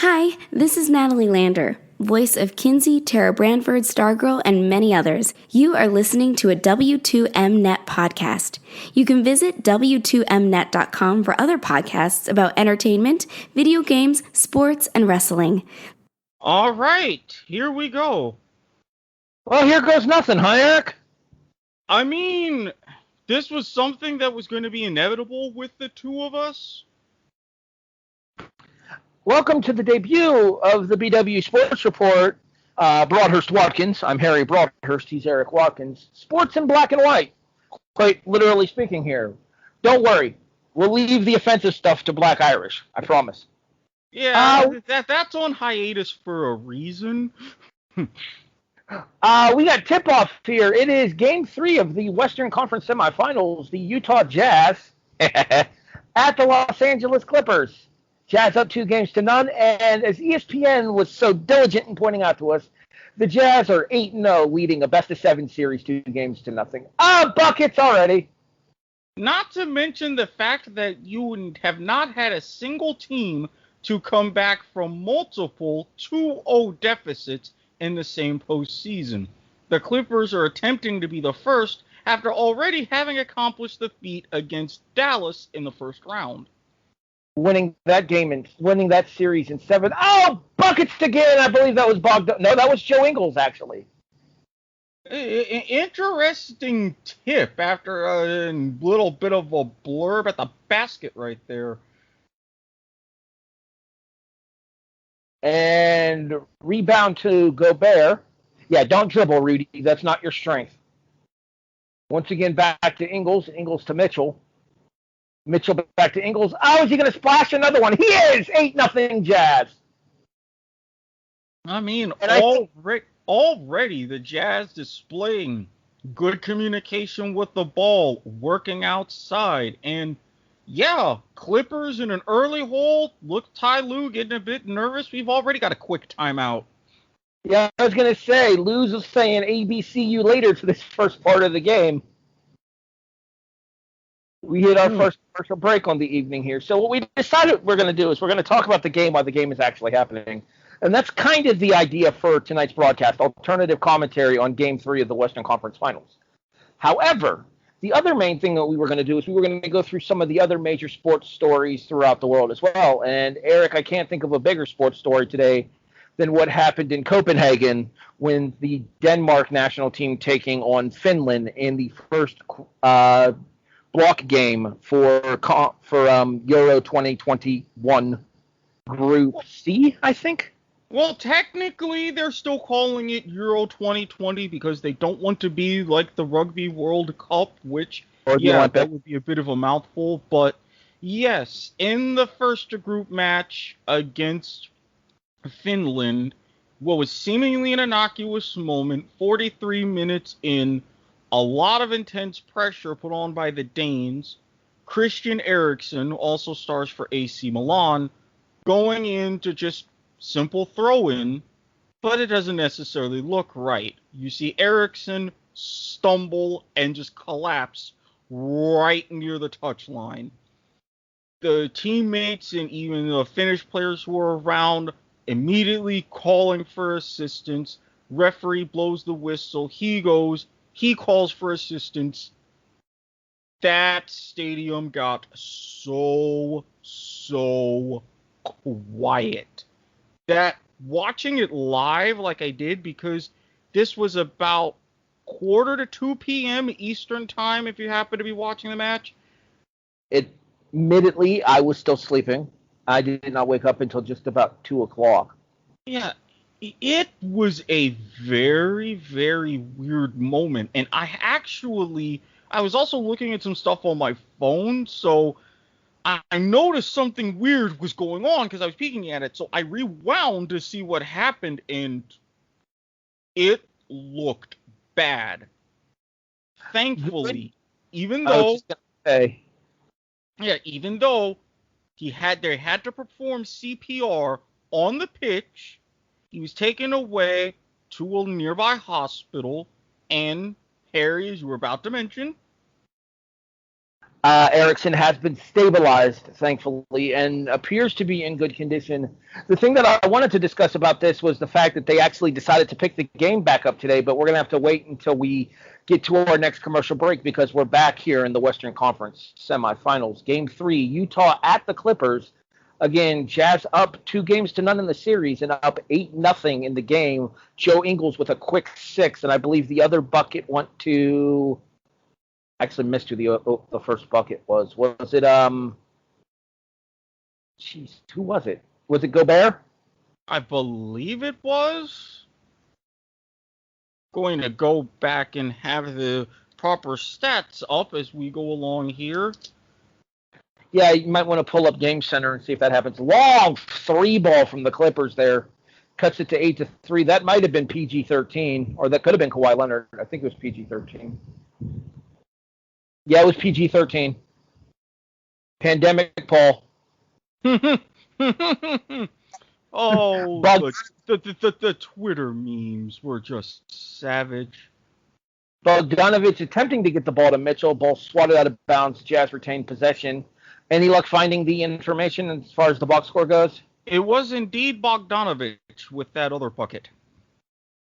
Hi, this is Natalie Lander, voice of Kinsey, Tara Branford, Stargirl, and many others. You are listening to a W2Mnet podcast. You can visit W2Mnet.com for other podcasts about entertainment, video games, sports, and wrestling. All right, here we go. Well, here goes nothing, huh, Eric? I mean, this was something that was going to be inevitable with the two of us. Welcome to the debut of the BW Sports Report. Broadhurst Watkins. I'm Harry Broadhurst. He's Erik Watkins. Sports in black and white, quite literally speaking here. Don't worry. We'll leave the offensive stuff to Black Irish. I promise. Yeah, that's on hiatus for a reason. We got tip-off here. It is Game 3 of the Western Conference semifinals. The Utah Jazz at the Los Angeles Clippers. Jazz up 2-0, and as ESPN was so diligent in pointing out to us, the Jazz are 8-0, leading a best-of-7 series 2-0. Buckets already. Not to mention the fact that you have not had a single team to come back from multiple 2-0 deficits in the same postseason. The Clippers are attempting to be the first after already having accomplished the feat against Dallas in the first round. Winning that game and winning that series in 7. Oh, buckets again. I believe that was Bogdan. No, that was Joe Ingles, actually. Interesting tip after a little bit of a blurb at the basket right there. And rebound to Gobert. Yeah, don't dribble, Rudy. That's not your strength. Once again, back to Ingles. Ingles to Mitchell. Mitchell back to Ingles. Oh, is he going to splash another one? He is! 8-0 Jazz. I mean, And already the Jazz displaying good communication with the ball, working outside, and yeah, Clippers in an early hole. Look, Ty Lue getting a bit nervous. We've already got a quick timeout. Yeah, I was going to say, Lue's was saying ABCU later to this first part of the game. We hit our first commercial break on the evening here. So what we decided we're going to do is we're going to talk about the game while the game is actually happening. And that's kind of the idea for tonight's broadcast, alternative commentary on Game 3 of the Western Conference Finals. However, the other main thing that we were going to do is we were going to go through some of the other major sports stories throughout the world as well. And, Eric, I can't think of a bigger sports story today than what happened in Copenhagen when the Denmark national team taking on Finland in the first block game for Euro 2021 Group C, I think. Well, technically, they're still calling it Euro 2020 because they don't want to be like the Rugby World Cup, which, that would be a bit of a mouthful. But yes, in the first group match against Finland, what was seemingly an innocuous moment, 43 minutes in, a lot of intense pressure put on by the Danes. Christian Eriksen, also stars for AC Milan, going in to just simple throw-in, but it doesn't necessarily look right. You see Eriksen stumble and just collapse right near the touchline. The teammates and even the Finnish players who were around immediately calling for assistance. Referee blows the whistle. He calls for assistance. That stadium got so quiet. That watching it live like I did, because this was about 1:45 p.m. Eastern time if you happen to be watching the match. Admittedly, I was still sleeping. I did not wake up until just about 2 o'clock. Yeah, it was a very, very weird moment. And I was also looking at some stuff on my phone, so I noticed something weird was going on because I was peeking at it. So I rewound to see what happened, and it looked bad. Thankfully, even though they had to perform CPR on the pitch, he was taken away to a nearby hospital, and Harry, as you were about to mention, Erickson has been stabilized, thankfully, and appears to be in good condition. The thing that I wanted to discuss about this was the fact that they actually decided to pick the game back up today, but we're going to have to wait until we get to our next commercial break because we're back here in the Western Conference semifinals. Game 3, Utah at the Clippers. Again, Jazz up 2-0 in the series and up 8-0 in the game. Joe Ingles with a quick 6, and I believe the other bucket went to... Actually missed who the first bucket was. Was it who was it? Was it Gobert? I believe it was. Going to go back and have the proper stats up as we go along here. Yeah, you might want to pull up Game Center and see if that happens. Long 3-ball from the Clippers there. Cuts it to 8-3. That might have been PG-13, or that could have been Kawhi Leonard. I think it was PG-13. Yeah, it was PG-13. Pandemic Paul. Oh, the Twitter memes were just savage. Bogdanovich attempting to get the ball to Mitchell. Ball swatted out of bounds. Jazz retained possession. Any luck finding the information as far as the box score goes? It was indeed Bogdanovich with that other bucket.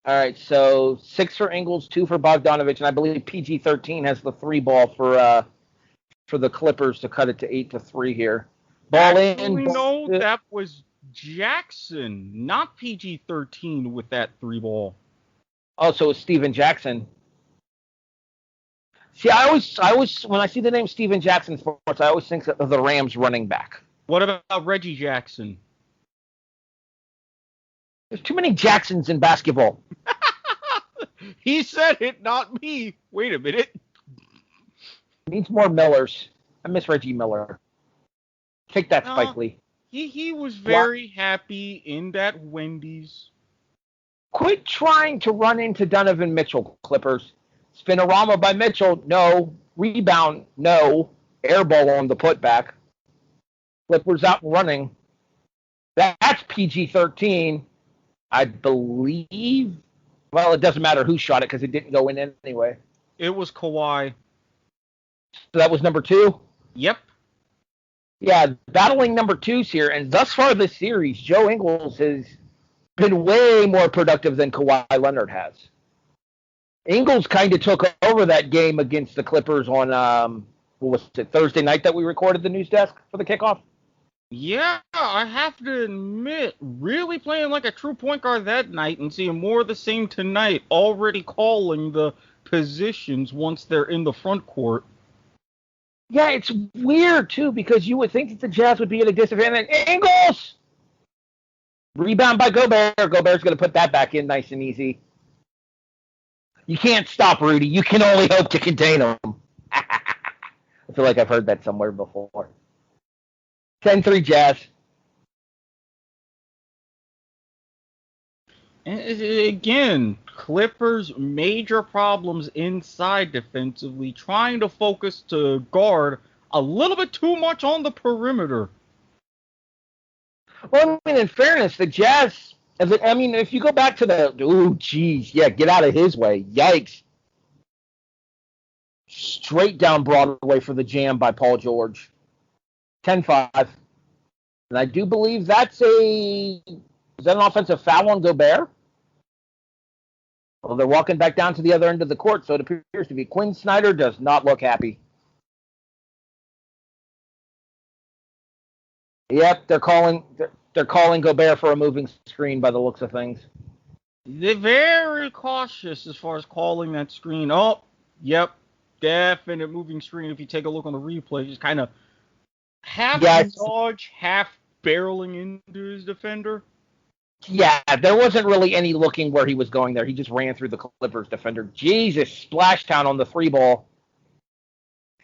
All right, so 6 for Ingles, 2 for Bogdanovich, and I believe PG-13 has the 3-ball for the Clippers to cut it to 8-3 here. Ball in. No, that was Jackson, not PG-13 with that 3-ball. Oh, so it's Steven Jackson. See, I always when I see the name Steven Jackson Sports, I always think of the Rams running back. What about Reggie Jackson? There's too many Jacksons in basketball. He said it, not me. Wait a minute. Needs more Millers. I miss Reggie Miller. Take that, Spike Lee. He was very happy in that Wendy's. Quit trying to run into Donovan Mitchell, Clippers. Spinorama by Mitchell, no. Rebound, no. Air ball on the putback. Clippers out and running. That's PG-13. I believe. Well, it doesn't matter who shot it because it didn't go in anyway. It was Kawhi. So that was number 2? Yep. Yeah, battling number 2s here. And thus far this series, Joe Ingles has been way more productive than Kawhi Leonard has. Ingles kind of took over that game against the Clippers on, what was it, Thursday night that we recorded the news desk for the kickoff? Yeah, I have to admit, really playing like a true point guard that night and seeing more of the same tonight, already calling the positions once they're in the front court. Yeah, it's weird, too, because you would think that the Jazz would be at a disadvantage. Ingles! Rebound by Gobert. Gobert's going to put that back in nice and easy. You can't stop Rudy. You can only hope to contain him. I feel like I've heard that somewhere before. 10-3 Jazz. And again, Clippers major problems inside defensively, trying to focus to guard a little bit too much on the perimeter. Well, I mean, in fairness, the Jazz, if you go back to get out of his way. Yikes. Straight down Broadway for the jam by Paul George. 10-5. And I do believe is that an offensive foul on Gobert? Well, they're walking back down to the other end of the court, so it appears to be. Quinn Snyder does not look happy. Yep, they're calling Gobert for a moving screen by the looks of things. They're very cautious as far as calling that screen. Oh, yep, definite moving screen. If you take a look on the replay, just kind of half dodge, half barreling into his defender. Yeah, there wasn't really any looking where he was going there. He just ran through the Clippers defender. Jesus, splash town on the 3-ball.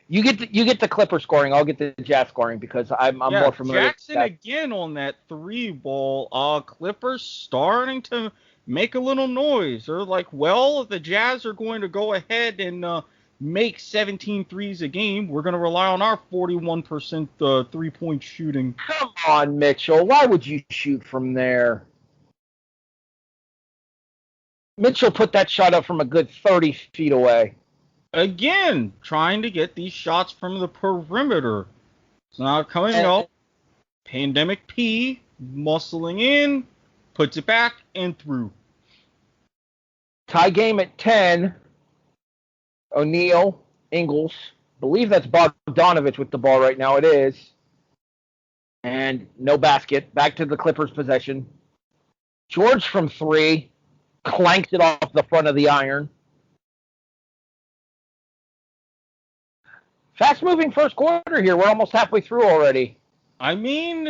You get the Clipper scoring. I'll get the Jazz scoring because I'm more familiar. Jackson with that. Again on that 3-ball. Clippers starting to make a little noise. They're like, well, if the Jazz are going to go ahead and make 17 threes a game, we're going to rely on our 41% 3-point shooting. Come on, Mitchell. Why would you shoot from there? Mitchell put that shot up from a good 30 feet away. Again, trying to get these shots from the perimeter. It's not coming up. Pandemic P, muscling in, puts it back and through. Tie game at 10. O'Neal, Ingles. Believe that's Bogdanovich with the ball right now. It is. And no basket. Back to the Clippers' possession. George from 3. Clanks it off the front of the iron. Fast-moving first quarter here. We're almost halfway through already. I mean,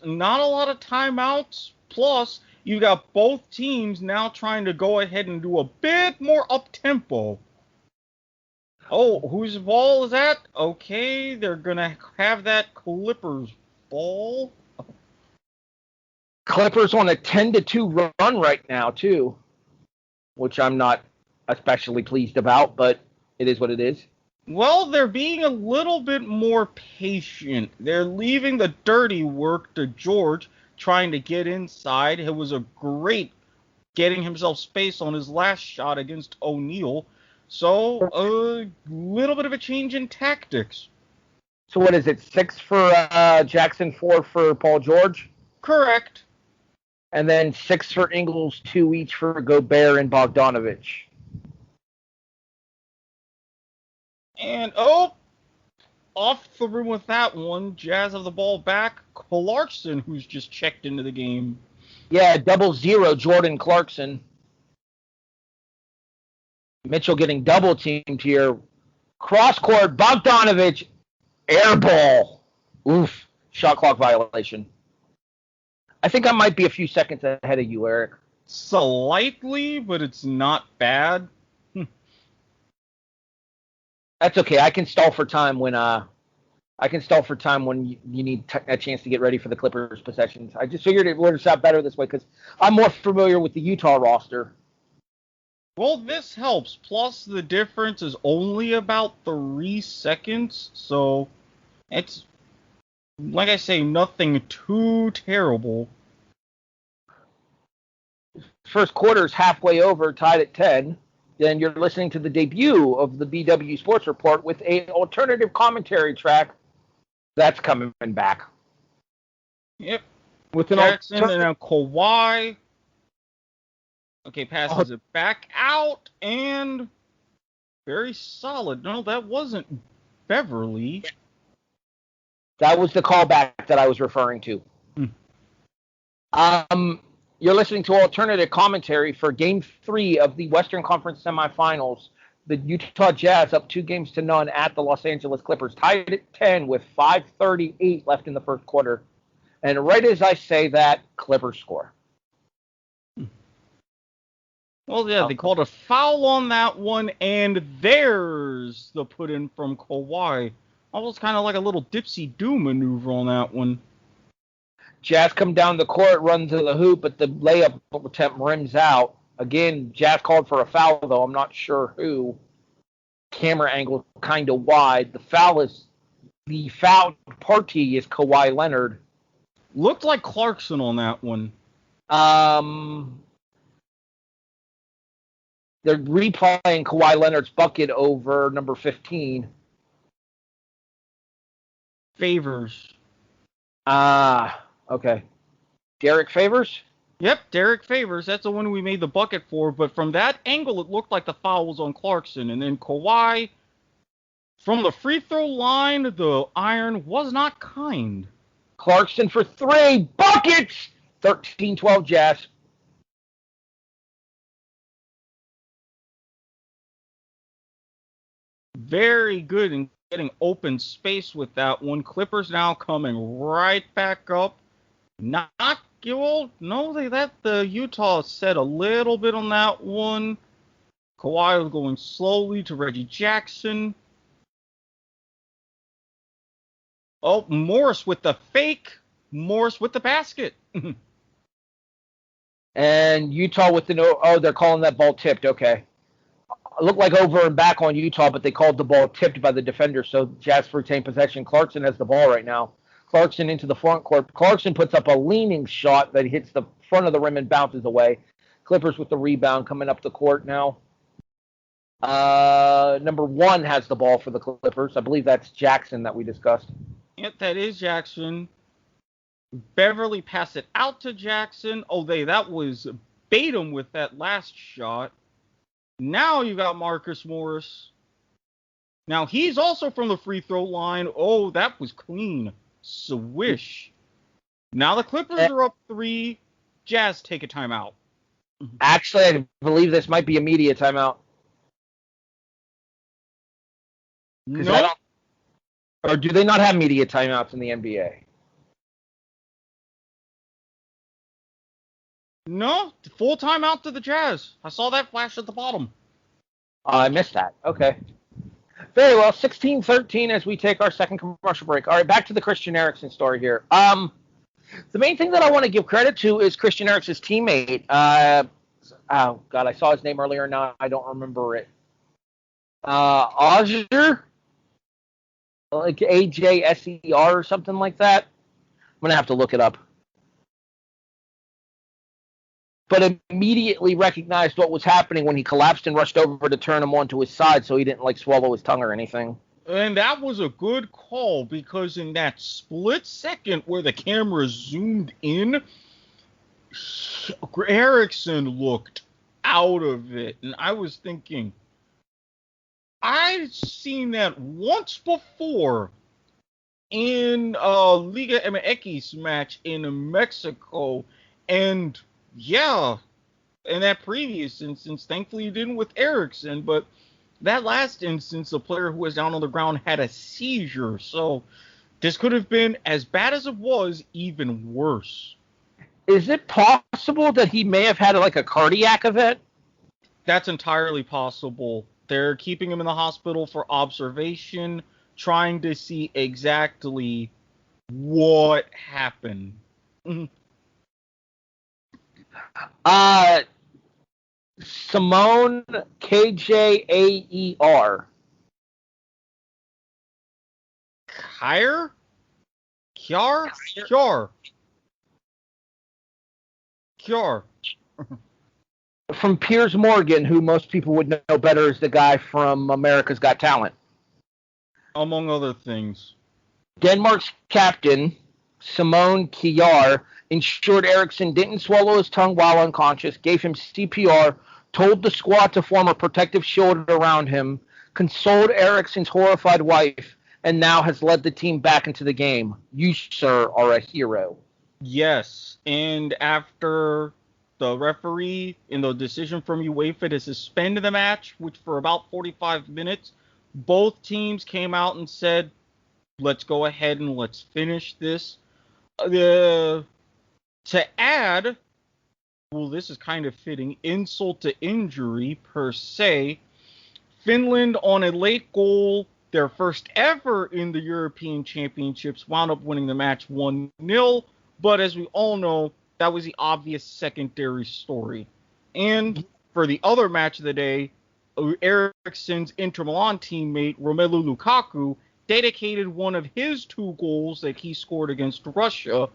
not a lot of timeouts. Plus, you got both teams now trying to go ahead and do a bit more up-tempo. Oh, whose ball is that? Okay, they're going to have that Clippers ball. Clippers on a 10-2 run right now, too, which I'm not especially pleased about, but it is what it is. Well, they're being a little bit more patient. They're leaving the dirty work to George, trying to get inside. It was a great getting himself space on his last shot against O'Neal. So, a little bit of a change in tactics. So what is it, 6 for Jackson, 4 for Paul George? Correct. And then 6 for Ingles, 2 each for Gobert and Bogdanovich. And, off the rim with that one. Jazz have the ball back. Clarkson, who's just checked into the game. Yeah, 0-0, Jordan Clarkson. Mitchell getting double-teamed here. Cross-court, Bogdanovich, air ball. Oof, shot clock violation. I think I might be a few seconds ahead of you, Eric. Slightly, but it's not bad. That's okay. I can stall for time when you need a chance to get ready for the Clippers possessions. I just figured it would have shot better this way because I'm more familiar with the Utah roster. Well, this helps. Plus, the difference is only about 3 seconds, so it's, like I say, nothing too terrible. First quarter's halfway over, tied at 10. Then you're listening to the debut of the BW Sports Report with an alternative commentary track that's coming back. Yep. With an Jackson and now Kawhi. Okay, passes it back out, and very solid. No, that wasn't Beverly. That was the callback that I was referring to. You're listening to alternative commentary for Game 3 of the Western Conference semifinals. The Utah Jazz up 2-0 at the Los Angeles Clippers, tied at 10 with 5:38 left in the first quarter. And right as I say that, Clippers score. Well, yeah, they called a foul on that one, and there's the put-in from Kawhi. Almost kind of like a little dipsy-do maneuver on that one. Jazz come down the court, run to the hoop, but the layup attempt rims out. Again, Jazz called for a foul, though. I'm not sure who. Camera angle kind of wide. The foul party is Kawhi Leonard. Looked like Clarkson on that one. They're replaying Kawhi Leonard's bucket over number 15. Favors. Okay. Derek Favors? Yep, Derek Favors. That's the one we made the bucket for. But from that angle, it looked like the foul was on Clarkson. And then Kawhi, from the free throw line, the iron was not kind. Clarkson for 3. Buckets! 13-12 Jazz. Very good in getting open space with that one. Clippers now coming right back up. The Utah set a little bit on that one. Kawhi was going slowly to Reggie Jackson. Oh, Morris with the fake. Morris with the basket. And Utah with they're calling that ball tipped. Okay. It looked like over and back on Utah, but they called the ball tipped by the defender, so Jazz retain possession. Clarkson has the ball right now. Clarkson into the front court. Clarkson puts up a leaning shot that hits the front of the rim and bounces away. Clippers with the rebound coming up the court now. Number 1 has the ball for the Clippers. I believe that's Jackson that we discussed. Yep, that is Jackson. Beverly passed it out to Jackson. That was Batum with that last shot. Now you got Marcus Morris. Now he's also from the free throw line. Oh, that was clean. Swish. Now the Clippers are up 3. Jazz take a timeout. Actually, I believe this might be a media timeout. No. Or do they not have media timeouts in the NBA? No, full timeout to the Jazz. I saw that flash at the bottom. I missed that. Okay. Very well. 16-13 as we take our second commercial break. All right, back to the Christian Eriksen story here. The main thing that I want to give credit to is Christian Eriksen's teammate. Oh, God, I saw his name earlier. Now I don't remember it. Auger? Like AJSER or something like that. I'm going to have to look it up. But immediately recognized what was happening when he collapsed and rushed over to turn him onto his side so he didn't, swallow his tongue or anything. And that was a good call because in that split second where the camera zoomed in, Eriksen looked out of it. And I was thinking, I've seen that once before in a Liga MX match in Mexico. And yeah, in that previous instance, thankfully you didn't with Eriksen, but that last instance, the player who was down on the ground had a seizure. So this could have been, as bad as it was, even worse. Is it possible that he may have had a cardiac event? That's entirely possible. They're keeping him in the hospital for observation, trying to see exactly what happened. Simone KJAER. Kjaer? Kjaer? From Piers Morgan, who most people would know better as the guy from America's Got Talent. Among other things. Denmark's captain, Simone Kjaer, ensured Eriksen didn't swallow his tongue while unconscious, gave him CPR, told the squad to form a protective shield around him, consoled Eriksen's horrified wife, and now has led the team back into the game. You, sir, are a hero. Yes, and after the referee in the decision from UEFA to suspend the match, which for about 45 minutes, both teams came out and said, let's go ahead and let's finish this. To add, well, this is kind of fitting, insult to injury per se, Finland on a late goal, their first ever in the European Championships, wound up winning the match 1-0, but as we all know, that was the obvious secondary story. And for the other match of the day, Eriksen's Inter Milan teammate, Romelu Lukaku, dedicated one of his 2 goals that he scored against Russia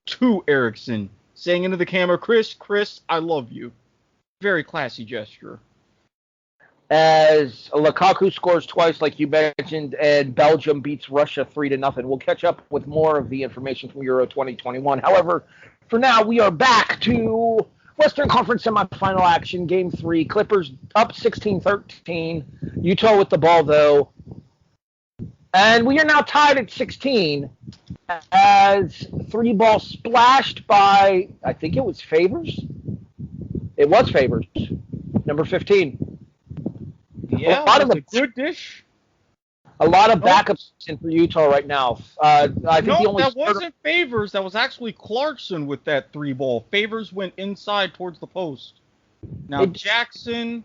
to Eriksen, saying into the camera, Chris, I love you. Very classy gesture. As Lukaku scores twice, like you mentioned, and Belgium beats Russia 3-0. We'll catch up with more of the information from Euro 2021. However, for now, we are back to Western Conference semifinal action, Game 3. Clippers up 16-13. Utah with the ball, though. And we are now tied at 16 as 3-ball splashed by, I think it was Favors. It was Favors, number 15. Yeah, that's a good dish. A lot of backups in for Utah right now. I think that wasn't Favors. That was actually Clarkson with that 3-ball. Favors went inside towards the post. Now Jackson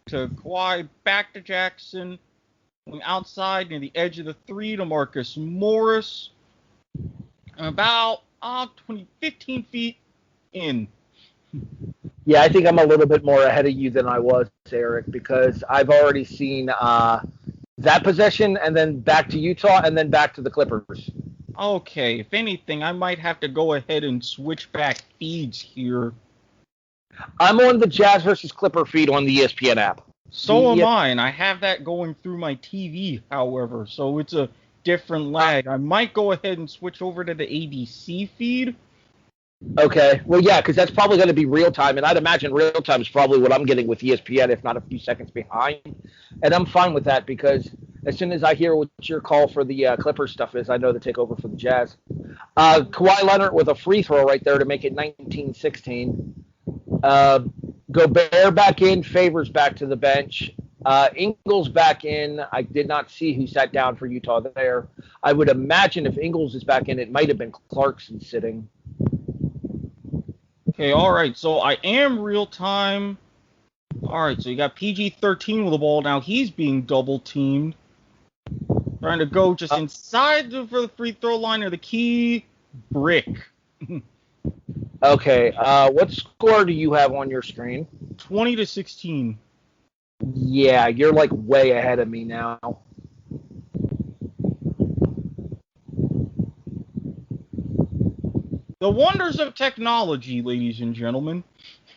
to Kawhi, back to Jackson. Going outside near the edge of the 3 to Marcus Morris. About 15 feet in. Yeah, I think I'm a little bit more ahead of you than I was, Eric, because I've already seen that possession and then back to Utah and then back to the Clippers. Okay, if anything, I might have to go ahead and switch back feeds here. I'm on the Jazz versus Clipper feed on the ESPN app. So am I, and I have that going through my TV, however, so it's a different lag. I might go ahead and switch over to the ABC feed. Okay. Well, yeah, because that's probably going to be real time, and I'd imagine real time is probably what I'm getting with ESPN, if not a few seconds behind. And I'm fine with that because as soon as I hear what your call for the Clippers stuff is, I know the takeover for the Jazz. Kawhi Leonard with a free throw right there to make it 19-16. Gobert back in, Favors back to the bench. Ingles back in. I did not see who sat down for Utah there. I would imagine if Ingles is back in, it might have been Clarkson sitting. Okay, all right, so I am real time. All right, so you got PG-13 with the ball. Now he's being double teamed. Trying to go just inside for the free throw line or the key brick. Okay, what score do you have on your screen? 20-16. Yeah, you're like way ahead of me now. The wonders of technology, ladies and gentlemen.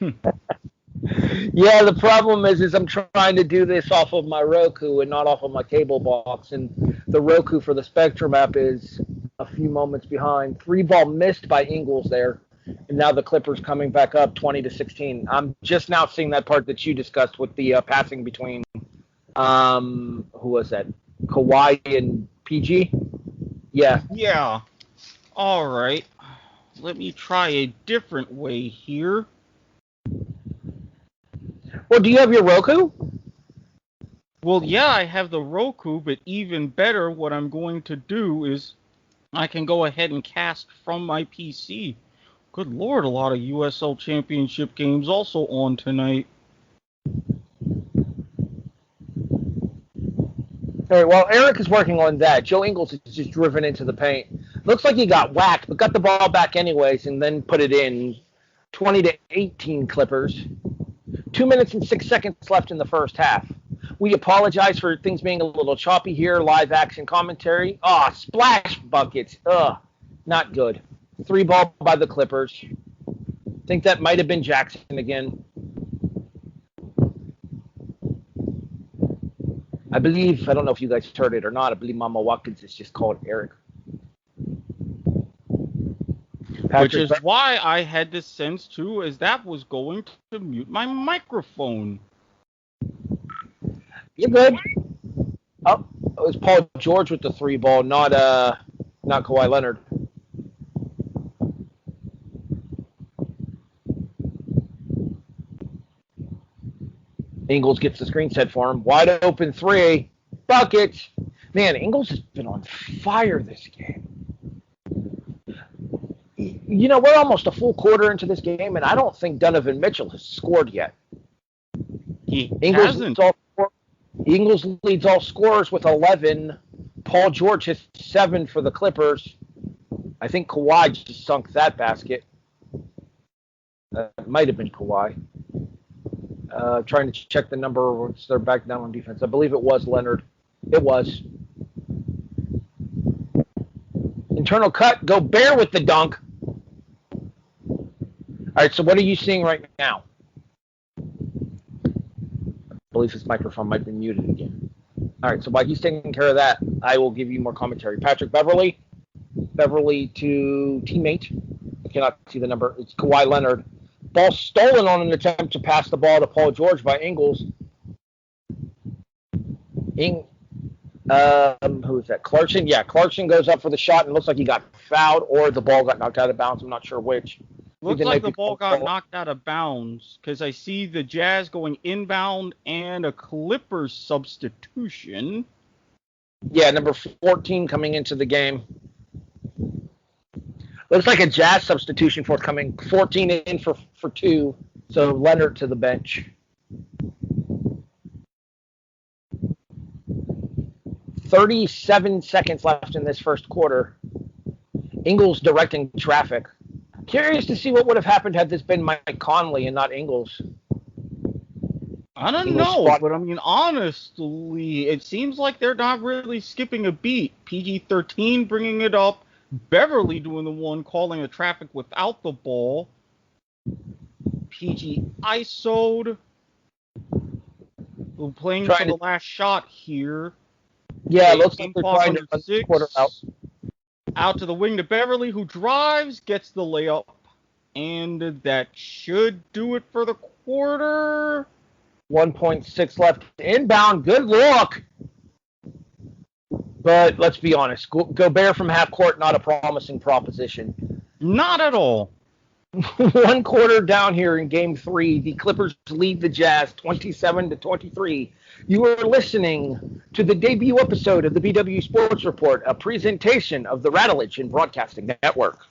Yeah, the problem is I'm trying to do this off of my Roku and not off of my cable box, and the Roku for the Spectrum app is a few moments behind. 3-ball missed by Ingles there, and now the Clippers coming back up 20-16. I'm just now seeing that part that you discussed with the passing between, who was that? Kawhi and PG? Yeah. Yeah. All right. Let me try a different way here. Well, do you have your Roku? Well, yeah, I have the Roku, but even better, what I'm going to do is I can go ahead and cast from my PC. Good Lord, a lot of USL Championship games also on tonight. All right, well, Erik is working on that. Joe Ingles is just driven into the paint. Looks like he got whacked, but got the ball back anyways and then put it in. 20-18 Clippers. 2 minutes and 6 seconds left in the first half. We apologize for things being a little choppy here. Live action commentary. Splash buckets. Not good. 3-ball by the Clippers. Think that might have been Jackson again. I believe, I don't know if you guys heard it or not, I believe Mama Watkins is just called Erik. Which is why I had this sense, too, as that was going to mute my microphone. You're good. Oh, it was Paul George with the 3-ball, not Kawhi Leonard. Ingles gets the screen set for him. Wide open 3. Buckets. Man, Ingles has been on fire this game. You know, we're almost a full quarter into this game, and I don't think Donovan Mitchell has scored yet. Ingles leads all scorers with 11. Paul George has 7 for the Clippers. I think Kawhi just sunk that basket. It might have been Kawhi. Trying to check the number once they're back down on defense. I believe it was Leonard. It was. Internal cut. Gobert with the dunk. All right, so what are you seeing right now? I believe his microphone might be muted again. All right, so while he's taking care of that, I will give you more commentary. Patrick Beverly to teammate. I cannot see the number. It's Kawhi Leonard. Ball stolen on an attempt to pass the ball to Paul George by Ingles. Who is that? Clarkson? Yeah, Clarkson goes up for the shot and looks like he got fouled or the ball got knocked out of bounds. I'm not sure which. Looks like the ball got knocked out of bounds because I see the Jazz going inbound and a Clippers substitution. Yeah, number 14 coming into the game. Looks like a Jazz substitution forthcoming. 14 in for 2. So Leonard to the bench. 37 seconds left in this first quarter. Ingles directing traffic. Curious to see what would have happened had this been Mike Conley and not Ingles. I don't know, but I mean, honestly, it seems like they're not really skipping a beat. PG-13 bringing it up. Beverly doing the one calling the traffic without the ball. PG ISO'd. playing for the last shot here. Yeah, looks like they're trying to run the quarter out. Out to the wing to Beverly, who drives, gets the layup, and that should do it for the quarter. 1.6 left. Inbound, good look. But let's be honest, Gobert from half court, not a promising proposition. Not at all. 1 quarter down here in Game 3. The Clippers lead the Jazz 27-23. You are listening to the debut episode of the BW Sports Report, a presentation of the Rattledge and Broadcasting Network.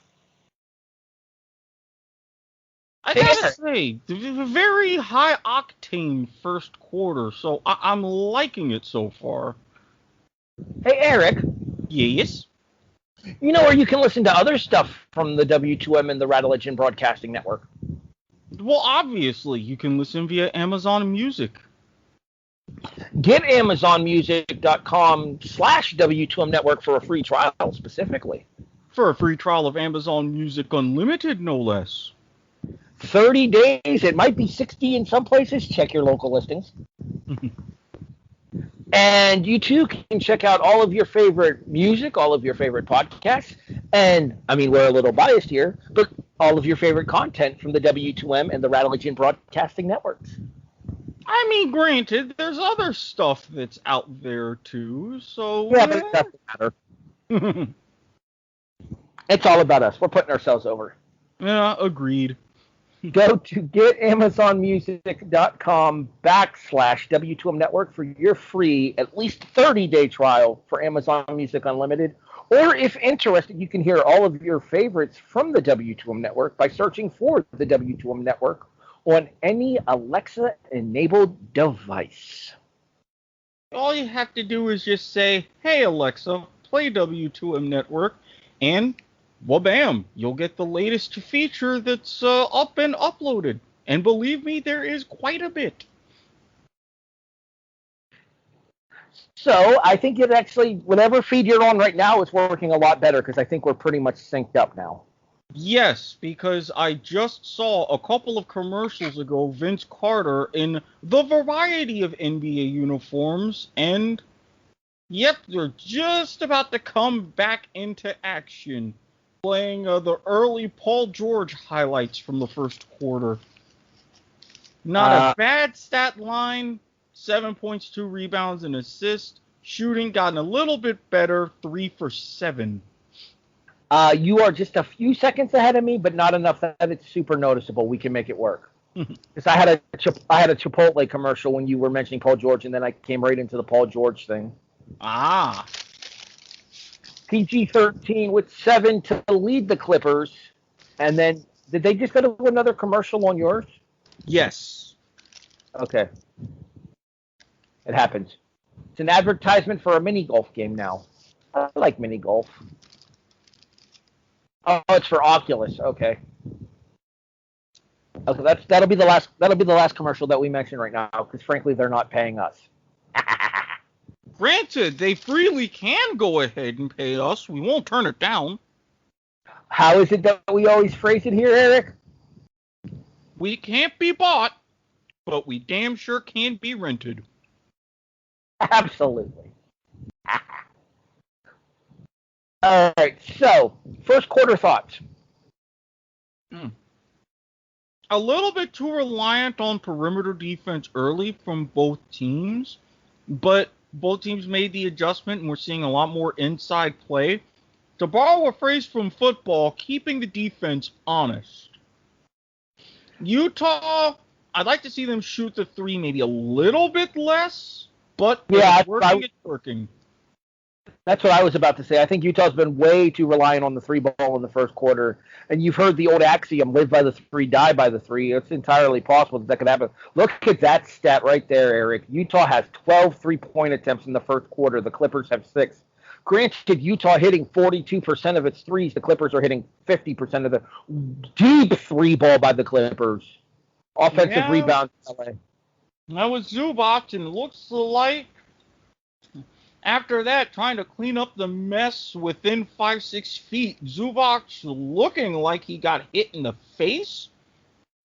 I gotta say, very high octane first quarter, so I'm liking it so far. Hey, Eric. Yes? You know where you can listen to other stuff from the W2M and the Rattledge and Broadcasting Network? Well, obviously, you can listen via Amazon Music. Get AmazonMusic.com/W2M Network for a free trial, specifically. For a free trial of Amazon Music Unlimited, no less. 30 days. It might be 60 in some places. Check your local listings. And you too can check out all of your favorite music, all of your favorite podcasts, and, I mean, we're a little biased here, but all of your favorite content from the W2M and the Rattledge and Broadcasting Networks. I mean, granted, there's other stuff that's out there too, so... Yeah, but it doesn't matter. It's all about us. We're putting ourselves over. Yeah, agreed. Go to getamazonmusic.com/W2M Network for your free, at least 30-day trial for Amazon Music Unlimited. Or if interested, you can hear all of your favorites from the W2M Network by searching for the W2M Network on any Alexa-enabled device. All you have to do is just say, "Hey Alexa, play W2M Network," and well, bam, you'll get the latest feature that's up and uploaded. And believe me, there is quite a bit. So I think it actually, whatever feed you're on right now, is working a lot better because I think we're pretty much synced up now. Yes, because I just saw a couple of commercials ago Vince Carter in the variety of NBA uniforms, and yep, they're just about to come back into action, playing the early Paul George highlights from the first quarter. Not a bad stat line. 7 points, 2 rebounds, and assist. Shooting gotten a little bit better. 3 for 7. You are just a few seconds ahead of me, but not enough that it's super noticeable. We can make it work. Because I had a Chipotle commercial when you were mentioning Paul George, and then I came right into the Paul George thing. Ah. PG-13 with 7 to lead the Clippers. And then, did they just go to another commercial on yours? Yes. Okay. It happens. It's an advertisement for a mini golf game now. I like mini golf. Oh, it's for Oculus. Okay. Okay, that'll be the last commercial that we mention right now, because frankly, they're not paying us. Granted, they freely can go ahead and pay us. We won't turn it down. How is it that we always phrase it here, Eric? We can't be bought, but we damn sure can be rented. Absolutely. All right, so first quarter thoughts. A little bit too reliant on perimeter defense early from both teams, but both teams made the adjustment, and we're seeing a lot more inside play. To borrow a phrase from football, keeping the defense honest. Utah, I'd like to see them shoot the three maybe a little bit less, but it's working. That's what I was about to say. I think Utah's been way too reliant on the three ball in the first quarter. And you've heard the old axiom, live by the three, die by the three. It's entirely possible that could happen. Look at that stat right there, Eric. Utah has 12 three-point attempts in the first quarter. The Clippers have 6. Granted, Utah hitting 42% of its threes. The Clippers are hitting 50% of the deep three ball by the Clippers. Offensive rebound. That was Zubac, and it looks like after that, trying to clean up the mess within 5-6 feet. Zubac looking like he got hit in the face.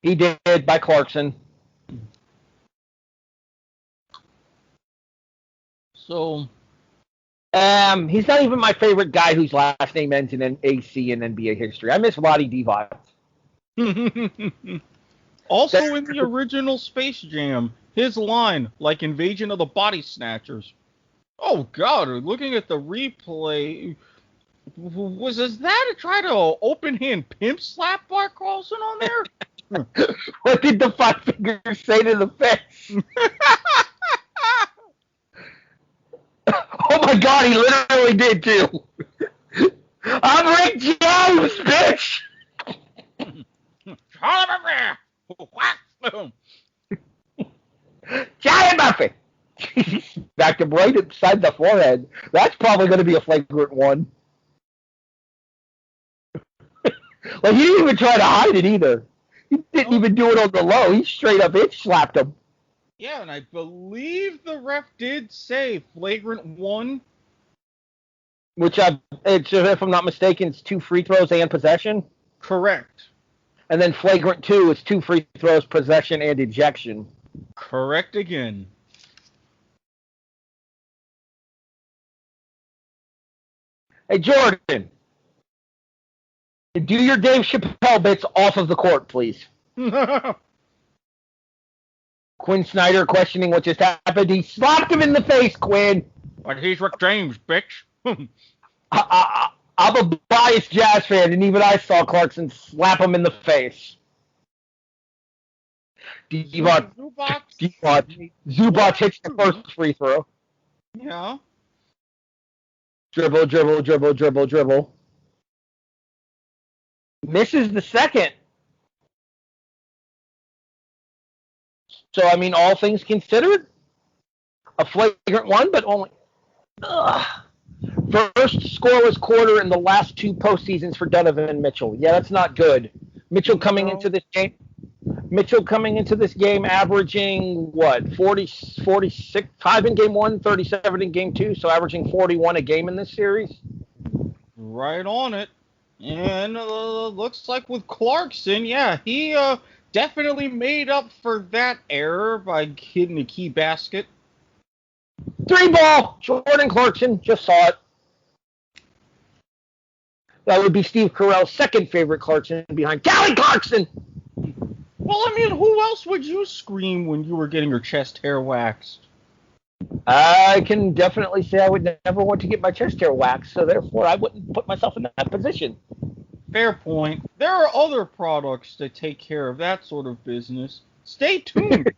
He did, by Clarkson. So, he's not even my favorite guy whose last name ends in an AC in NBA history. I miss Lottie Divac. also in the original Space Jam, his line, like Invasion of the Body Snatchers. Oh God, looking at the replay, was that to try to open hand pimp slap Bart Carlson on there? What did the five fingers say to the face? Oh my God, he literally did too. I'm Rick James, bitch. Charlie Murphy. Back him right inside the forehead. That's probably going to be a flagrant one. Like, he didn't even try to hide it either. He didn't even do it on the low. He straight up itch slapped him. Yeah, and I believe the ref did say flagrant one. Which, if I'm not mistaken, it's 2 free throws and possession. Correct. And then flagrant 2 is 2 free throws, possession, and ejection. Correct again. Hey, Jordan. Do your Dave Chappelle bits off of the court, please. Quinn Snyder questioning what just happened. He slapped him in the face, Quinn. But he's Rick James, bitch. I'm a biased Jazz fan, and even I saw Clarkson slap him in the face. Zubac hits the first free throw. Yeah. Dribble. Misses the second. So, I mean, all things considered, a flagrant one, but only... First scoreless quarter in the last 2 postseasons for Donovan Mitchell. Yeah, that's not good. Mitchell coming into this game averaging, what, 46, 5 in game 1, 37 in game 2, so averaging 41 a game in this series. Right on it. And looks like with Clarkson, yeah, he definitely made up for that error by hitting a key basket. 3 ball, Jordan Clarkson, just saw it. That would be Steve Carell's second favorite Clarkson behind Callie Clarkson. Well, I mean, who else would you scream when you were getting your chest hair waxed? I can definitely say I would never want to get my chest hair waxed, so therefore I wouldn't put myself in that position. Fair point. There are other products that take care of that sort of business. Stay tuned.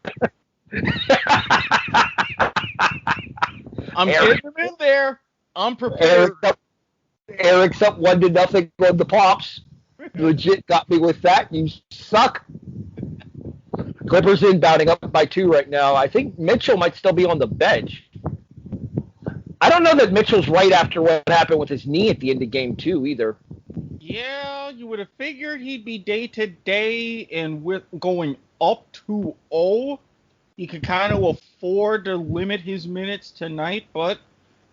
I'm getting them in there. I'm prepared. Eric's up 1-0 on the Pops. Legit got me with that. You suck. Clippers inbounding up by 2 right now. I think Mitchell might still be on the bench. I don't know that Mitchell's right after what happened with his knee at the end of game 2 either. Yeah, you would have figured he'd be day-to-day, and with going up 2-0, he could kind of afford to limit his minutes tonight, but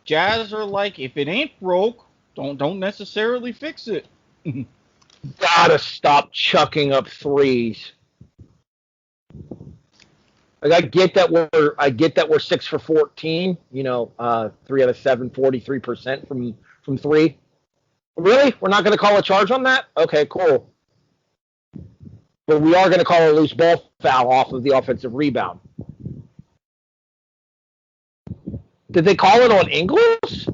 Jazz are like, if it ain't broke, don't necessarily fix it. Gotta stop chucking up threes. Like, I get that we're 6 for 14. 3 out of 7, 43% from 3. Really? We're not going to call a charge on that? Okay, cool. But we are going to call a loose ball foul off of the offensive rebound. Did they call it on Ingles?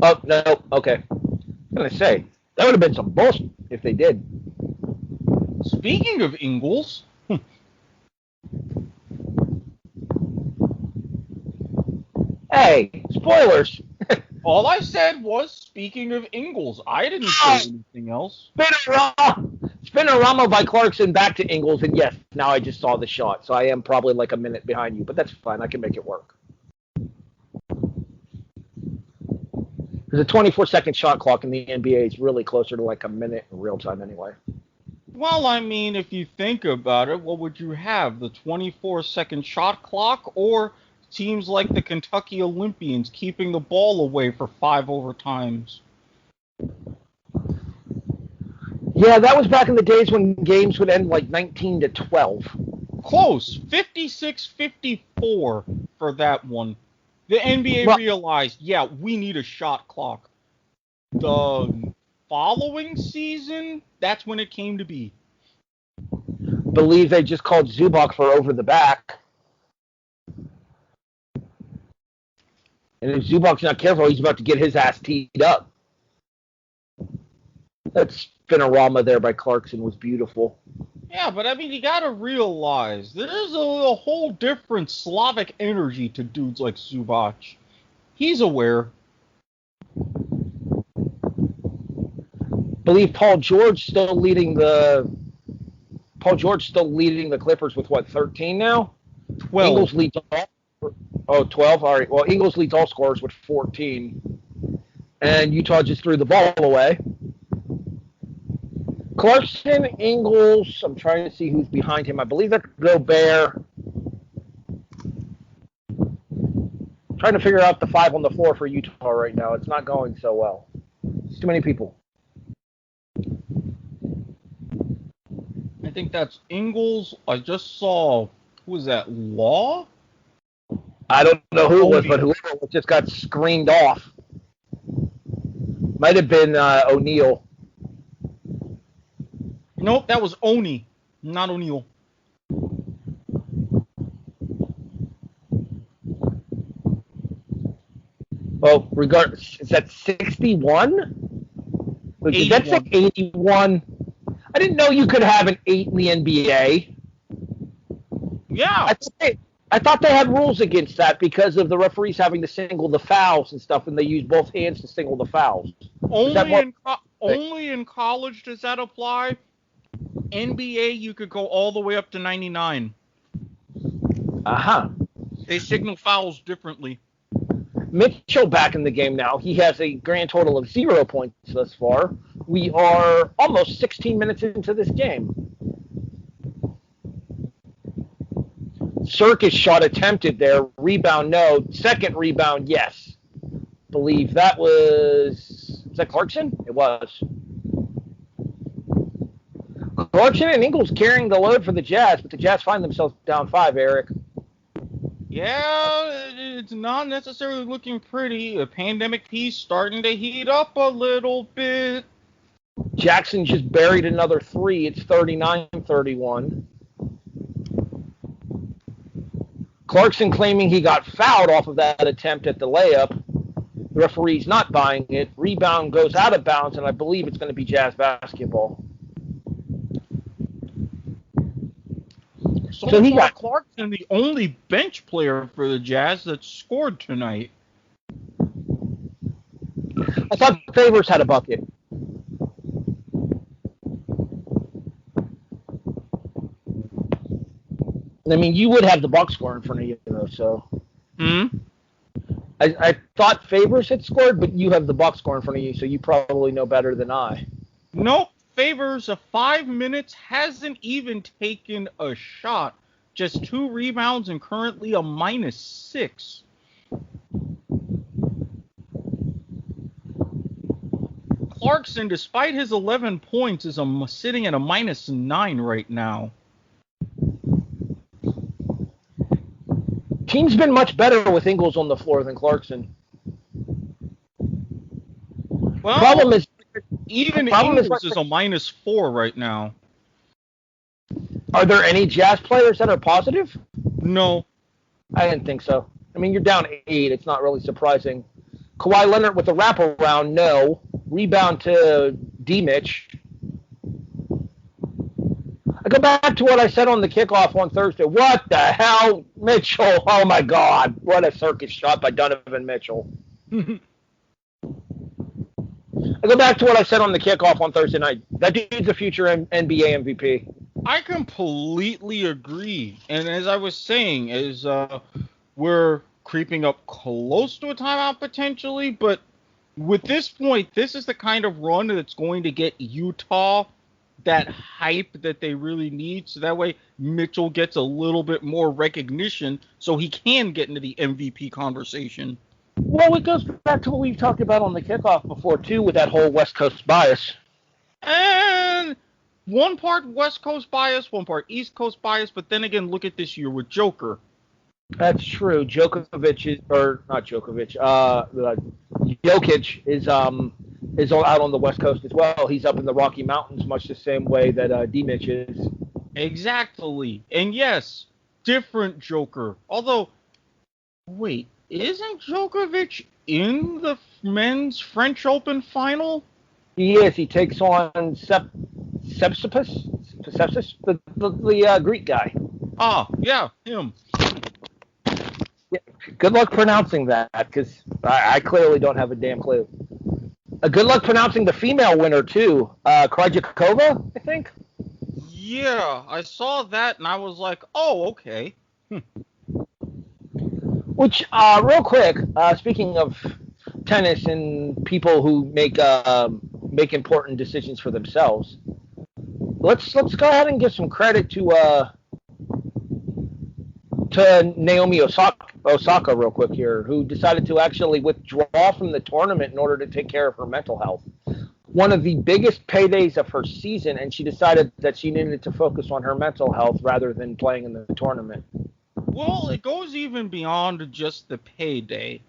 Oh, no. Okay. I was going to say, that would have been some bullshit if they did. Speaking of Ingles... Hey, spoilers. All I said was, speaking of Ingles. I didn't say anything else. Spinorama by Clarkson back to Ingles, and yes, now I just saw the shot, so I am probably like a minute behind you, but that's fine. I can make it work. There's a 24-second shot clock in the NBA. It's really closer to like a minute in real time anyway. Well, I mean, if you think about it, what would you have? The 24-second shot clock, or teams like the Kentucky Olympians keeping the ball away for 5 overtimes? Yeah, that was back in the days when games would end like 19-12. Close. 56-54 for that one. The NBA realized, yeah, we need a shot clock. The following season, that's when it came to be. Believe they just called Zubac for over the back. And if Zubac's not careful, he's about to get his ass teed up. That spinorama there by Clarkson was beautiful. Yeah, but I mean, you gotta realize, there's a whole different Slavic energy to dudes like Zubac. He's aware. Believe Paul George still leading the Clippers with 13 now? 12. Ingles leads all 12. All right. Well, Ingles leads all scorers with 14. And Utah just threw the ball away. Clarkson, Ingles, I'm trying to see who's behind him. I believe that's Gobert. Trying to figure out the 5 on the floor for Utah right now. It's not going so well. It's too many people. I think that's Ingles. I just saw, who was that, Law? I don't know who it was, but whoever just got screened off. Might have been O'Neal. Nope, that was Oni, not O'Neal. Well, regardless, is that 61? Did that say 81? I didn't know you could have an 8 in the NBA. Yeah. I thought they had rules against that because of the referees having to single the fouls and stuff, and they use both hands to single the fouls. Only in college does that apply. NBA, you could go all the way up to 99. Uh-huh. They signal fouls differently. Mitchell back in the game now. He has a grand total of 0 points thus far. We are almost 16 minutes into this game. Circus shot attempted there. Rebound, no. Second rebound, yes. Believe that was... Is that Clarkson? It was. Clarkson and Ingles carrying the load for the Jazz, but the Jazz find themselves down 5, Eric. Yeah, it's not necessarily looking pretty. A pandemic piece starting to heat up a little bit. Jackson just buried another 3. It's 39-31. Clarkson claiming he got fouled off of that attempt at the layup. The referee's not buying it. Rebound goes out of bounds, and I believe it's going to be Jazz basketball. So he got Clarkson, the only bench player for the Jazz that scored tonight. I thought Favors had a bucket. I mean, you would have the box score in front of you, though, so. I thought Favors had scored, but you have the box score in front of you, so you probably know better than I. Nope. Favors of 5 minutes hasn't even taken a shot. Just 2 rebounds and currently a -6. Clarkson, despite his 11 points, is sitting at a -9 right now. Team's been much better with Ingles on the floor than Clarkson. Well, problem is Ingles is a -4 right now. Are there any Jazz players that are positive? No. I didn't think so. I mean, you're down 8. It's not really surprising. Kawhi Leonard with a wraparound, no. Rebound to D-Mitch. I go back to what I said on the kickoff on Thursday. What the hell? Mitchell, oh my God. What a circus shot by Donovan Mitchell. I go back to what I said on the kickoff on Thursday night. That dude's a future NBA MVP. I completely agree. And as I was saying, we're creeping up close to a timeout potentially, but with this point, this is the kind of run that's going to get Utah that hype that they really need, so that way Mitchell gets a little bit more recognition so he can get into the MVP conversation. Well, it goes back to what we've talked about on the kickoff before, too, with that whole West Coast bias. And one part West Coast bias, one part East Coast bias, but then again, look at this year with Joker. That's true. Jokic is out on the West Coast as well. He's up in the Rocky Mountains, much the same way that D-Mitch is. Exactly. And yes, different Joker. Although, wait, isn't Djokovic in the men's French Open final? He is. He takes on Tsitsipas, the Greek guy. Ah, yeah, him. Yeah, good luck pronouncing that, because I clearly don't have a damn clue. Good luck pronouncing the female winner, too. Krejcikova, I think? Yeah, I saw that, and I was like, oh, okay. Which, real quick, speaking of tennis and people who make important decisions for themselves, let's go ahead and give some credit to Naomi Osaka real quick here, who decided to actually withdraw from the tournament in order to take care of her mental health. One of the biggest paydays of her season, and she decided that she needed to focus on her mental health rather than playing in the tournament. Well, it goes even beyond just the payday.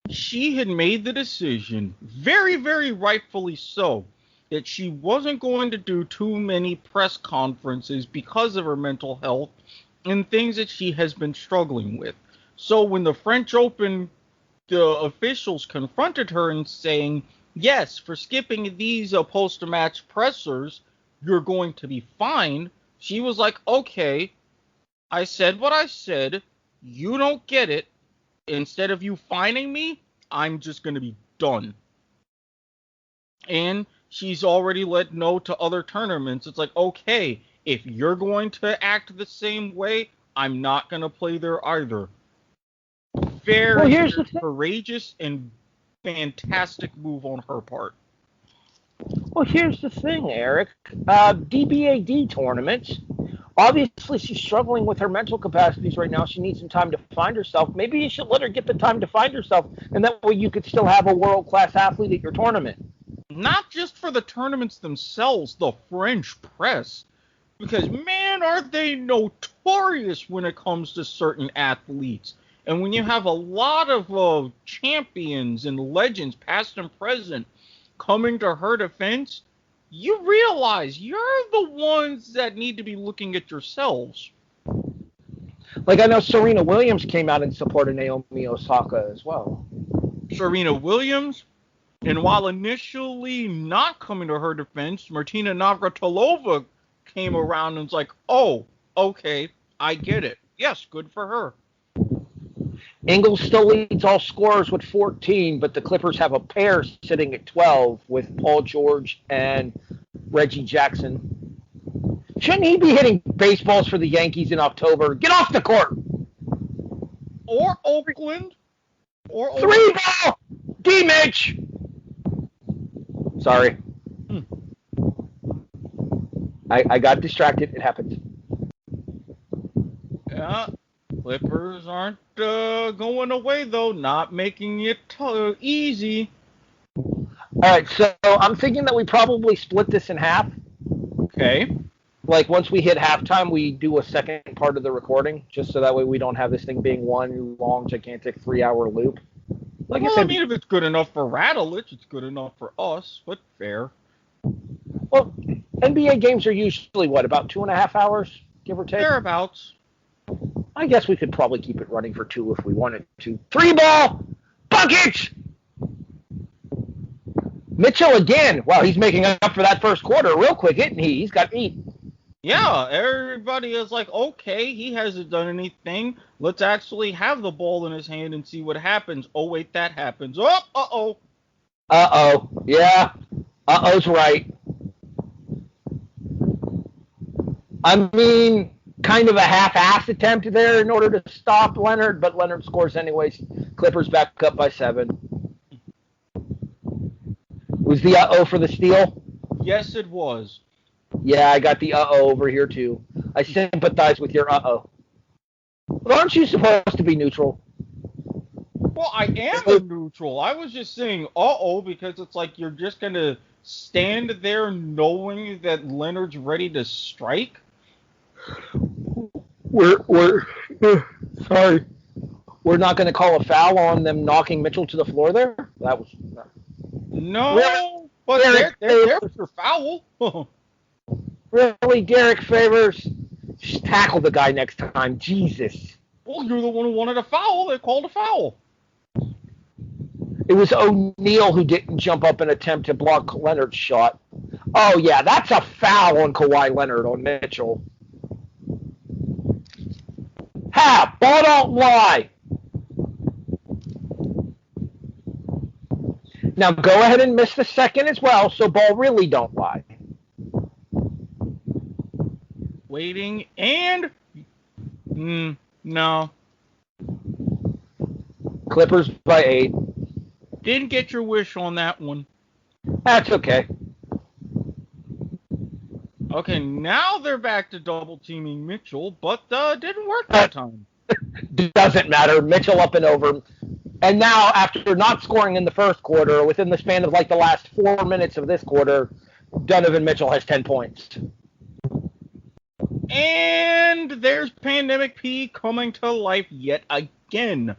She had made the decision, very, very rightfully so, that she wasn't going to do too many press conferences because of her mental health and things that she has been struggling with. So when the French Open, the officials confronted her and saying, yes, for skipping these post-match pressers, you're going to be fined, she was like, okay, I said what I said, you don't get it, instead of you fining me, I'm just going to be done. And she's already let know to other tournaments, it's like, okay, if you're going to act the same way, I'm not going to play there either. Very courageous and fantastic move on her part. Well, here's the thing, Eric. DBAD tournaments. Obviously, she's struggling with her mental capacities right now. She needs some time to find herself. Maybe you should let her get the time to find herself, and that way you could still have a world-class athlete at your tournament. Not just for the tournaments themselves, the French press. Because, man, are they notorious when it comes to certain athletes. And when you have a lot of champions and legends, past and present, coming to her defense, you realize you're the ones that need to be looking at yourselves. Like, I know Serena Williams came out in support of Naomi Osaka as well. Serena Williams, and while initially not coming to her defense, Martina Navratilova came around and was like, oh, okay, I get it. Yes, good for her. Ingles still leads all scorers with 14, but the Clippers have a pair sitting at 12 with Paul George and Reggie Jackson. Shouldn't he be hitting baseballs for the Yankees in October? Get off the court! Or Oakland. Or Three ball! D-Mitch! Sorry. I got distracted. It happens. Yeah. Clippers aren't going away, though. Not making it easy. All right, so I'm thinking that we probably split this in half. Okay. Like, once we hit halftime, we do a second part of the recording, just so that way we don't have this thing being one long, gigantic 3-hour loop. Like well, I mean, if it's good enough for Radulich, it's good enough for us, but fair. Well, NBA games are usually, what, about 2.5 hours, give or take? Thereabouts. I guess we could probably keep it running for 2 if we wanted to. 3 ball! Buckets! Mitchell again. Wow, he's making up for that first quarter real quick, isn't he? He's got 8. Yeah, everybody is like, okay, he hasn't done anything. Let's actually have the ball in his hand and see what happens. Oh, wait, that happens. Oh, uh-oh. Uh-oh. Yeah. Uh-oh's right. I mean, kind of a half-assed attempt there in order to stop Leonard, but Leonard scores anyways. Clippers back up by 7. Was the uh-oh for the steal? Yes, it was. Yeah, I got the uh-oh over here, too. I sympathize with your uh-oh. But aren't you supposed to be neutral? Well, I am a neutral. I was just saying uh-oh because it's like you're just going to stand there knowing that Leonard's ready to strike? We're sorry. We're not going to call a foul on them knocking Mitchell to the floor there? That was... No, really? but they're there for foul. Really, Derek Favors? Just tackle the guy next time. Jesus. Well, you're the one who wanted a foul. They called a foul. It was O'Neal who didn't jump up and attempt to block Leonard's shot. Oh, yeah, that's a foul on Kawhi Leonard on Mitchell. Ha! Ball don't lie. Now go ahead and miss the second as well, so ball really don't lie. Waiting and... no. Clippers by 8. Didn't get your wish on that one. That's okay. Okay, now they're back to double teaming Mitchell, but didn't work that time. Doesn't matter. Mitchell up and over. And now, after not scoring in the first quarter, within the span of like the last 4 minutes of this quarter, Donovan Mitchell has 10 points. And there's Pandemic P coming to life yet again.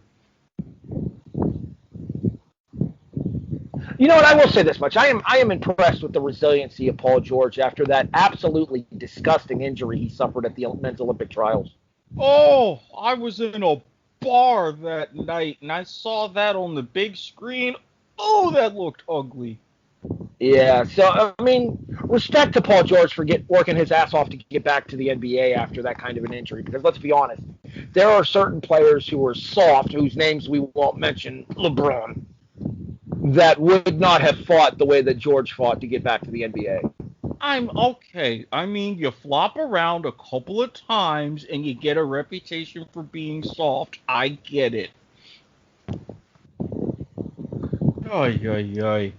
You know what? I will say this much. I am impressed with the resiliency of Paul George after that absolutely disgusting injury he suffered at the Men's Olympic Trials. Oh, I was in a bar that night, and I saw that on the big screen. Oh, that looked ugly. Yeah, so, I mean, respect to Paul George for working his ass off to get back to the NBA after that kind of an injury, because let's be honest, there are certain players who are soft, whose names we won't mention, LeBron, that would not have fought the way that George fought to get back to the NBA. I'm okay. I mean, you flop around a couple of times and you get a reputation for being soft. I get it. Ay, ay, ay.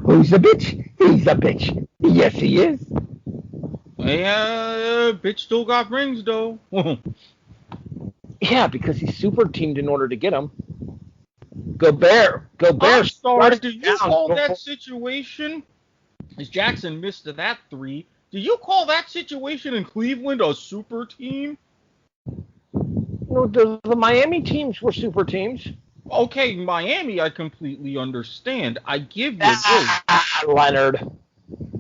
Who's a bitch? He's a bitch. Yes, he is. Yeah, bitch still got rings, though. Yeah, because he's super teamed in order to get them. Gobert. I'm sorry, do you call that situation, as Jackson missed that 3, do you call that situation in Cleveland a super team? No, the Miami teams were super teams. Okay, Miami, I completely understand. I give you this. Leonard.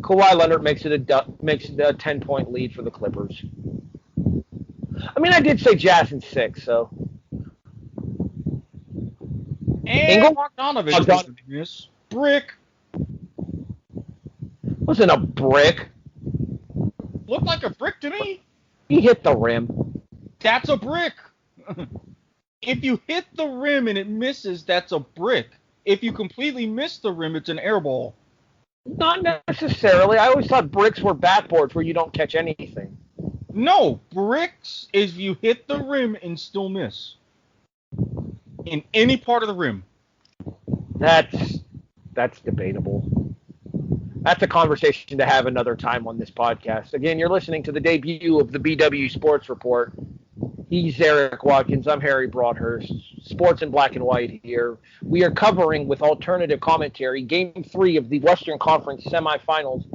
Kawhi Leonard makes it a 10-point lead for the Clippers. I mean, I did say Jazz in 6, so. And Bogdanovich was a miss. Brick. Wasn't a brick. Looked like a brick to me. He hit the rim. That's a brick. If you hit the rim and it misses, that's a brick. If you completely miss the rim, it's an air ball. Not necessarily. I always thought bricks were backboards where you don't catch anything. No, bricks is you hit the rim and still miss. In any part of the rim. That's debatable. That's a conversation to have another time on this podcast. Again, you're listening to the debut of the BW Sports Report. He's Erik Watkins. I'm Harry Broadhurst. Sports in black and white here. We are covering with alternative commentary Game 3 of the Western Conference semifinals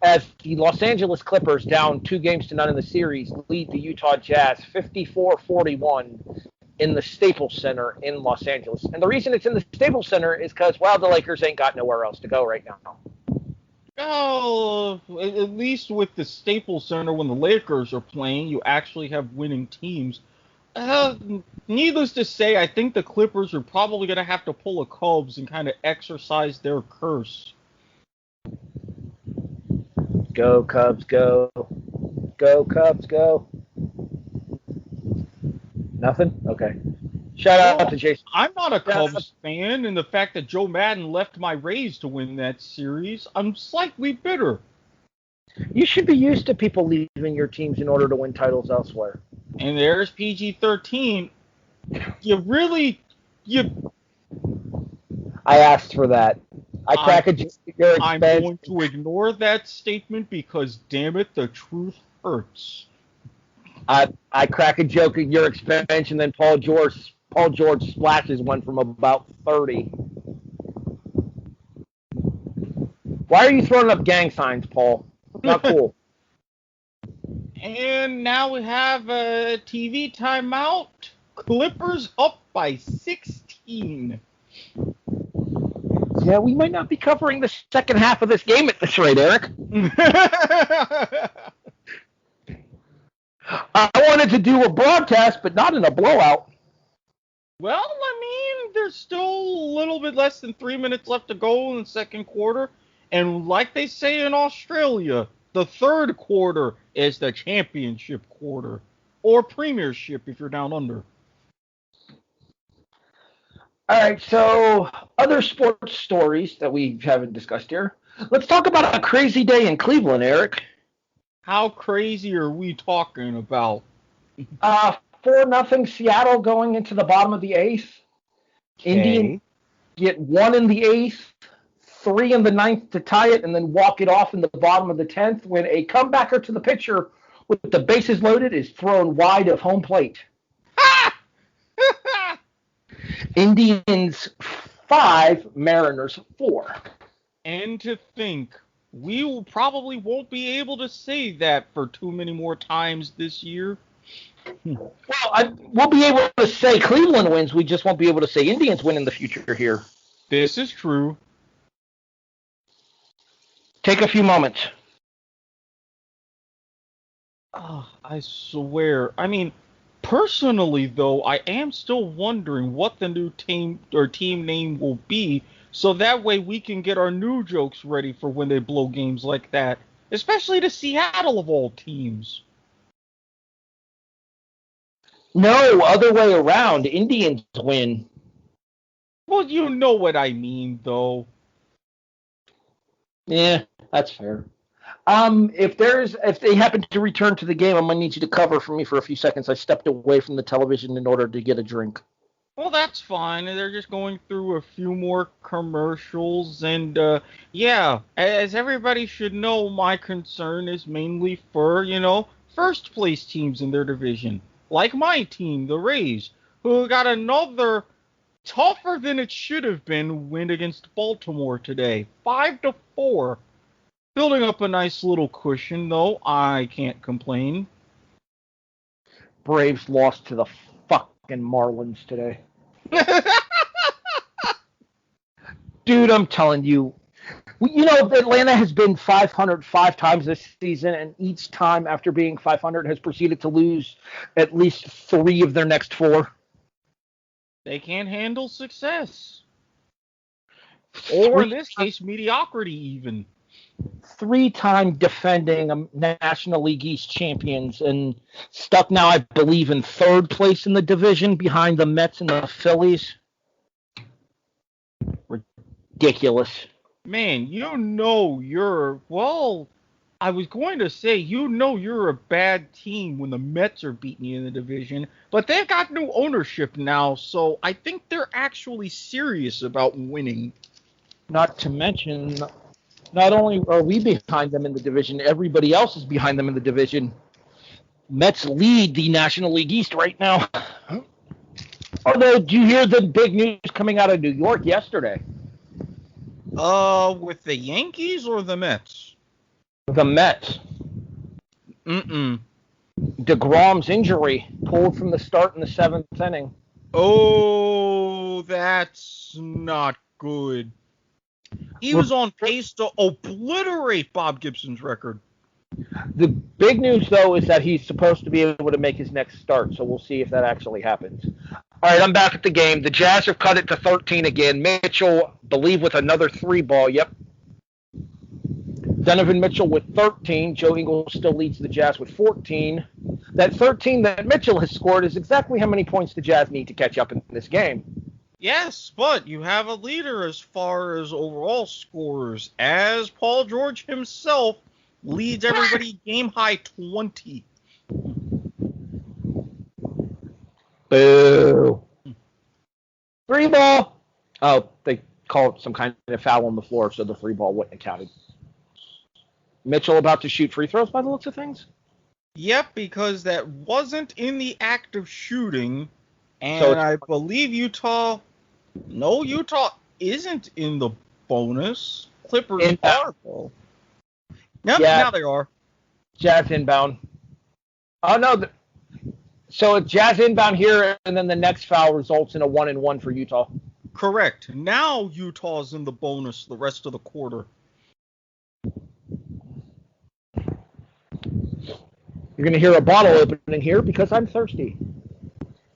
as the Los Angeles Clippers, down 2-0 in the series, lead the Utah Jazz 54-41 in the Staples Center in Los Angeles. And the reason it's in the Staples Center is because, well, the Lakers ain't got nowhere else to go right now. Oh, at least with the Staples Center, when the Lakers are playing, you actually have winning teams. Needless to say, I think the Clippers are probably going to have to pull a Cubs and kind of exercise their curse. Go, Cubs, go. Go, Cubs, go. Nothing? Okay. Shout out to Jason. I'm not a Cubs fan, and the fact that Joe Madden left my Rays to win that series, I'm slightly bitter. You should be used to people leaving your teams in order to win titles elsewhere. And there's PG-13. I asked for that. I'm going to ignore that statement because, damn it, the truth hurts. I crack a joke at your expense, and then Paul George splashes one from about 30. Why are you throwing up gang signs, Paul? Not cool. And now we have a TV timeout. Clippers up by 16. Yeah, we might not be covering the second half of this game at this rate, Eric. I wanted to do a broadcast, but not in a blowout. Well, I mean, there's still a little bit less than 3 minutes left to go in the second quarter. And like they say in Australia, the third quarter is the championship quarter. Or premiership if you're down under. All right, so other sports stories that we haven't discussed here. Let's talk about a crazy day in Cleveland, Eric. How crazy are we talking about? 4-0 Seattle going into the bottom of the eighth. Okay. Indians get 1 in the eighth, 3 in the ninth to tie it, and then walk it off in the bottom of the 10th when a comebacker to the pitcher with the bases loaded is thrown wide of home plate. Indians 5, Mariners 4. And to think, we probably won't be able to say that for too many more times this year. Well, we'll be able to say Cleveland wins. We just won't be able to say Indians win in the future here. This is true. Take a few moments. Oh, I swear. I mean, personally, though, I am still wondering what the new team name will be, so that way we can get our new jokes ready for when they blow games like that, especially to Seattle of all teams. No, other way around. Indians win. Well, you know what I mean, though. Yeah, that's fair. If they happen to return to the game, I'm gonna need you to cover for me for a few seconds. I stepped away from the television in order to get a drink. Well, that's fine. They're just going through a few more commercials, and yeah, as everybody should know, my concern is mainly for, first place teams in their division. Like my team, the Rays, who got another tougher than it should have been win against Baltimore today. 5-4. Building up a nice little cushion, though. I can't complain. Braves lost to the fucking Marlins today. Dude, I'm telling you. Atlanta has been 500 5 times this season, and each time after being 500 has proceeded to lose at least 3 of their next 4. They can't handle success. Or in this case, mediocrity even. 3-time defending National League East champions and stuck now, I believe, in 3rd place in the division behind the Mets and the Phillies. Ridiculous. Man, I was going to say, you're a bad team when the Mets are beating you in the division, but they've got new ownership now, so I think they're actually serious about winning. Not to mention, not only are we behind them in the division, everybody else is behind them in the division. Mets lead the National League East right now. Although, do you hear the big news coming out of New York yesterday? With the Yankees or the Mets? The Mets. DeGrom's injury pulled from the start in the 7th inning. Oh, that's not good. He was on pace to obliterate Bob Gibson's record. The big news, though, is that he's supposed to be able to make his next start, so we'll see if that actually happens. All right, I'm back at the game. The Jazz have cut it to 13 again. Mitchell, believe, with another 3-ball. Yep. Donovan Mitchell with 13. Joe Ingles still leads the Jazz with 14. That 13 that Mitchell has scored is exactly how many points the Jazz need to catch up in this game. Yes, but you have a leader as far as overall scorers, as Paul George himself leads everybody game high 20. Boo. 3-ball. Oh, they called some kind of foul on the floor, so the 3-ball wouldn't have counted. Mitchell about to shoot free throws by the looks of things? Yep, because that wasn't in the act of shooting, and so I believe Utah isn't in the bonus. Clippers inbound. are. Yep, yeah, now they are. Jazz inbound. Oh, no. So Jazz inbound here, and then the next foul results in a 1-and-1 for Utah. Correct. Now Utah's in the bonus the rest of the quarter. You're going to hear a bottle opening here because I'm thirsty.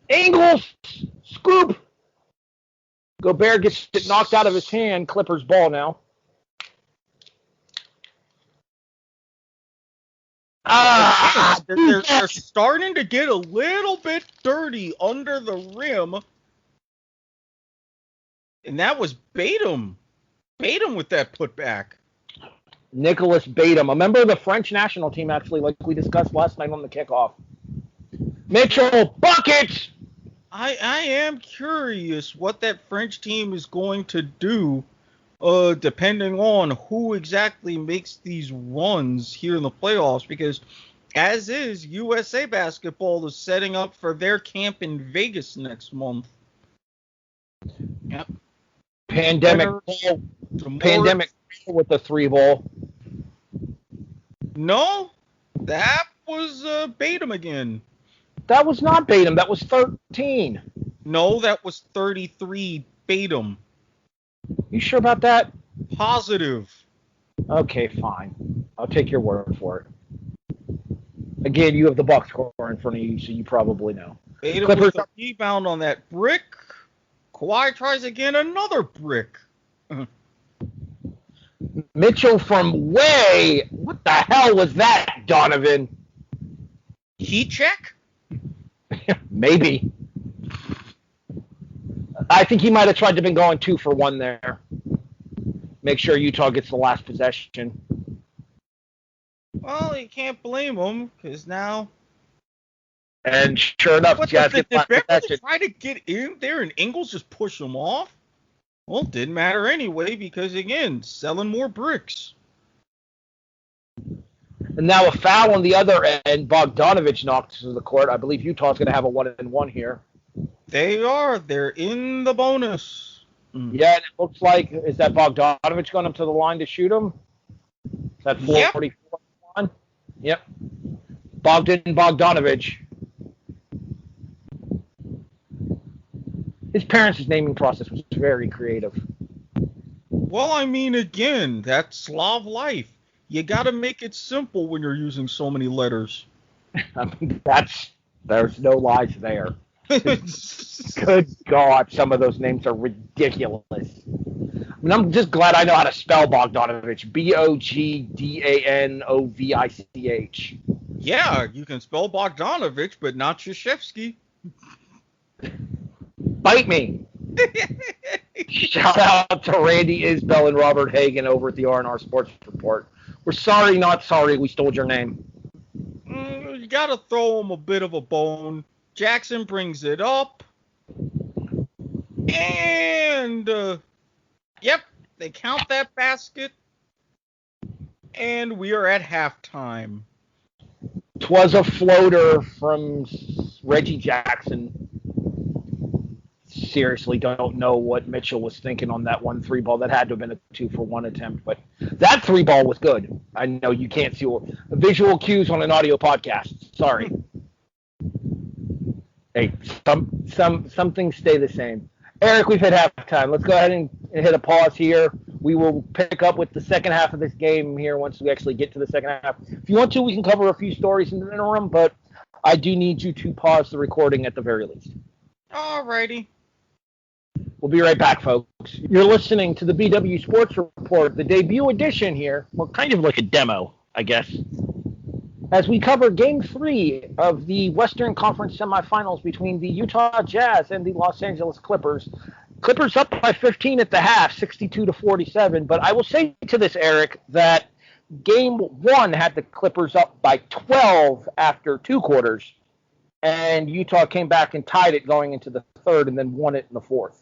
Ingles! Scoop! Gobert gets it knocked out of his hand. Clippers ball now. They're starting to get a little bit dirty under the rim. And that was Batum. Batum with that putback. Nicholas Batum, a member of the French national team, actually, like we discussed last night on the kickoff. Mitchell, buckets! I am curious what that French team is going to do, depending on who exactly makes these runs here in the playoffs, because as is, USA Basketball is setting up for their camp in Vegas next month. Yep. Pandemic with the 3-ball. No, that was Batum again. That was not Batum. That was 13. No, that was 33 Batum. You sure about that? Positive. Okay, fine. I'll take your word for it. Again, you have the box score in front of you, so you probably know. Batum with a rebound on that brick. Kawhi tries again, another brick. Mitchell from way. What the hell was that, Donovan? Heat check? Maybe. I think he might have tried to been going 2 for 1 there. Make sure Utah gets the last possession. Well, you can't blame him, because now... And sure enough, Jazz gets the last possession. Try to get in there and Ingles just push him off? Well, it didn't matter anyway, because, again, selling more bricks. And now a foul on the other end. Bogdanovich knocked to the court. I believe Utah's going to have a 1-and-1 here. They are. They're in the bonus. Yeah, and it looks like, is that Bogdanovich going up to the line to shoot him? Is that 4:44? Yep. Bogdanovich. His parents' naming process was very creative. Well, I mean, again, that's Slav life. You got to make it simple when you're using so many letters. I mean, there's no lies there. Good God, some of those names are ridiculous. I mean, I'm just glad I know how to spell Bogdanovich. Bogdanovich. Yeah, you can spell Bogdanovich, but not Krzyzewski. Bite me. Shout out to Randy Isbell and Robert Hagan over at the R&R Sports Report. We're sorry, not sorry, we stole your name. You got to throw him a bit of a bone. Jackson brings it up. And, yep, they count that basket. And we are at halftime. 'Twas a floater from Reggie Jackson. Seriously, don't know what Mitchell was thinking on that 1-3 ball. That had to have been a 2-for-1 attempt, but that 3 ball was good. I know you can't see visual cues on an audio podcast. Sorry. Hey, some things stay the same. Eric, we've hit halftime. Let's go ahead and hit a pause here. We will pick up with the second half of this game here once we actually get to the second half. If you want to, we can cover a few stories in the interim, but I do need you to pause the recording at the very least. Alrighty. We'll be right back, folks. You're listening to the BW Sports Report, the debut edition here. Well, kind of like a demo, I guess. As we cover Game 3 of the Western Conference semifinals between the Utah Jazz and the Los Angeles Clippers. Clippers up by 15 at the half, 62-47. But I will say to this, Eric, that Game 1 had the Clippers up by 12 after 2 quarters. And Utah came back and tied it going into the third and then won it in the fourth.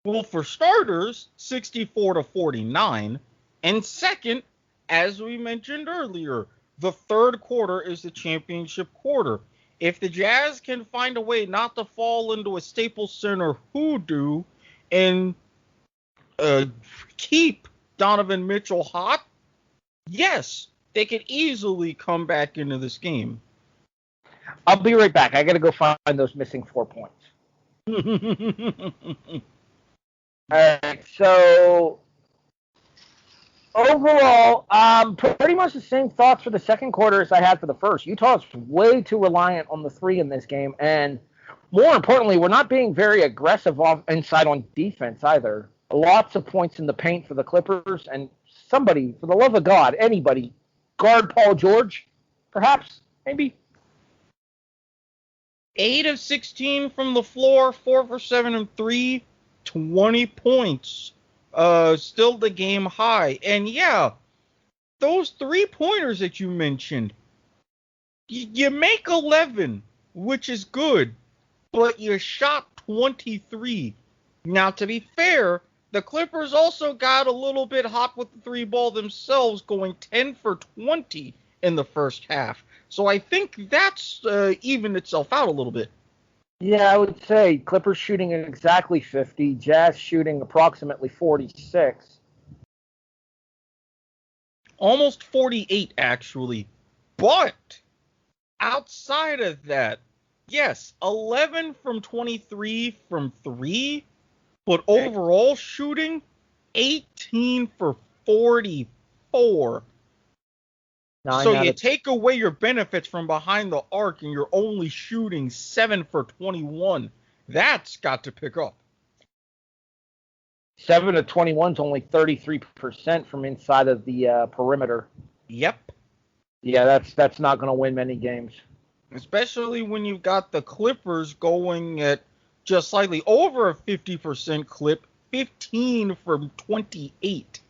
Well, for starters, 64-49. And second, as we mentioned earlier, the third quarter is the championship quarter. If the Jazz can find a way not to fall into a Staples Center hoodoo and keep Donovan Mitchell hot, yes, they could easily come back into this game. I'll be right back. I got to go find those missing 4 points. All right, so overall, pretty much the same thoughts for the second quarter as I had for the first. Utah's way too reliant on the three in this game, and more importantly, we're not being very aggressive inside on defense either. Lots of points in the paint for the Clippers, and somebody, for the love of God, anybody, guard Paul George, perhaps, maybe. 8 of 16 from the floor, 4 for 7 and 3, 20 points. Still the game high. And yeah, those 3-pointers that you mentioned, you make 11, which is good, but you shot 23. Now, to be fair, the Clippers also got a little bit hot with the 3-ball themselves, going 10 for 20 in the first half. So I think that's evened itself out a little bit. Yeah, I would say Clippers shooting exactly 50, Jazz shooting approximately 46. Almost 48, actually. But outside of that, yes, 11 from 23 from 3, but overall shooting 18 for 44. So you take away your benefits from behind the arc and you're only shooting 7 for 21. That's got to pick up. 7 of 21 is only 33% from inside of the perimeter. Yep. Yeah, that's not going to win many games. Especially when you've got the Clippers going at just slightly over a 50% clip, 15 from 28.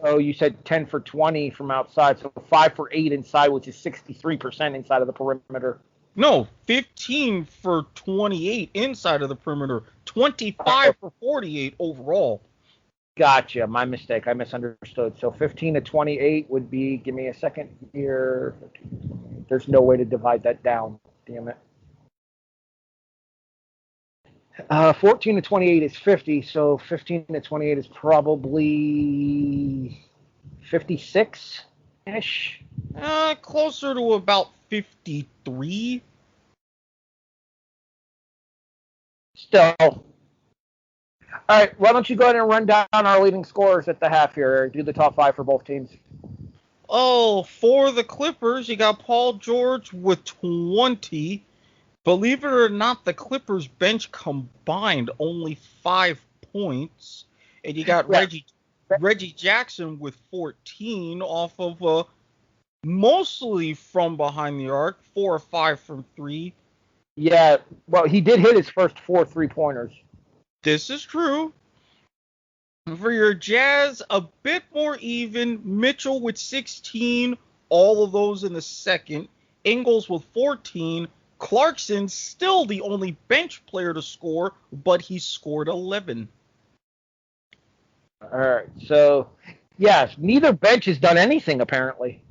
So you said 10 for 20 from outside, so 5 for 8 inside, which is 63% inside of the perimeter. No, 15 for 28 inside of the perimeter, 25 for 48 overall. Gotcha, my mistake. I misunderstood. So 15 to 28 would be, give me a second here. There's no way to divide that down. Damn it. 14 to 28 is 50, so 15 to 28 is probably 56-ish. Closer to about 53. Still. All right, why don't you go ahead and run down our leading scorers at the half here. Do the top 5 for both teams. Oh, for the Clippers, you got Paul George with 20. Believe it or not, the Clippers bench combined only 5 points. And you got Reggie Jackson with 14 off of mostly from behind the arc, 4 or 5 from 3. Yeah, well, he did hit his first 4 3-pointers. This is true. For your Jazz, a bit more even. Mitchell with 16, all of those in the second. Ingles with 14. Clarkson still the only bench player to score, but he scored 11. All right, so, yes, neither bench has done anything, apparently.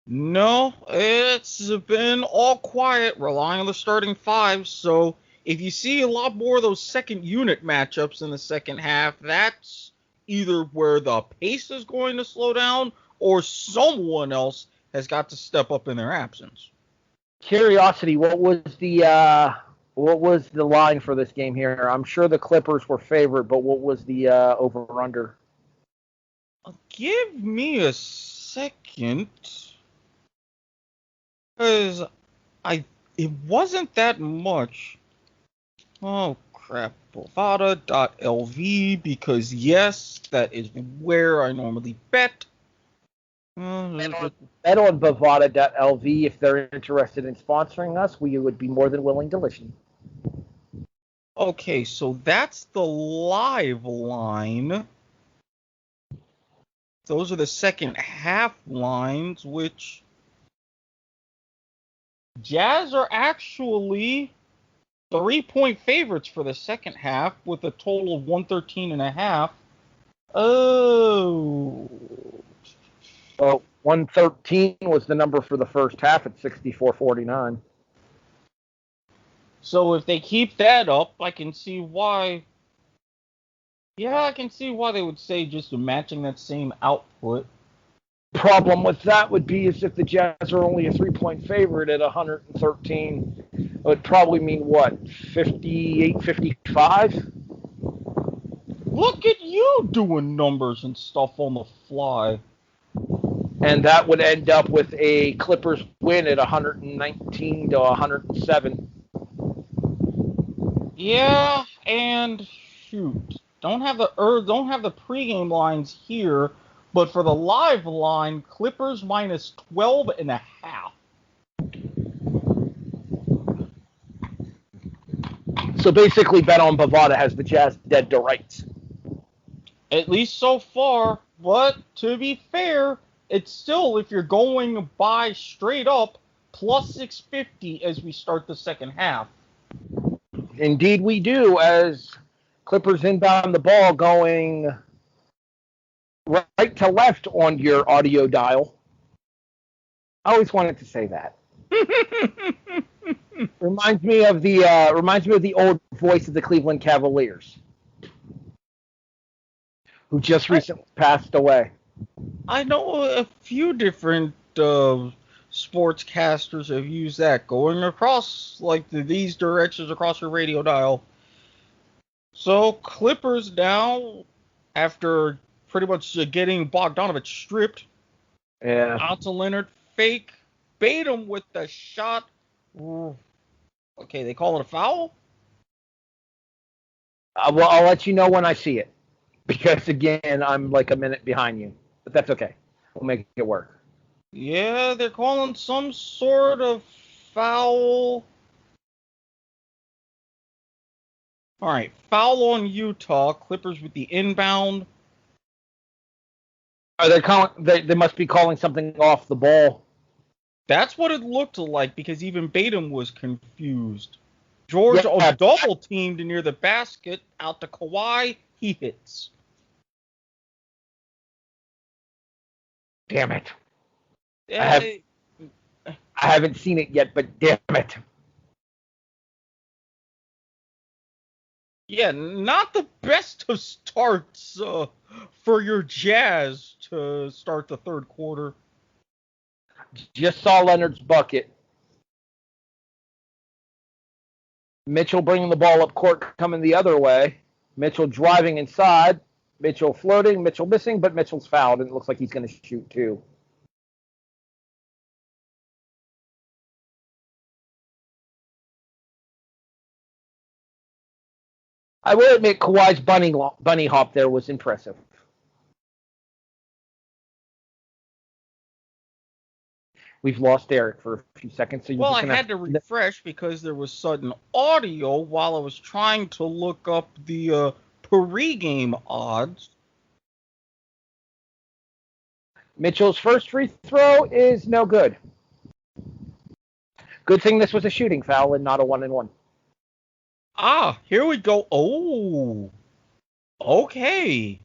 No, it's been all quiet, relying on the starting 5, so if you see a lot more of those second unit matchups in the second half, that's either where the pace is going to slow down or someone else has got to step up in their absence. Curiosity, what was the line for this game here? I'm sure the Clippers were favored, but what was the over/under? Give me a second, because it wasn't that much. Oh crap, Bovada.lv, because yes, that is where I normally bet. Bet on Bovada.lv. If they're interested in sponsoring us, we would be more than willing to listen. Okay, so that's the live line. Those are the second half lines, which Jazz are actually 3-point favorites for the second half with a total of 113.5. Oh. Well, 113 was the number for the first half at 64-49. So if they keep that up, I can see why. Yeah, I can see why they would say just matching that same output. Problem with that would be is if the Jazz are only a 3-point favorite at 113, it would probably mean what, 58, 55? Look at you doing numbers and stuff on the fly. And that would end up with a Clippers win at 119 to 107. Yeah, and shoot, don't have the pregame lines here, but for the live line, Clippers minus 12.5. So basically, Bet on Bovada has the Jazz dead to rights. At least so far, but to be fair, it's still, if you're going by straight up, plus 650 as we start the second half. Indeed we do, as Clippers inbound the ball going right to left on your audio dial. I always wanted to say that. Reminds me of the old voice of the Cleveland Cavaliers, who just recently passed away. I know a few different sportscasters have used that, going across like these directions across your radio dial. So Clippers now, after pretty much getting Bogdanovich stripped, out to Leonard, fake, bait him with the shot. Okay, they call it a foul? Well, I'll let you know when I see it, because again, I'm like a minute behind you, but that's okay. We'll make it work. Yeah, they're calling some sort of foul. All right, foul on Utah. Clippers with the inbound. Are they calling? They must be calling something off the ball. That's what it looked like, because even Batum was confused. George double teamed near the basket, out to Kawhi. He hits. Damn it! I haven't seen it yet, but damn it! Yeah, not the best of starts for your Jazz to start the third quarter. Just saw Leonard's bucket. Mitchell bringing the ball up court, coming the other way. Mitchell driving inside. Mitchell floating. Mitchell missing, but Mitchell's fouled, and it looks like he's going to shoot too. I will admit Kawhi's bunny hop there was impressive. We've lost Erik for a few seconds. So I had to refresh because there was sudden audio while I was trying to look up the pregame odds. Mitchell's first free throw is no good. Good thing this was a shooting foul and not a 1-and-1. Here we go. Oh, okay.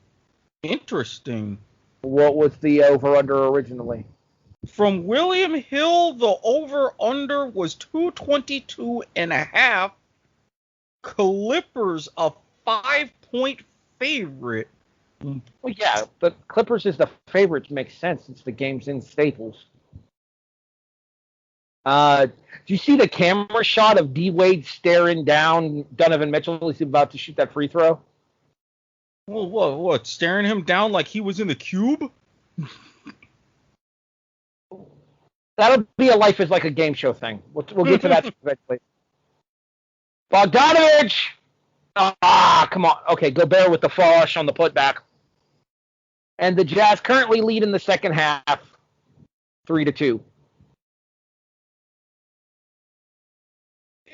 Interesting. What was the over-under originally? From William Hill, the over-under was 222.5. Clippers, a 5-point favorite. Well, yeah, but Clippers is the favorite. Makes sense. It's the game's in Staples. Do you see the camera shot of D. Wade staring down Donovan Mitchell? He's about to shoot that free throw. Well, what? Staring him down like he was in the cube? That'll be a Life is Like a Game show thing. We'll get to that eventually. Bogdanovich! Come on. Okay, Gobert with the flush on the putback. And the Jazz currently lead in the second half, 3-2.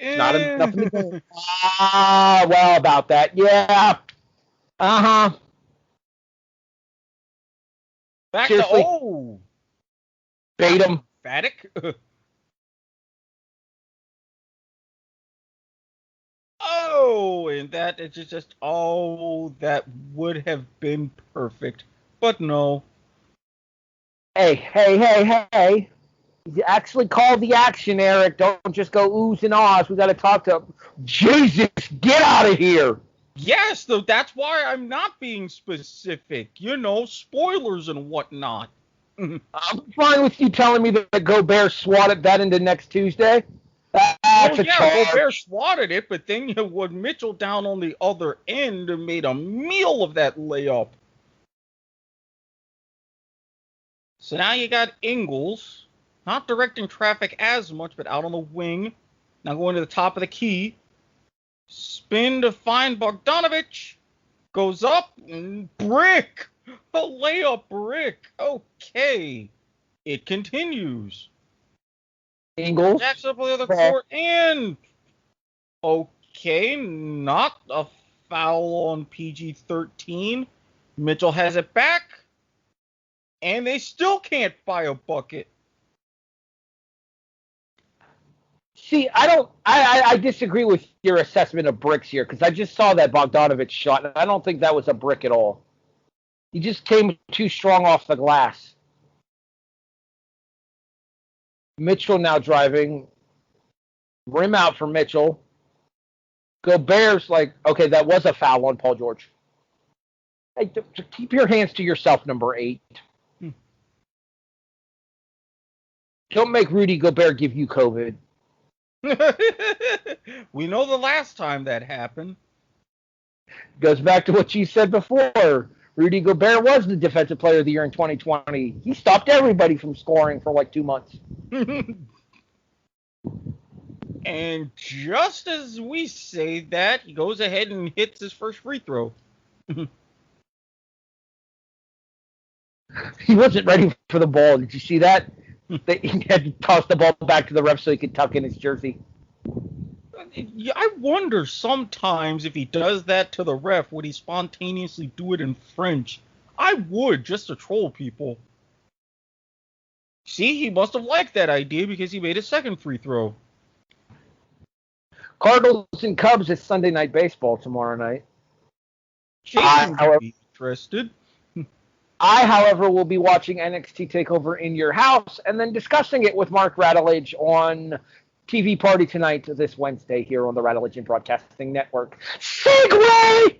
Not enough. Well, about that. Yeah. Uh-huh. Back Seriously. to, Bait him. Emphatic. And that is just, that would have been perfect. But no. Hey. You actually call the action, Erik. Don't just go oohs and ahs. We got to talk to him. Jesus, get out of here. Yes, though that's why I'm not being specific. Spoilers and whatnot. I'm fine with you telling me that Gobert swatted that into next Tuesday. Well, That's a yeah, Gobert charge. swatted it, but then you had Mitchell down on the other end and made a meal of that layup. So now you got Ingles, not directing traffic as much, but out on the wing. Now going to the top of the key. Spin to find Bogdanovich. Goes up, and brick! A layup brick. Okay. It continues. Ingles. Jacks up on the other court, and okay, not a foul on PG-13. Mitchell has it back, and they still can't buy a bucket. See, I disagree with your assessment of bricks here because I just saw that Bogdanovich shot, and I don't think that was a brick at all. He just came too strong off the glass. Mitchell now driving. Rim out for Mitchell. Gobert's like, okay, that was a foul on Paul George. Hey, keep your hands to yourself, number 8. Don't make Rudy Gobert give you COVID. We know the last time that happened. Goes back to what you said before. Rudy Gobert was the Defensive Player of the Year in 2020. He stopped everybody from scoring for like 2 months. And just as we say that, he goes ahead and hits his first free throw. He wasn't ready for the ball. Did you see that? He had to toss the ball back to the ref so he could tuck in his jersey. Yeah, I wonder sometimes if he does that to the ref, would he spontaneously do it in French? I would, just to troll people. See, he must have liked that idea because he made a second free throw. Cardinals and Cubs is Sunday Night Baseball tomorrow night. Jason would be interested. I, however, will be watching NXT TakeOver in your house and then discussing it with Mark Radulich on TV Party Tonight this Wednesday here on the Radulich Broadcasting Network. Segway!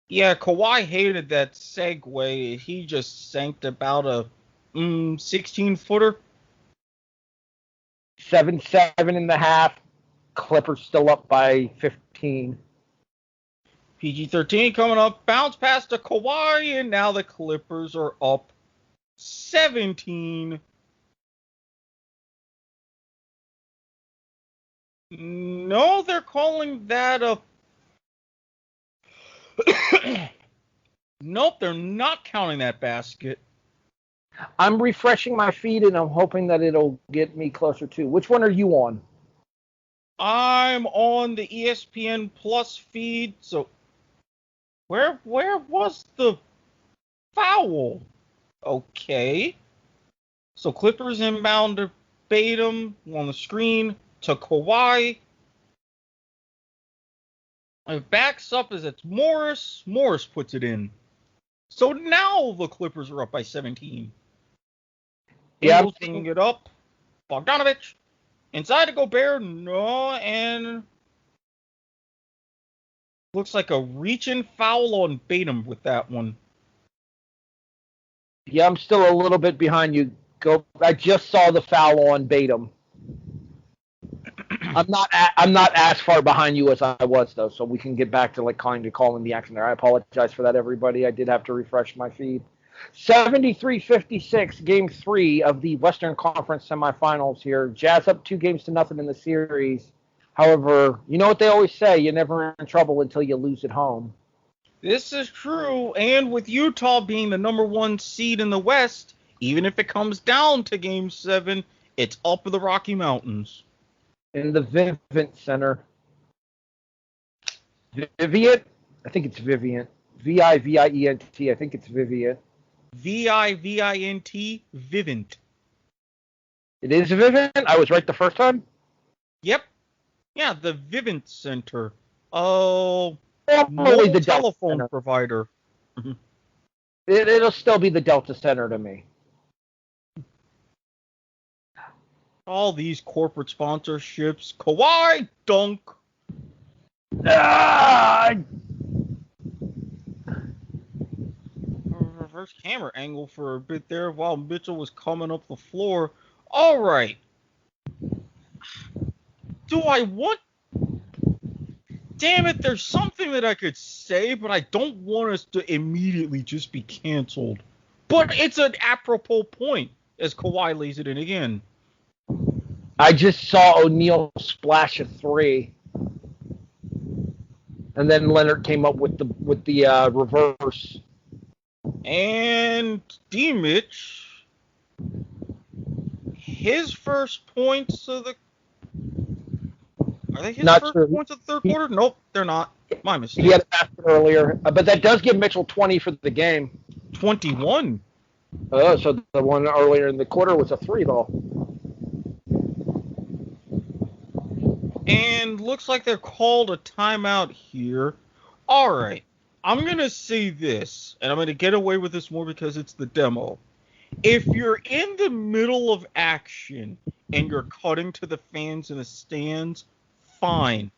Yeah, Kawhi hated that segue. He just sanked about a 16-footer. 7.5. Clippers still up by 15. PG-13 coming up, bounce pass to Kawhi, and now the Clippers are up 17. No, they're calling that a... Nope, they're not counting that basket. I'm refreshing my feed, and I'm hoping that it'll get me closer to. Which one are you on? I'm on the ESPN Plus feed, so... Where was the foul? Okay. So Clippers inbound to Batum on the screen to Kawhi. It backs up as it's Morris. Morris puts it in. So now the Clippers are up by 17. Yeah, taking it up. Bogdanovich. Inside to Gobert. No, and... Looks like a reach-in foul on Batum with that one. Yeah, I'm still a little bit behind you. I just saw the foul on Batum. I'm not as far behind you as I was though, so we can get back to calling the action there. I apologize for that, everybody. I did have to refresh my feed. 73-56, Game 3 of the Western Conference semifinals here. Jazz up 2-0 in the series. However, you know what they always say: you're never in trouble until you lose at home. This is true, and with Utah being the number 1 seed in the West, even if it comes down to Game 7, it's up in the Rocky Mountains. In the Vivint Center. Viviant? I think it's Viviant. Vivient. I think it's Viviant. Vivint. Vivint. It is Vivint? I was right the first time? Yep. Yeah, the Vivint Center. Oh, probably the telephone provider. It'll still be the Delta Center to me. All these corporate sponsorships. Kawhi dunk. Reverse camera angle for a bit there while Mitchell was coming up the floor. All right. Do I want... Damn it, there's something that I could say, but I don't want us to immediately just be canceled. But it's an apropos point, as Kawhi lays it in again. I just saw O'Neal splash a three. And then Leonard came up with the reverse. And D-Mitch, his first points of the... Are they his first points of the third quarter? Nope, they're not. My mistake. He had a basket earlier, but that does give Mitchell 20 for the game. 21? Oh, so the one earlier in the quarter was a three, though. And looks like they're called a timeout here. All right. I'm going to say this, and I'm going to get away with this more because it's the demo. If you're in the middle of action and you're cutting to the fans in the stands, fine.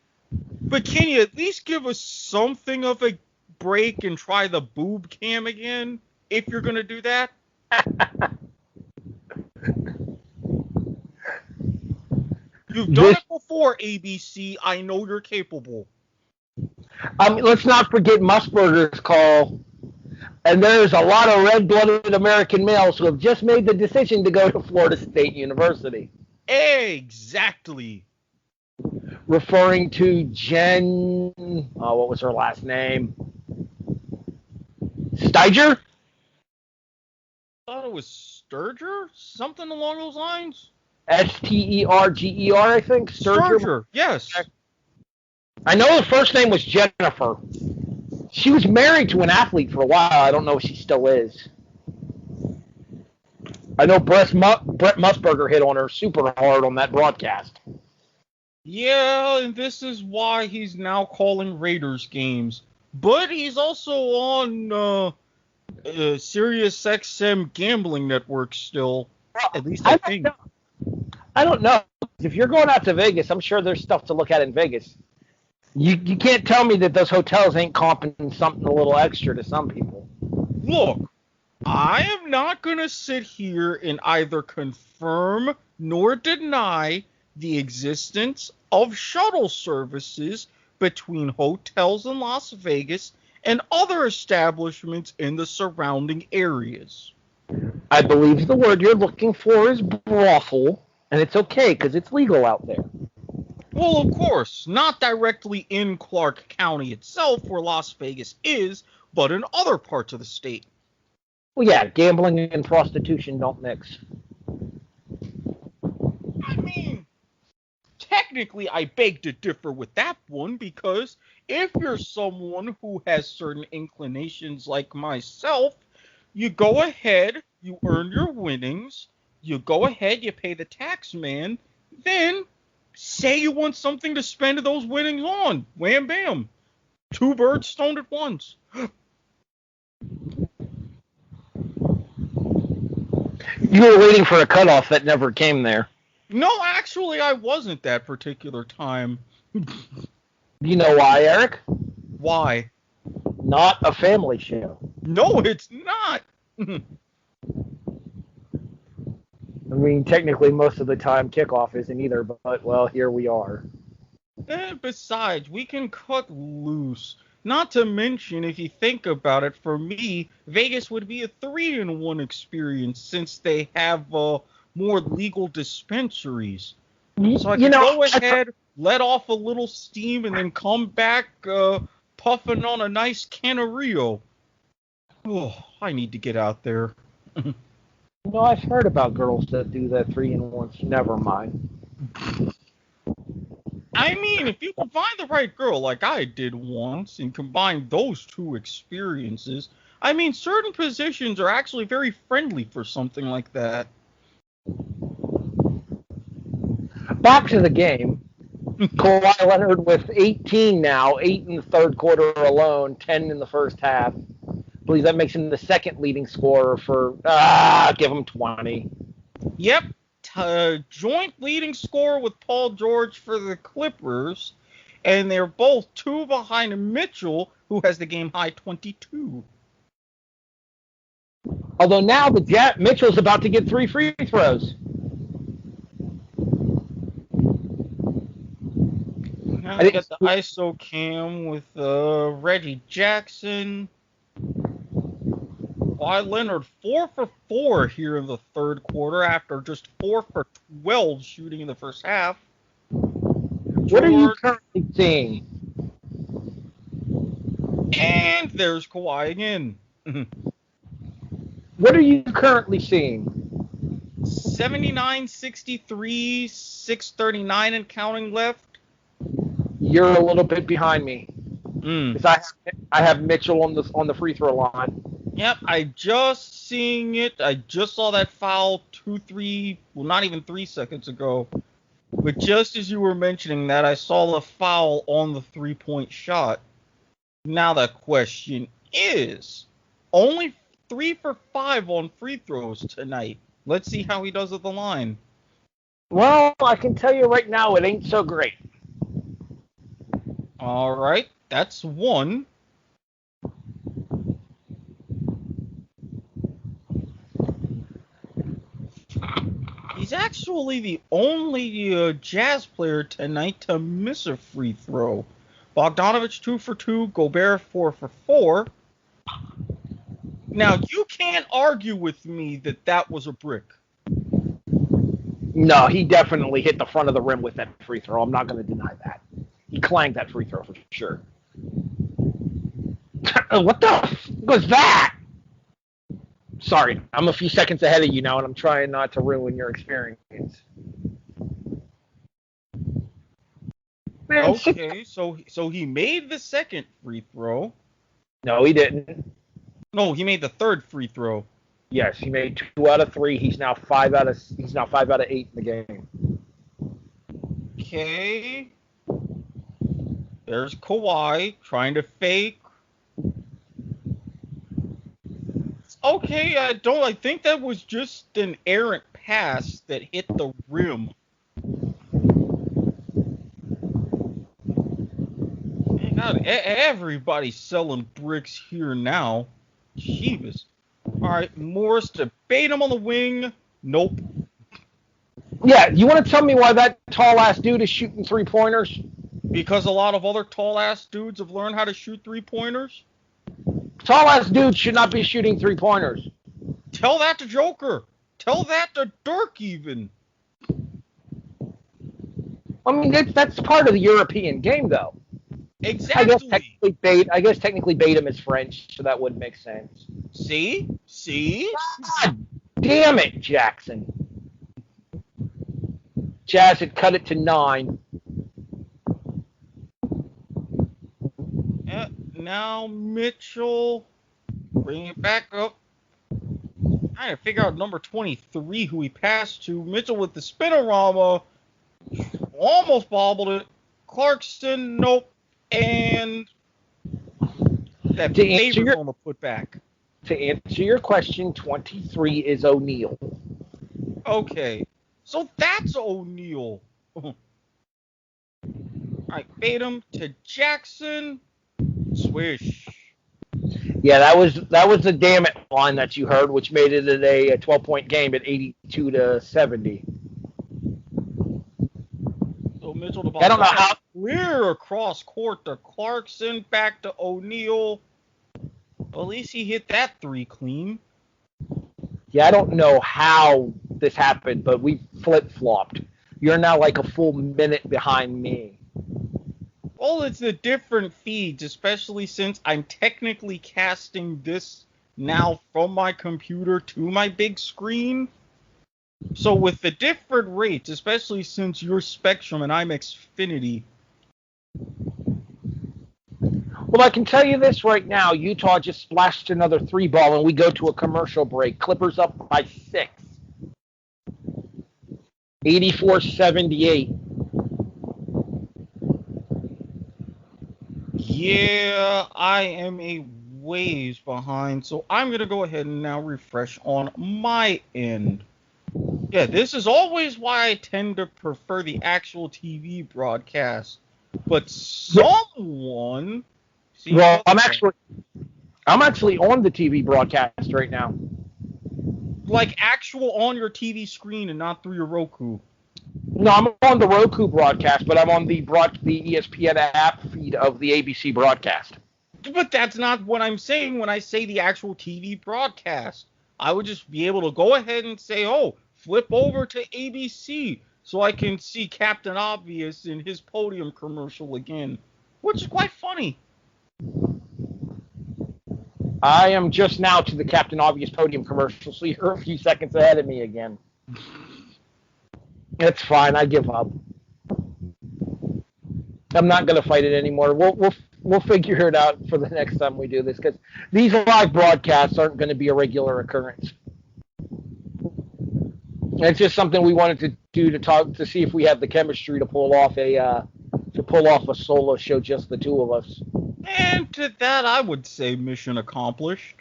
But can you at least give us something of a break and try the boob cam again, if you're going to do that? You've done it before, ABC. I know you're capable. Let's not forget Musburger's call. And there's a lot of red-blooded American males who have just made the decision to go to Florida State University. Exactly. Referring to Jen, what was her last name? Steiger? I thought it was Sturger? Something along those lines? Sterger, I think. Sturger, yes. I know her first name was Jennifer. She was married to an athlete for a while. I don't know if she still is. I know Brett Musburger hit on her super hard on that broadcast. Yeah, and this is why he's now calling Raiders games. But he's also on Sirius XM Gambling Network still. At least I think. I don't know. If you're going out to Vegas, I'm sure there's stuff to look at in Vegas. You can't tell me that those hotels ain't comping something a little extra to some people. Look, I am not going to sit here and either confirm nor deny the existence of shuttle services between hotels in Las Vegas and other establishments in the surrounding areas. I believe the word you're looking for is brothel, and it's okay because it's legal out there. Well, of course, not directly in Clark County itself where Las Vegas is, but in other parts of the state. Well, yeah, gambling and prostitution don't mix. I mean, technically, I beg to differ with that one, because if you're someone who has certain inclinations like myself, you go ahead, you earn your winnings, you go ahead, you pay the tax man, then say you want something to spend those winnings on. Wham bam. Two birds stoned at once. You were waiting for a cutoff that never came there. No, actually, I wasn't that particular time. You know why, Eric? Why? Not a family show. No, it's not. I mean, technically, most of the time, kickoff isn't either, but, well, here we are. And besides, we can cut loose. Not to mention, if you think about it, for me, Vegas would be a 3-in-1 experience since they have more legal dispensaries. So I can go ahead, let off a little steam, and then come back puffing on a nice can of Rio. Oh, I need to get out there. No, I've heard about girls that do that 3-in-1s. Never mind. I mean, if you can find the right girl like I did once and combine those two experiences, I mean, certain positions are actually very friendly for something like that. Back to the game. Kawhi Leonard with 18 now, 8 in the third quarter alone, 10 in the first half. I believe that makes him the second leading scorer for, give him 20. Yep, joint leading scorer with Paul George for the Clippers. And they're both 2 behind Mitchell, who has the game high 22. Although now Mitchell's about to get 3 free throws. Now we got the ISO cam with Reggie Jackson. Kawhi Leonard 4 for 4 here in the third quarter after just 4 for 12 shooting in the first half. What are you currently seeing? And there's Kawhi again. What are you currently seeing? 79, 63, 639 and counting left. You're a little bit behind me. Because I have Mitchell on the free throw line. Yep, I just seeing it. I just saw that foul 3 seconds ago. But just as you were mentioning that, I saw the foul on the 3-point shot. Now the question is, only 3 for 5 on free throws tonight. Let's see how he does at the line. Well, I can tell you right now, it ain't so great. All right, that's 1. He's actually the only Jazz player tonight to miss a free throw. Bogdanovich 2 for 2, Gobert 4 for 4. Now, you can't argue with me that was a brick. No, he definitely hit the front of the rim with that free throw. I'm not going to deny that. He clanged that free throw for sure. What the f was that? Sorry, I'm a few seconds ahead of you now, and I'm trying not to ruin your experience. Man, okay, so he made the second free throw. No, he didn't. No, he made the third free throw. Yes, he made 2 out of 3. He's now 5 out of 8 in the game. Okay. There's Kawhi trying to fake. Okay, I think that was just an errant pass that hit the rim. God, everybody's selling bricks here now. Jeebus. All right, Morris to bait him on the wing. Nope. Yeah, you want to tell me why that tall-ass dude is shooting 3-pointers? Because a lot of other tall-ass dudes have learned how to shoot 3-pointers? Tall-ass dudes should not be shooting 3-pointers. Tell that to Joker. Tell that to Dirk even. I mean, that's part of the European game, though. Exactly. I guess technically Batum is French, so that would make sense. See? God damn it, Jackson. Jazz had cut it to 9. Now Mitchell, bring it back up. Trying to figure out number 23 who he passed to. Mitchell with the spinorama. Almost bobbled it. Clarkson, nope. And that favorite on the putback. To answer your question, 23 is O'Neal. Okay. So that's O'Neal. All right, Batum to Jackson. Swish. Yeah, that was the damn it line that you heard, which made it a 12-point game at 82-70. So Mitchell to I don't know how clear across court to Clarkson, back to O'Neal. Well, at least he hit that 3 clean. Yeah, I don't know how this happened, but we flip-flopped. You're now like a full minute behind me. Well, it's the different feeds, especially since I'm technically casting this now from my computer to my big screen. So with the different rates, especially since you're Spectrum and I'm Xfinity. Well, I can tell you this right now. Utah just splashed another 3-ball, and we go to a commercial break. Clippers up by 6. 84-78. Yeah, I am a ways behind, so I'm going to go ahead and now refresh on my end. Yeah, this is always why I tend to prefer the actual TV broadcast. But someone. Well, I'm actually on the TV broadcast right now. Like actual on your TV screen and not through your Roku. No, I'm on the Roku broadcast, but I'm on the ESPN app feed of the ABC broadcast. But that's not what I'm saying when I say the actual TV broadcast. I would just be able to go ahead and say, oh, flip over to ABC so I can see Captain Obvious in his podium commercial again, which is quite funny. I am just now to the Captain Obvious podium commercial, so you're a few seconds ahead of me again. It's fine. I give up. I'm not going to fight it anymore. We'll figure it out for the next time we do this, because these live broadcasts aren't going to be a regular occurrence. It's just something we wanted to do to see if we have the chemistry to pull off a solo show, just the two of us. And to that, I would say mission accomplished.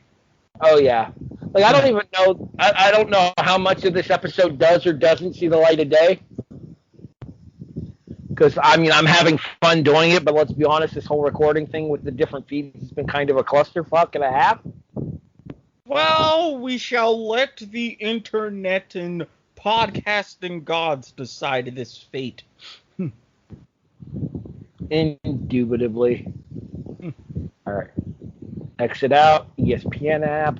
Oh yeah, like I don't even know. I don't know how much of this episode does or doesn't see the light of day. Because, I mean, I'm having fun doing it, but let's be honest, this whole recording thing with the different feeds has been kind of a clusterfuck and a half. Well, we shall let the internet and podcasting gods decide this fate. Indubitably. All right. Exit out. ESPN app.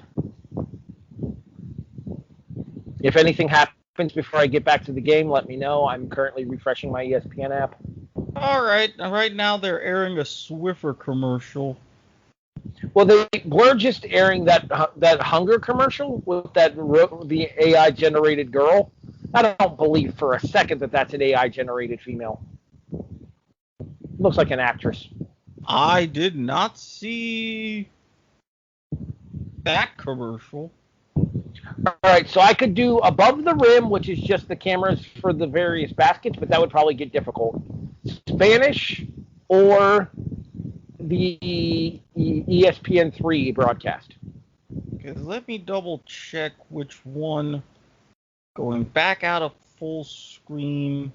If anything happens before I get back to the game, let me know. I'm currently refreshing my ESPN app. All right. Right now they're airing a Swiffer commercial. Well, we're just airing that hunger commercial with the AI generated girl. I don't believe for a second that that's an AI generated female. Looks like an actress. I did not see that commercial. All right, so I could do above the rim, which is just the cameras for the various baskets, but that would probably get difficult. Spanish or the ESPN3 broadcast. Okay, let me double check which one. Going back out of full screen.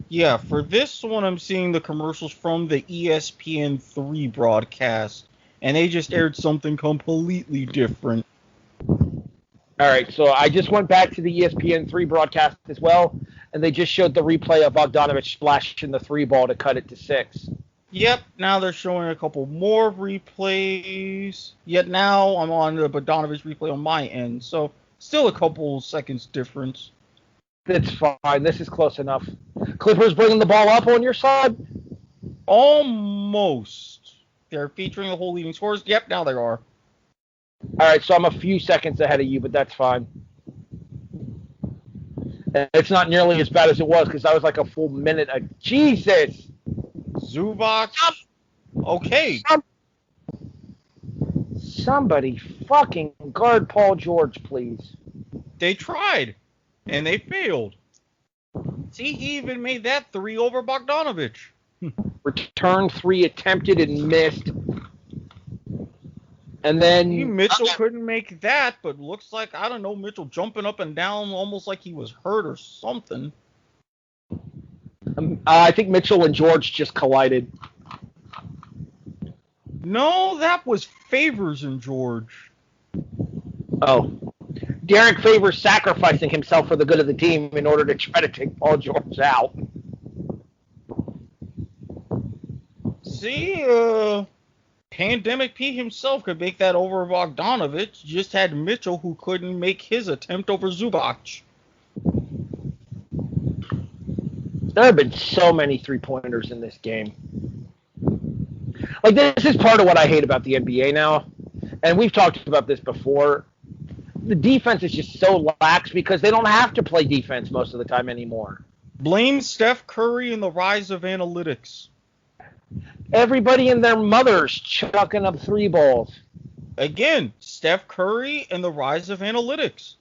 Yeah, for this one I'm seeing the commercials from the ESPN3 broadcast. And they just aired something completely different. All right, so I just went back to the ESPN3 broadcast as well, and they just showed the replay of Bogdanovich splashing the 3-ball to cut it to 6. Yep, now they're showing a couple more replays. Yet now I'm on the Bogdanovich replay on my end, so still a couple seconds difference. That's fine. This is close enough. Clippers bringing the ball up on your side? Almost. They're featuring the whole leading scores. Yep, now they are. All right, so I'm a few seconds ahead of you, but that's fine. And it's not nearly as bad as it was because I was like a full minute. Jesus! Zubac. Okay. Somebody fucking guard Paul George, please. They tried, and they failed. See, he even made that 3 over Bogdanovich. Return 3 attempted and missed. And then Mitchell couldn't make that, but looks like, I don't know, Mitchell jumping up and down almost like he was hurt or something. I think Mitchell and George just collided. No, that was Favors and George. Oh. Derek Favors sacrificing himself for the good of the team in order to try to take Paul George out. See, Pandemic P himself could make that over Bogdanovich. Just had Mitchell who couldn't make his attempt over Zubac. There have been so many three-pointers in this game. Like, this is part of what I hate about the NBA now. And we've talked about this before. The defense is just so lax because they don't have to play defense most of the time anymore. Blame Steph Curry and the rise of analytics. Everybody and their mothers chucking up 3 balls. Again, Steph Curry and the rise of analytics.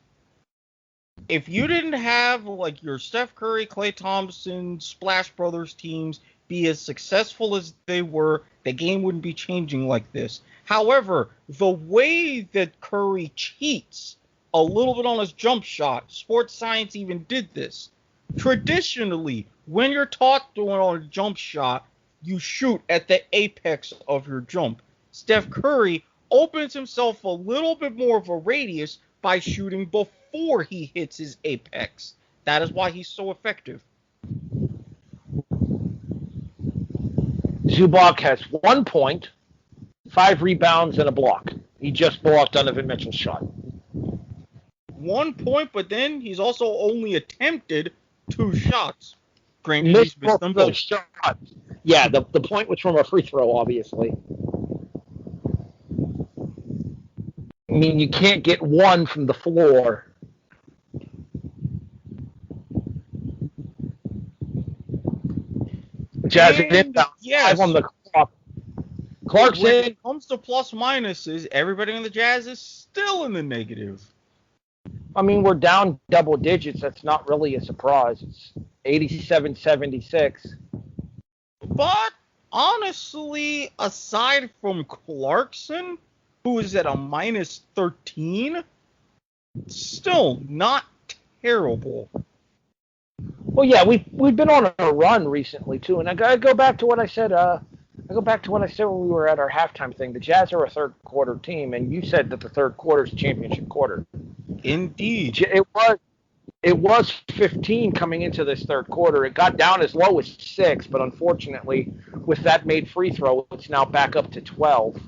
If you didn't have like your Steph Curry, Klay Thompson, Splash Brothers teams be as successful as they were, the game wouldn't be changing like this. However, the way that Curry cheats a little bit on his jump shot, Sports Science even did this. Traditionally, when you're taught doing on a jump shot, you shoot at the apex of your jump. Steph Curry opens himself a little bit more of a radius by shooting before he hits his apex. That is why he's so effective. Zubac has 1 point, 5 rebounds, and a block. He just blocked Donovan Mitchell's shot. 1 point, but then he's also only attempted 2 shots. Granted, he's missed them both. Shots. Yeah, the point was from a free throw, obviously. I mean, you can't get 1 from the floor. Jazz inbound, yes. 5 on the clock. Clarkson. When it comes to plus minuses, everybody in the Jazz is still in the negative. I mean, we're down double digits. That's not really a surprise. It's 87-76. But honestly, aside from Clarkson, who is at a minus 13, still not terrible. Well, yeah, we've been on a run recently too, and I go back to what I said. When we were at our halftime thing. The Jazz are a third quarter team, and you said that the third quarter is championship quarter. Indeed, it was 15 coming into this third quarter. It got down as low as 6, but unfortunately, with that made free throw, it's now back up to 12.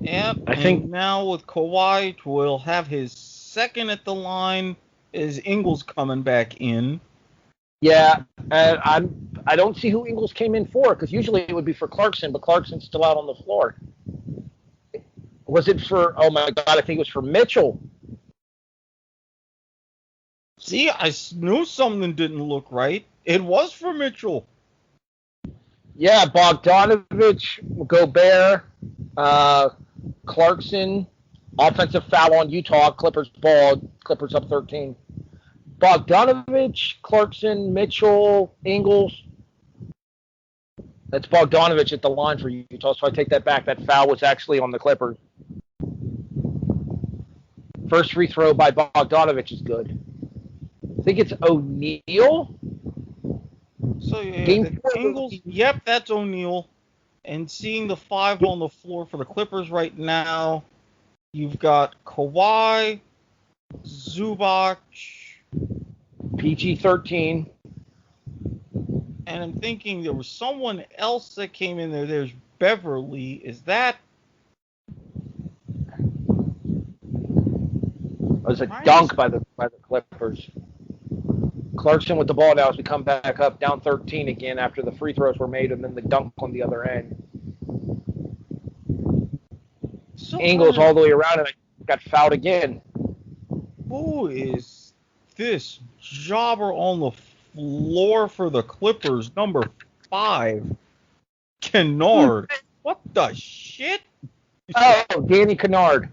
Yep, I think now with Kawhi, we'll have his second at the line. Is Ingles coming back in? Yeah, I don't see who Ingles came in for, because usually it would be for Clarkson, but Clarkson's still out on the floor. Was it for? Oh my God, I think it was for Mitchell. See, I knew something didn't look right. It was for Mitchell. Yeah, Bogdanovich, Gobert, Clarkson, offensive foul on Utah, Clippers ball, Clippers up 13. Bogdanovich, Clarkson, Mitchell, Ingles. That's Bogdanovich at the line for Utah, so I take that back. That foul was actually on the Clippers. First free throw by Bogdanovich is good. I think it's O'Neal. So yeah, Ingles. Yep, that's O'Neal. And seeing the 5 on the floor for the Clippers right now, you've got Kawhi, Zubac, PG-13. And I'm thinking there was someone else that came in there. There's Beverly. Is that? It was a dunk by the Clippers. Clarkson with the ball now as we come back up, down 13 again after the free throws were made, and then the dunk on the other end. Ingles all the way around, and I got fouled again. Who is this jobber on the floor for the Clippers? Number 5, Kennard. What the shit? Oh, Danny Kennard.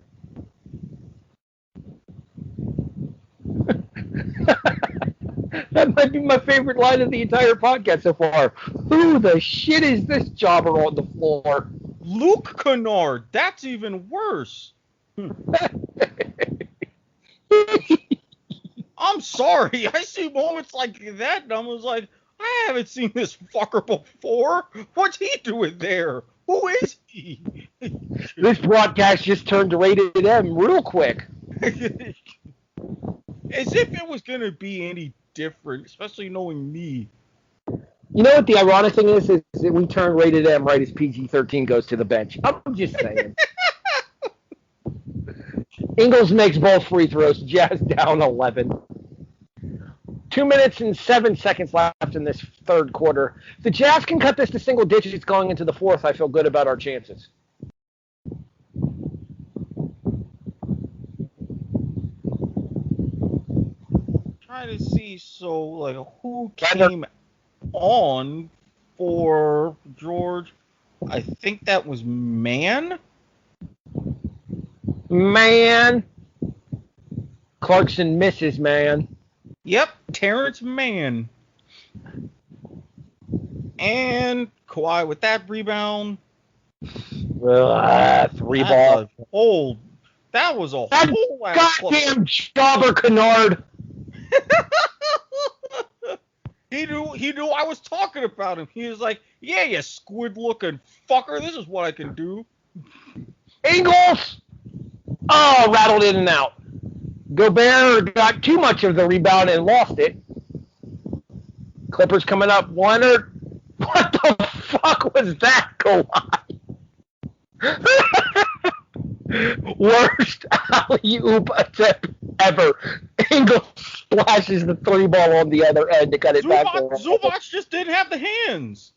That might be my favorite line of the entire podcast so far. Who the shit is this jobber on the floor? Luke Kennard. That's even worse. I'm sorry. I see moments like that, and I was like, I haven't seen this fucker before. What's he doing there? Who is he? This broadcast just turned to rated M real quick. As if it was going to be any different, especially knowing me. You know what the ironic thing is that we turn rated M right as PG-13 goes to the bench. I'm just saying. Ingles makes both free throws. Jazz down 11. 2 minutes and 7 seconds left in this third quarter. If the Jazz can cut this to single digits going into the fourth, I feel good about our chances. Trying to see, who came on for George? I think that was Man. Clarkson misses Man. Yep, Terrence Mann. And Kawhi with that rebound. 3 ball. That was a that whole goddamn jobber Kennard. He knew I was talking about him. He was like, yeah, you squid-looking fucker, this is what I can do. Ingles! Oh, rattled in and out. Gobert got too much of the rebound and lost it. Clippers coming up. Leonard. What the fuck was that, Kawhi? Worst alley-oop attempt ever. Ingles splashes the three ball on the other end to cut it back. Zubac just didn't have the hands.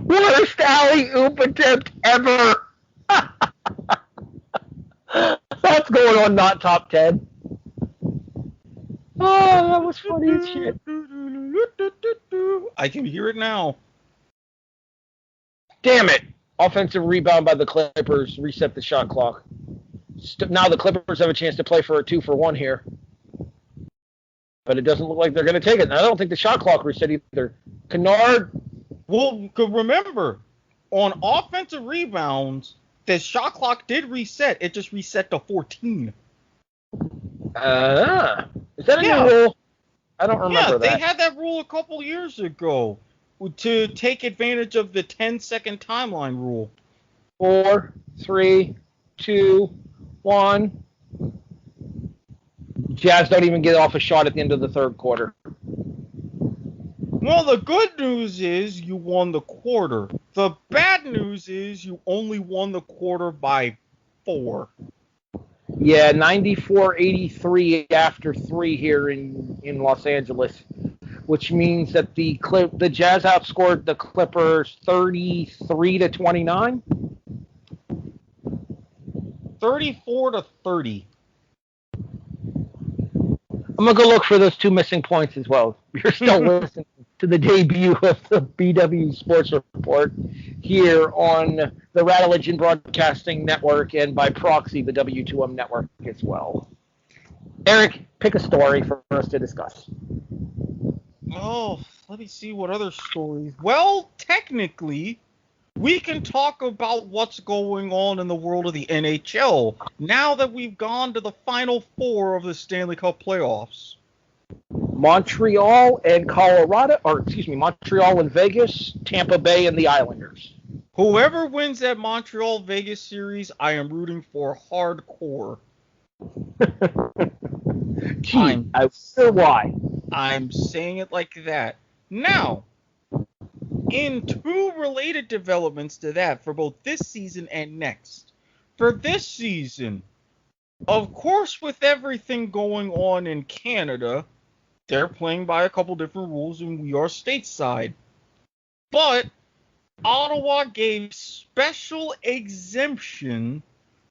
Worst alley-oop attempt ever. That's going on not top 10. Oh, that was funny as shit. I can hear it now. Damn it. Offensive rebound by the Clippers. Reset the shot clock. Now the Clippers have a chance to play for a 2-for-1 here. But it doesn't look like they're going to take it. And I don't think the shot clock reset either. Kennard. Well, remember, on offensive rebounds, the shot clock did reset. It just reset to 14. Is that a new rule? I don't remember that. Yeah, they had that rule a couple years ago to take advantage of the 10-second timeline rule. 4, 3, 2, 1. Jazz don't even get off a shot at the end of the third quarter. Well, the good news is you won the quarter. The bad news is you only won the quarter by 4. Yeah, 94-83 after 3 here in Los Angeles, which means that the Jazz outscored the Clippers 33-29. 34-30. I'm going to go look for those 2 missing points as well. You're still listening to the debut of the BW Sports Report here on the Rattlegion Broadcasting Network and by proxy the W2M Network as well. Eric, pick a story for us to discuss. Oh, let me see what other stories. Well, technically, we can talk about what's going on in the world of the NHL now that we've gone to the Final Four of the Stanley Cup playoffs. Montreal and Montreal and Vegas, Tampa Bay and the Islanders. Whoever wins that Montreal-Vegas series, I am rooting for hardcore. Gee, I wonder why. I'm saying it like that. Now, in 2 related developments to that for both this season and next. For this season, of course, with everything going on in Canada, they're playing by a couple different rules and we are stateside. But Ottawa gave special exemption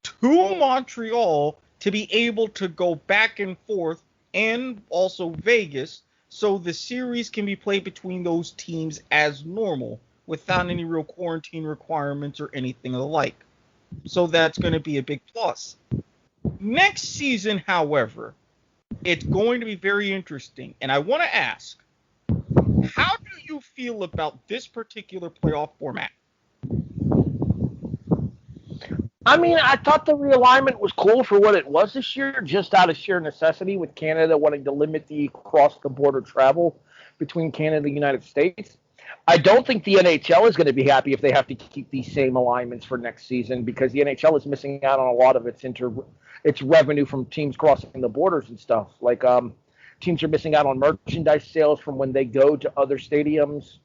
to Montreal to be able to go back and forth, and also Vegas, so the series can be played between those teams as normal without any real quarantine requirements or anything of the like. So that's going to be a big plus. Next season, however, it's going to be very interesting, and I want to ask, how do you feel about this particular playoff format? I mean, I thought the realignment was cool for what it was this year, just out of sheer necessity, with Canada wanting to limit the cross-the-border travel between Canada and the United States. I don't think the NHL is going to be happy if they have to keep these same alignments for next season, because the NHL is missing out on a lot of its revenue from teams crossing the borders and stuff. Like, teams are missing out on merchandise sales from when they go to other stadiums.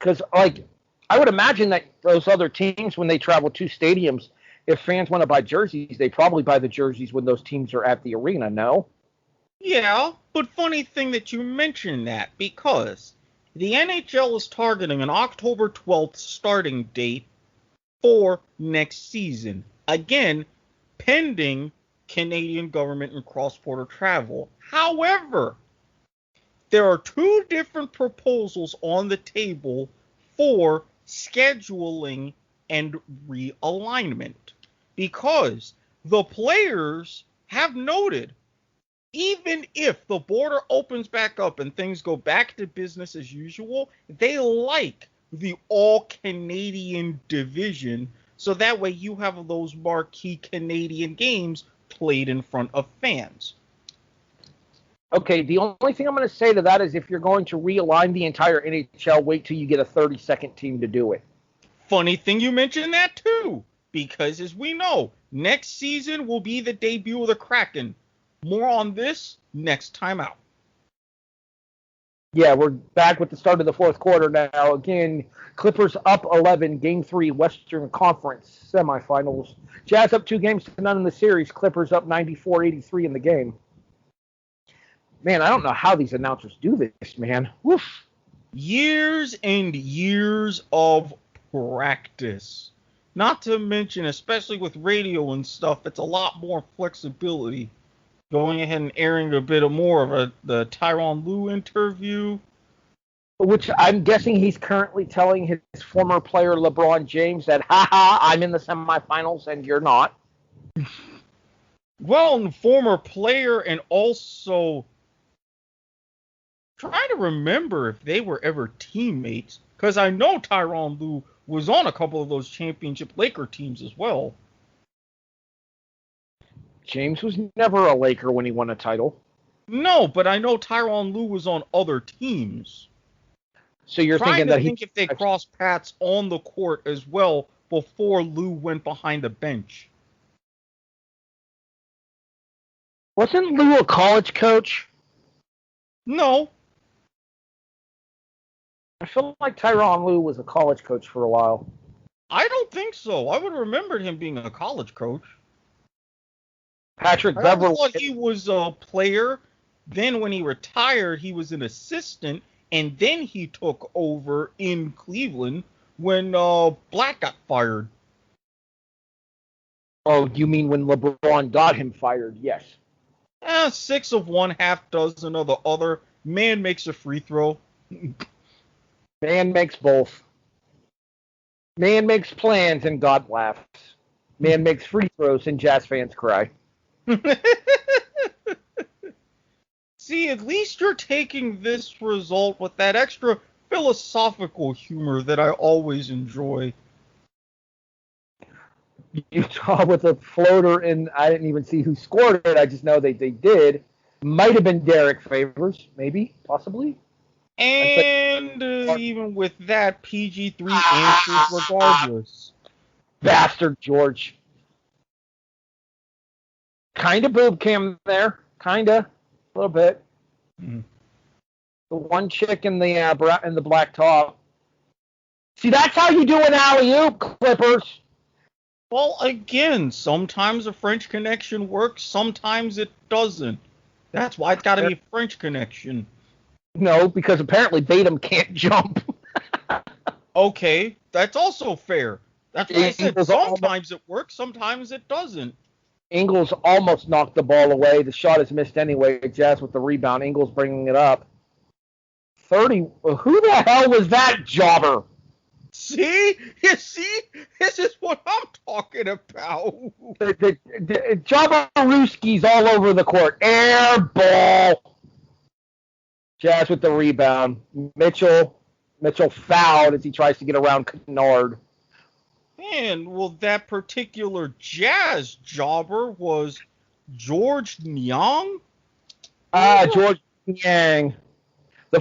Because, like, I would imagine that those other teams, when they travel to stadiums, if fans want to buy jerseys, they probably buy the jerseys when those teams are at the arena, no? Yeah, but funny thing that you mentioned that, because the NHL is targeting an October 12th starting date for next season. Again, pending Canadian government and cross-border travel. However, there are 2 different proposals on the table for scheduling and realignment, because the players have noted, even if the border opens back up and things go back to business as usual, they like the all-Canadian division, so that way you have those marquee Canadian games played in front of fans. Okay, the only thing I'm going to say to that is if you're going to realign the entire NHL, wait till you get a 32nd team to do it. Funny thing you mentioned that too, because as we know, next season will be the debut of the Kraken. More on this next time out. Yeah, we're back with the start of the fourth quarter now. Again, Clippers up 11, Game 3, Western Conference semifinals. Jazz up 2-0 in the series. Clippers up 94-83 in the game. Man, I don't know how these announcers do this, man. Woof. Years and years of practice. Not to mention, especially with radio and stuff, it's a lot more flexibility. Going ahead and airing a bit more of the Tyronn Lue interview. Which I'm guessing he's currently telling his former player LeBron James that, haha, I'm in the semifinals and you're not. Well, former player and also trying to remember if they were ever teammates. Because I know Tyronn Lue was on a couple of those championship Laker teams as well. James was never a Laker when he won a title. No, but I know Tyronn Lue was on other teams. So you're thinking that if they crossed paths on the court as well before Lue went behind the bench. Wasn't Lue a college coach? No. I feel like Tyronn Lue was a college coach for a while. I don't think so. I would have remembered him being a college coach. Patrick I Beverley. thought he was a player. Then when he retired, he was an assistant, and then he took over in Cleveland when Black got fired. Oh, you mean when LeBron got him fired? Yes. 6 of one, half dozen of the other. Man makes a free throw. Man makes both. Man makes plans and God laughs. Man makes free throws and Jazz fans cry. See, at least you're taking this result with that extra philosophical humor that I always enjoy. Utah with a floater, and I didn't even see who scored it. I just know they did. Might have been Derek Favors, maybe, possibly. And even with that, PG-3 answers regardless. Bastard, George. Kind of boob cam there. Kind of. A little bit. Mm. The one chick in the black top. See, that's how you do an alley-oop, Clippers. Well, again, sometimes a French connection works, sometimes it doesn't. That's why it's got to be a French connection. No, because apparently Batum can't jump. Okay, that's also fair. That's why I said sometimes it works, sometimes it doesn't. Ingles almost knocked the ball away. The shot is missed anyway. Jazz with the rebound. Ingles bringing it up. 30. Who the hell was that jobber? See? You see? This is what I'm talking about. The Jabberowski's all over the court. Air ball. Jazz with the rebound. Mitchell fouled as he tries to get around Kennard. Man, well, that particular Jazz jobber was George Niang? George Niang. The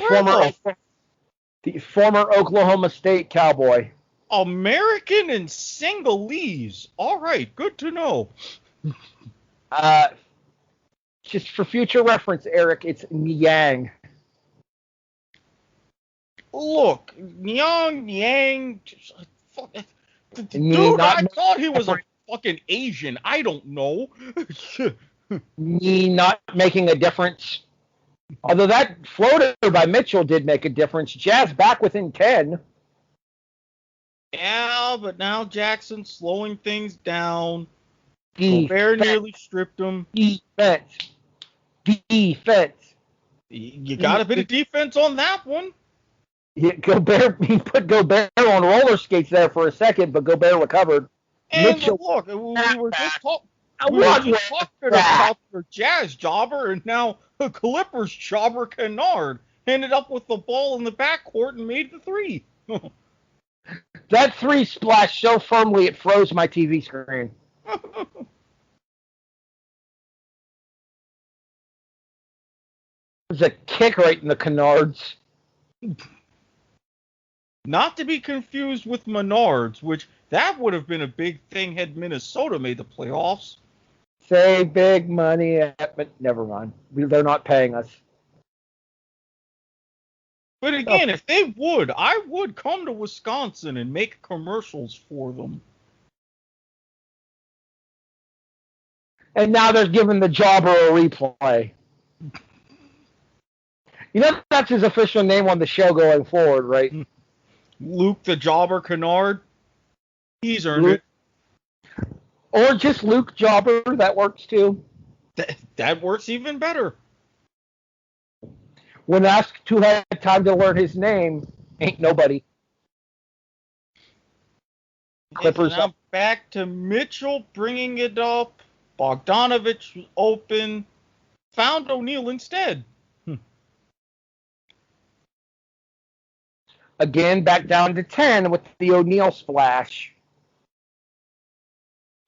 former Oklahoma State Cowboy. American and Senegalese. All right, good to know. Just for future reference, Eric, it's Niang. Look, Niang, dude, I thought he was a fucking Asian. I don't know. Not making a difference. Although that floater by Mitchell did make a difference. Jazz back within 10. Yeah, but now Jackson's slowing things down. Gobert nearly stripped him. Defense. You got a bit of defense on that one. He put Gobert on roller skates there for a second, but Gobert recovered. And Mitchell, look, we were just talking about their Jazz jobber, and now the Clippers jobber Kennard ended up with the ball in the backcourt and made the three. That three splashed so firmly it froze my TV screen. a kick right in the canards. Not to be confused with Menards, which that would have been a big thing had Minnesota made the playoffs. Save big money, but never mind. They're not paying us. But again, if they would, I would come to Wisconsin and make commercials for them. And now they're giving the jobber a replay. You know that's his official name on the show going forward, right? Luke the Jobber Kennard. He's earned it. Or just Luke Jobber, that works too. That works even better. When asked who had time to learn his name, ain't nobody. Clippers now back to Mitchell bringing it up. Bogdanovich was open. Found O'Neal instead. Again, back down to 10 with the O'Neal splash.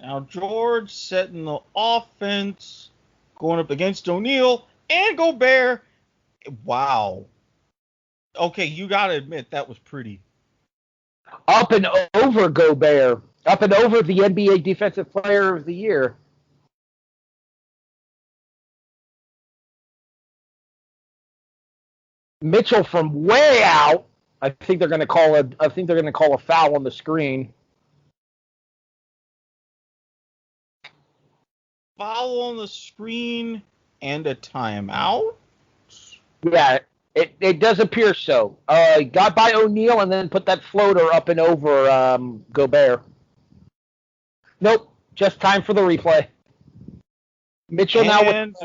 Now George setting the offense, going up against O'Neal and Gobert. Wow. Okay, you got to admit that was pretty. Up and over Gobert. Up and over the NBA Defensive Player of the Year. Mitchell from way out. I think they're going to call a foul on the screen. Foul on the screen and a timeout? Yeah, it does appear so. Got by O'Neal and then put that floater up and over Gobert. Nope, just time for the replay. Mitchell and,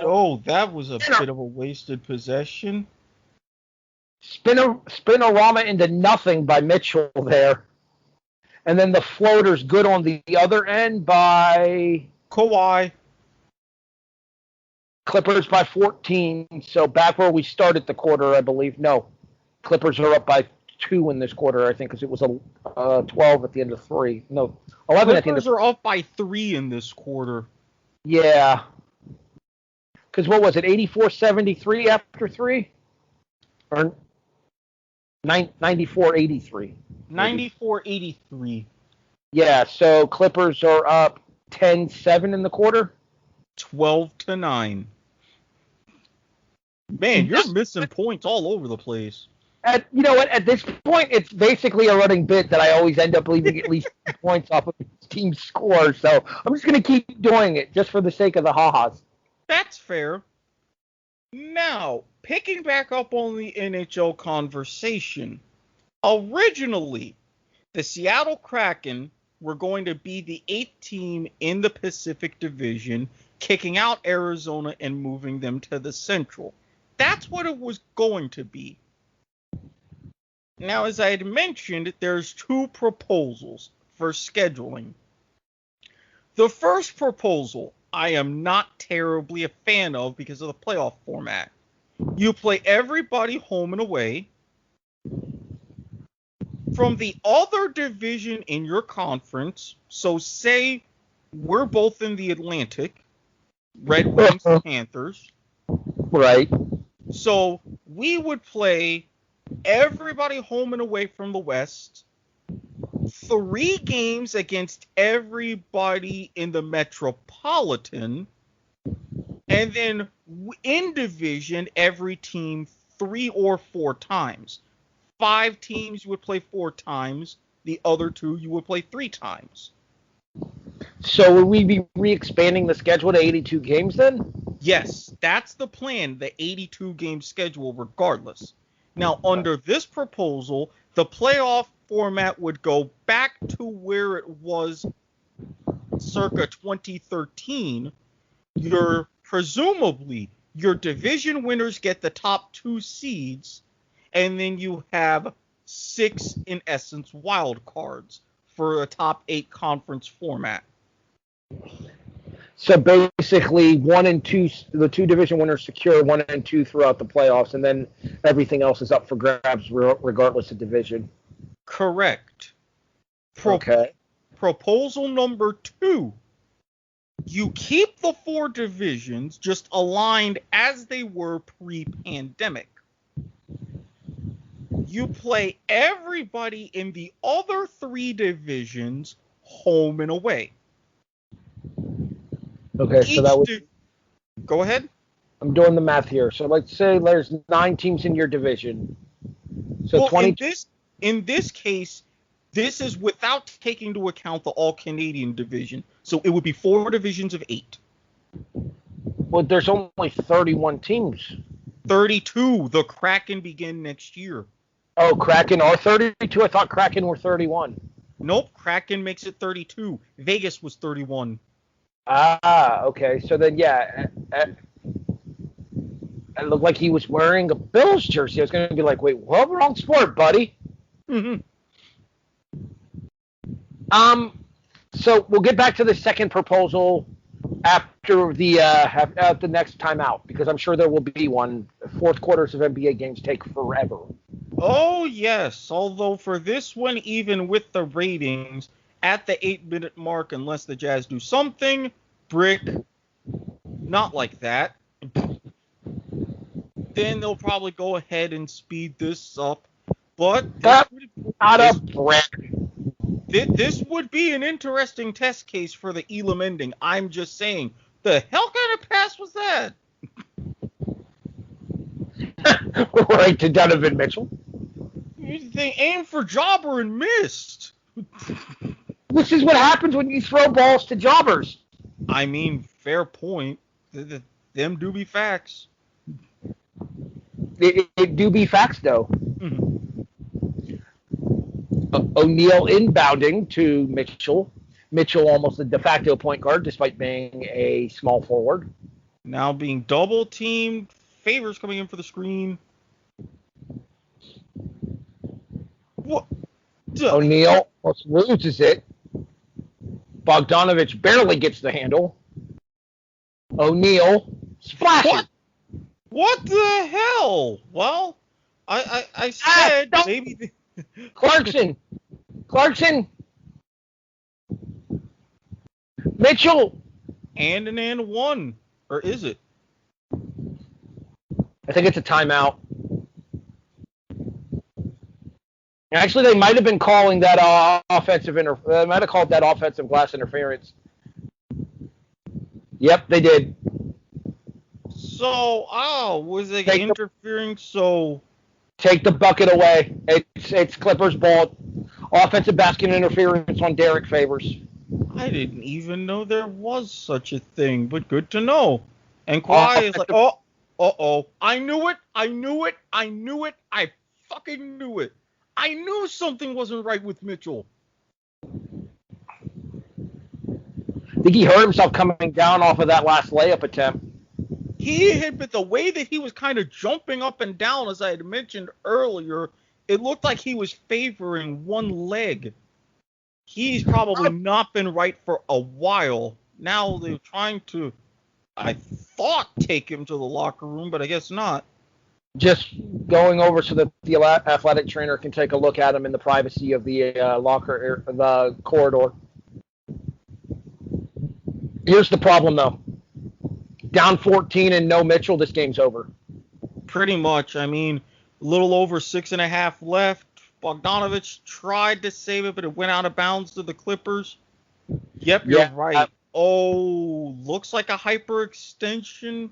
that was a bit of a wasted possession. Spinorama into nothing by Mitchell there. And then the floater's good on the other end by Kawhi. Clippers by 14. So back where we started the quarter, I believe. No, Clippers are up by 2 in this quarter, I think, because it was a 12 at the end of 3. No, 11 at the end of 3. Clippers are up by 3 in this quarter. Yeah. Because what was it, 84-73 after 3? Or 94-83. 94-83. Yeah, so Clippers are up 10-7 in the quarter. 12-9. Man, you're missing points all over the place. You know what? At this point, it's basically a running bit that I always end up leaving at least points off of the team's score. So I'm just going to keep doing it just for the sake of the ha-has. That's fair. Now, picking back up on the NHL conversation, originally, the Seattle Kraken were going to be the 8th team in the Pacific Division, kicking out Arizona and moving them to the Central. That's what it was going to be. Now, as I had mentioned, there's 2 proposals for scheduling. The first proposal I am not terribly a fan of because of the playoff format. You play everybody home and away. From the other division in your conference, so say we're both in the Atlantic, Red Wings, Panthers. Right. So we would play everybody home and away from the West, 3 games against everybody in the Metropolitan, and then in division, every team 3 or 4 times. 5 teams you would play 4 times. The other 2 you would play 3 times. So would we be re-expanding the schedule to 82 games then? Yes, that's the plan, the 82-game schedule regardless. Now, under this proposal, the playoff format would go back to where it was circa 2013. Presumably, your division winners get the top 2 seeds, and then you have 6, in essence, wild cards for a top 8 conference format. So basically, 1 and 2, the 2 division winners secure 1 and 2 throughout the playoffs, and then everything else is up for grabs regardless of division. Correct. Okay. Proposal number 2. You keep the 4 divisions just aligned as they were pre-pandemic. You play everybody in the other 3 divisions home and away. Okay, so that was... Go ahead. I'm doing the math here. So let's say there's 9 teams in your division. So well, 20. In this case, this is without taking into account the All-Canadian division. So it would be 4 divisions of 8. Well, there's only 31 teams. 32. The Kraken begin next year. Oh, Kraken are 32? I thought Kraken were 31. Nope, Kraken makes it 32. Vegas was 31. Ah, okay. So then, yeah, it looked like he was wearing a Bills jersey. I was going to be like, wait, what? Wrong sport, buddy. Mm-hmm. So we'll get back to the second proposal after the next timeout, because I'm sure there will be one. Fourth quarters of NBA games take forever. Oh, yes. Although for this one, even with the ratings, at the 8-minute mark, unless the Jazz do something, brick, not like that, then they'll probably go ahead and speed this up. But That's not a brick. This would be an interesting test case for the Elam ending. I'm just saying, the hell kind of pass was that? Right to Donovan Mitchell. They aimed for Jobber and missed. This is what happens when you throw balls to jobbers. I mean, fair point. Them do be facts. It do be facts, though. Mm-hmm. O'Neal inbounding to Mitchell. Mitchell almost a de facto point guard, despite being a small forward. Now being double teamed. Favors coming in for the screen. What? O'Neal loses it. Bogdanovich barely gets the handle. O'Neal splashes. What the hell? Well, I said maybe... Clarkson. Mitchell. And one. Or is it? I think it's a timeout. Actually, they might have been calling that they might have called that offensive glass interference. Yep, they did. So, was it interfering? So take the bucket away. It's Clippers ball. Offensive basket interference on Derek Favors. I didn't even know there was such a thing, but good to know. And Kawhi is like, uh-oh. I knew it. I fucking knew it. I knew something wasn't right with Mitchell. I think he hurt himself coming down off of that last layup attempt. He had, but the way that he was kind of jumping up and down, as I had mentioned earlier, it looked like he was favoring one leg. He's probably not been right for a while. Now they're trying to, I thought, take him to the locker room, but I guess not. Just going over so that the athletic trainer can take a look at him in the privacy of the the corridor. Here's the problem, though. Down 14 and no Mitchell, this game's over. Pretty much. I mean, a little over 6.5 left. Bogdanovich tried to save it, but it went out of bounds to the Clippers. Yep, you're right. Looks like a hyperextension.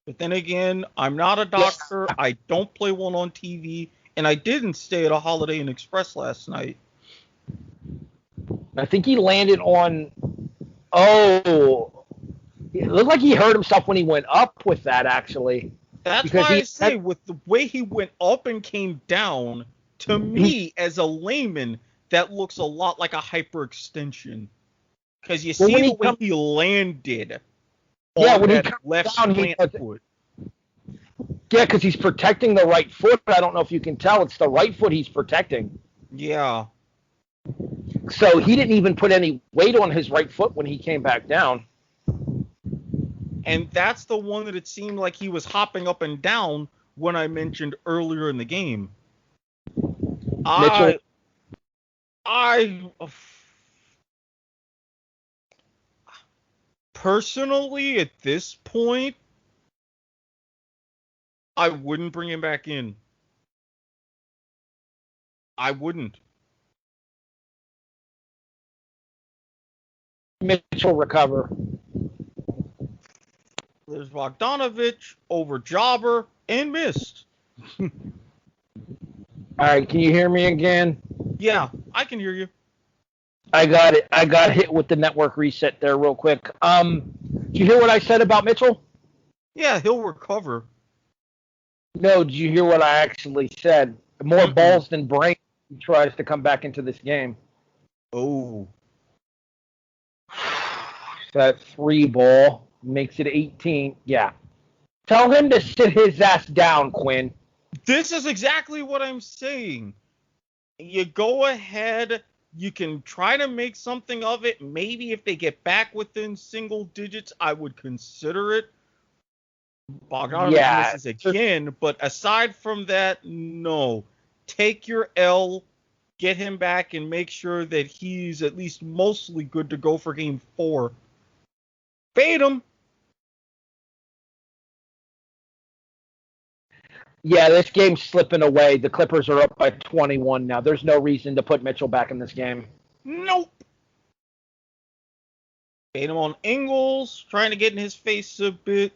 But then again, I'm not a doctor. I don't play one on TV. And I didn't stay at a Holiday Inn Express last night. I think he landed on... It looked like he hurt himself when he went up with that, actually. That's why I say, with the way he went up and came down, to me, as a layman, that looks a lot like a hyperextension. Because you see the way he landed on that left plant foot. Yeah, because he's protecting the right foot. I don't know if you can tell. It's the right foot he's protecting. Yeah. So he didn't even put any weight on his right foot when he came back down. And that's the one that it seemed like he was hopping up and down when I mentioned earlier in the game. Personally, at this point, I wouldn't bring him back in. I wouldn't. Mitchell recover. There's Bogdanovich over Jobber and missed. All right, can you hear me again? Yeah, I can hear you. I got it. I got hit with the network reset there real quick. Did you hear what I said about Mitchell? Yeah, he'll recover. No, did you hear what I actually said? More balls than brains. He tries to come back into this game. Oh. That 3 ball makes it 18. Yeah. Tell him to sit his ass down, Quinn. This is exactly what I'm saying. You go ahead, you can try to make something of it. Maybe if they get back within single digits, I would consider it. Bogdanovich misses again, but aside from that, no. Take your L, get him back, and make sure that he's at least mostly good to go for game 4. Fade him. Yeah, this game's slipping away. The Clippers are up by 21 now. There's no reason to put Mitchell back in this game. Nope. Fade him on Ingles, trying to get in his face a bit.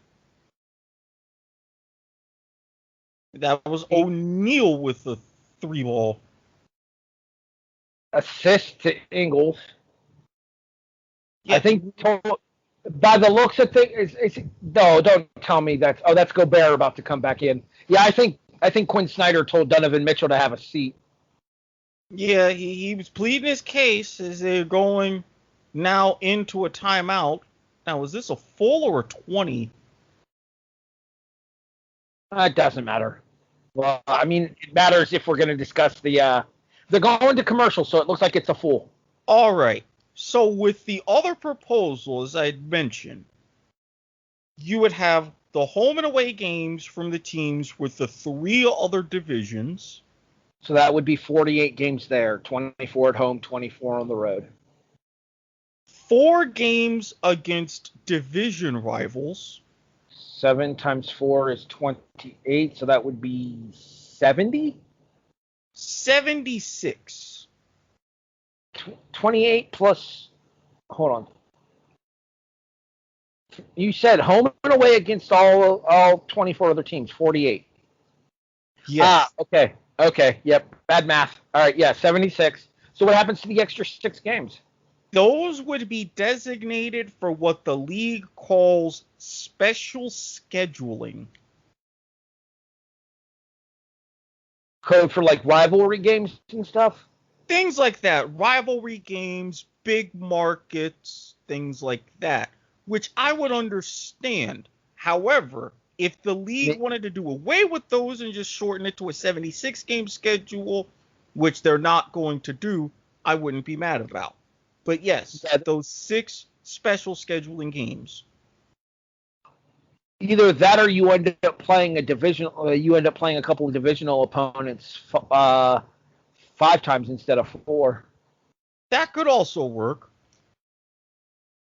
That was O'Neal with the 3 ball. Assist to Ingles. Yeah. I think by the looks of things, no, don't tell me that's Gobert about to come back in. Yeah, I think Quinn Snyder told Donovan Mitchell to have a seat. Yeah, he was pleading his case as they're going now into a timeout. Now, was this a full or a 20? It doesn't matter. Well, I mean, it matters if we're going to discuss the. They're going to commercial, so it looks like it's a full. All right. So with the other proposal, as I had mentioned, you would have the home and away games from the teams with the 3 other divisions. So that would be 48 games there, 24 at home, 24 on the road. 4 games against division rivals. 7 times 4 is 28, so that would be 70? 76. 28 plus, hold on. You said home and away against all 24 other teams, 48. Yes. Okay, yep, bad math. All right, yeah, 76. So what happens to the extra 6 games? Those would be designated for what the league calls special scheduling. Code for like rivalry games and stuff? Things like that. Rivalry games, big markets, things like that. Which I would understand. However, if the league wanted to do away with those and just shorten it to a 76-game schedule, which they're not going to do, I wouldn't be mad about. But yes, those 6 special scheduling games. Either that or you end up playing a couple of divisional opponents 5 times instead of 4. That could also work.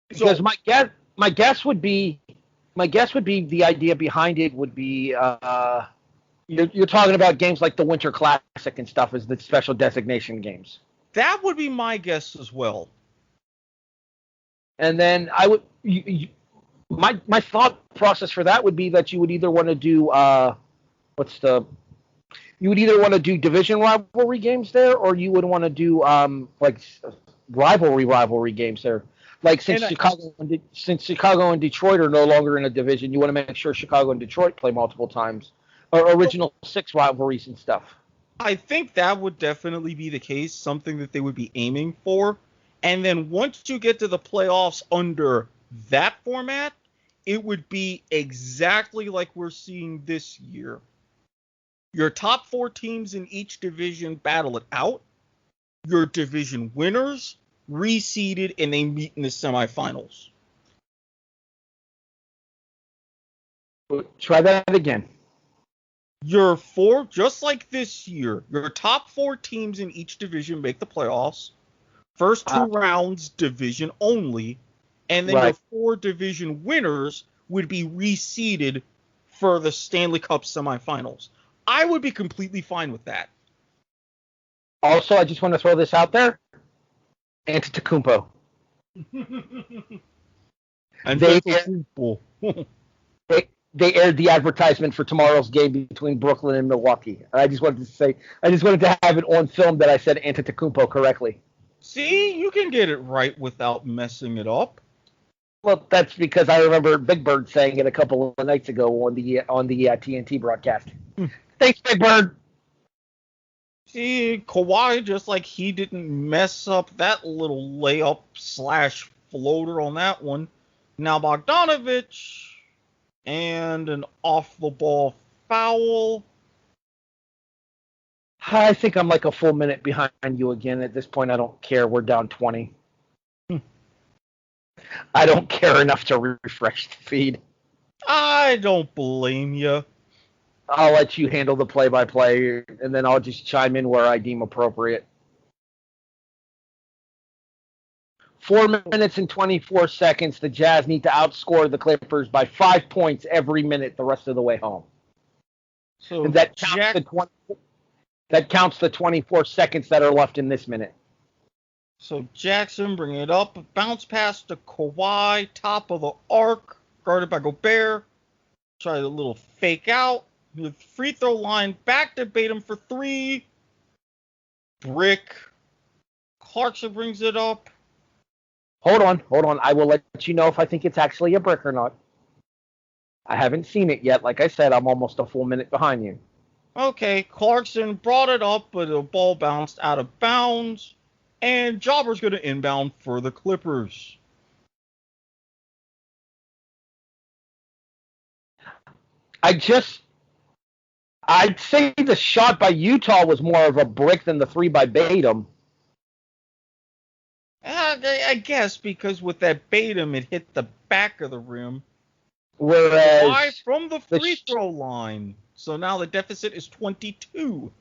Because my guess would be the idea behind it would be you're talking about games like the Winter Classic and stuff as the special designation games. That would be my guess as well. And then I would my thought process for that would be that you would either want to do division rivalry games there, or you would want to do like rivalry games there. Like since Chicago and Detroit are no longer in a division, you want to make sure Chicago and Detroit play multiple times, or original 6 rivalries and stuff. I think that would definitely be the case, something that they would be aiming for. And then once you get to the playoffs under that format, it would be exactly like we're seeing this year. Your top 4 teams in each division battle it out. Your division winners reseeded, and they meet in the semifinals. Try that again. Your 4, just like this year, your top 4 teams in each division make the playoffs. First 2 rounds, division only. and then your 4 division winners would be reseeded for the Stanley Cup semifinals. I would be completely fine with that. Also, I just want to throw this out there. Antetokounmpo. And they aired the advertisement for tomorrow's game between Brooklyn and Milwaukee. And I just wanted to have it on film that I said Antetokounmpo correctly. See, you can get it right without messing it up. Well, that's because I remember Big Bird saying it a couple of nights ago on the TNT broadcast. Thanks, Big Bird. See, Kawhi, just like he didn't mess up that little layup / floater on that one. Now Bogdanovich, and an off-the-ball foul. I think I'm like a full minute behind you again. At this point, I don't care. We're down 20. I don't care enough to refresh the feed. I don't blame you. I'll let you handle the play-by-play, and then I'll just chime in where I deem appropriate. 4 minutes and 24 seconds. The Jazz need to outscore the Clippers by 5 points every minute the rest of the way home. So and that counts the 24 seconds that are left in this minute. So Jackson bring it up, bounce pass to Kawhi, top of the arc, guarded by Gobert. Try a little fake out. The free throw line, back to Batum for 3. Brick. Clarkson brings it up. Hold on. I will let you know if I think it's actually a brick or not. I haven't seen it yet. Like I said, I'm almost a full minute behind you. Okay, Clarkson brought it up, but the ball bounced out of bounds. And Jobber's going to inbound for the Clippers. I'd say the shot by Utah was more of a brick than the 3 by Batum. I guess because with that Batum, it hit the back of the rim. Whereas from the free throw line. So now the deficit is 22.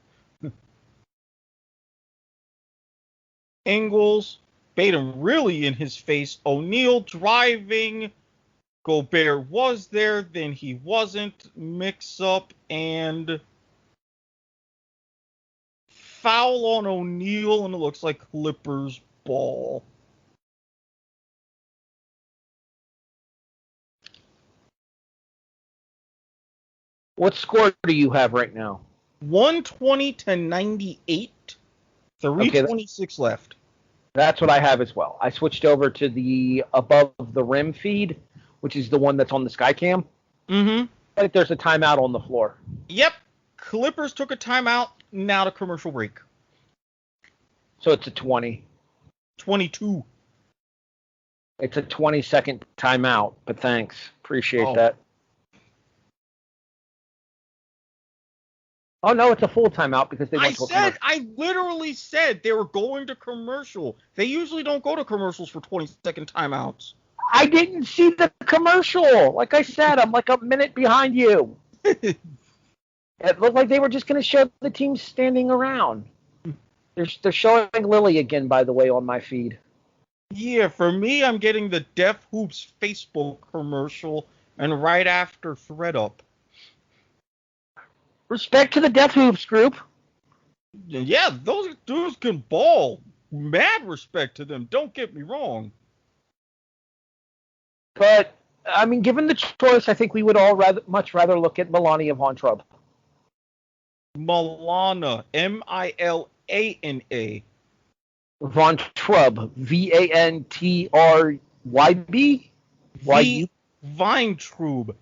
Ingles, Batum really in his face. O'Neal driving. Gobert was there, then he wasn't. Mix up and foul on O'Neal, and it looks like Clippers ball. What score do you have right now? 120-98. 3:26 left. That's what I have as well. I switched over to the above the rim feed, which is the one that's on the Skycam. Mm-hmm. I think there's a timeout on the floor. Yep. Clippers took a timeout. Now to commercial break. So it's a 20. 22. It's a 20-second timeout, but thanks. Appreciate that. Oh, no, it's a full timeout because they went to a commercial. I literally said they were going to commercial. They usually don't go to commercials for 20-second timeouts. I didn't see the commercial. Like I said, I'm like a minute behind you. It looked like they were just going to show the team standing around. They're showing Lily again, by the way, on my feed. Yeah, for me, I'm getting the Def Hoops Facebook commercial and right after ThreadUp. Respect to the Def Hoops group. Yeah, those dudes can ball. Mad respect to them. Don't get me wrong. But, I mean, given the choice, I think we would all much rather look at Melania Von Traub. Milana. Milana. Von Traub. Vantryb? Weintraub. Vayntrubb.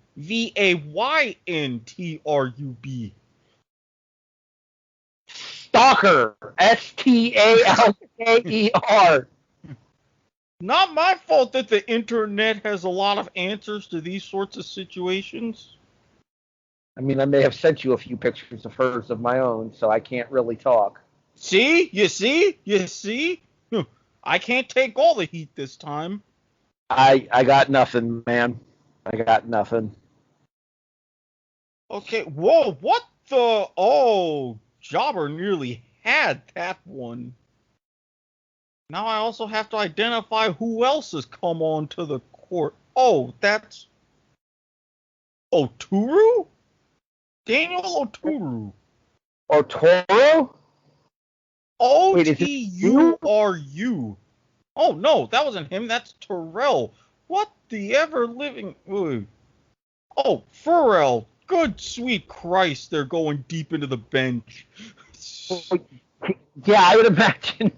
Stalker. Stalker. Not my fault that the internet has a lot of answers to these sorts of situations. I mean, I may have sent you a few pictures of hers of my own, so I can't really talk. See? You see? I can't take all the heat this time. I got nothing, man. I got nothing. Okay, whoa, what the? Oh, Jobber nearly had that one. Now I also have to identify who else has come onto the court. Oh, that's Oturu? Daniel Oturu. Oturu? Wait, is it you? Oturu. Oh, no, that wasn't him. That's Terrell. What the ever-living... Oh, Pharrell. Good sweet Christ, they're going deep into the bench. Yeah, I would imagine.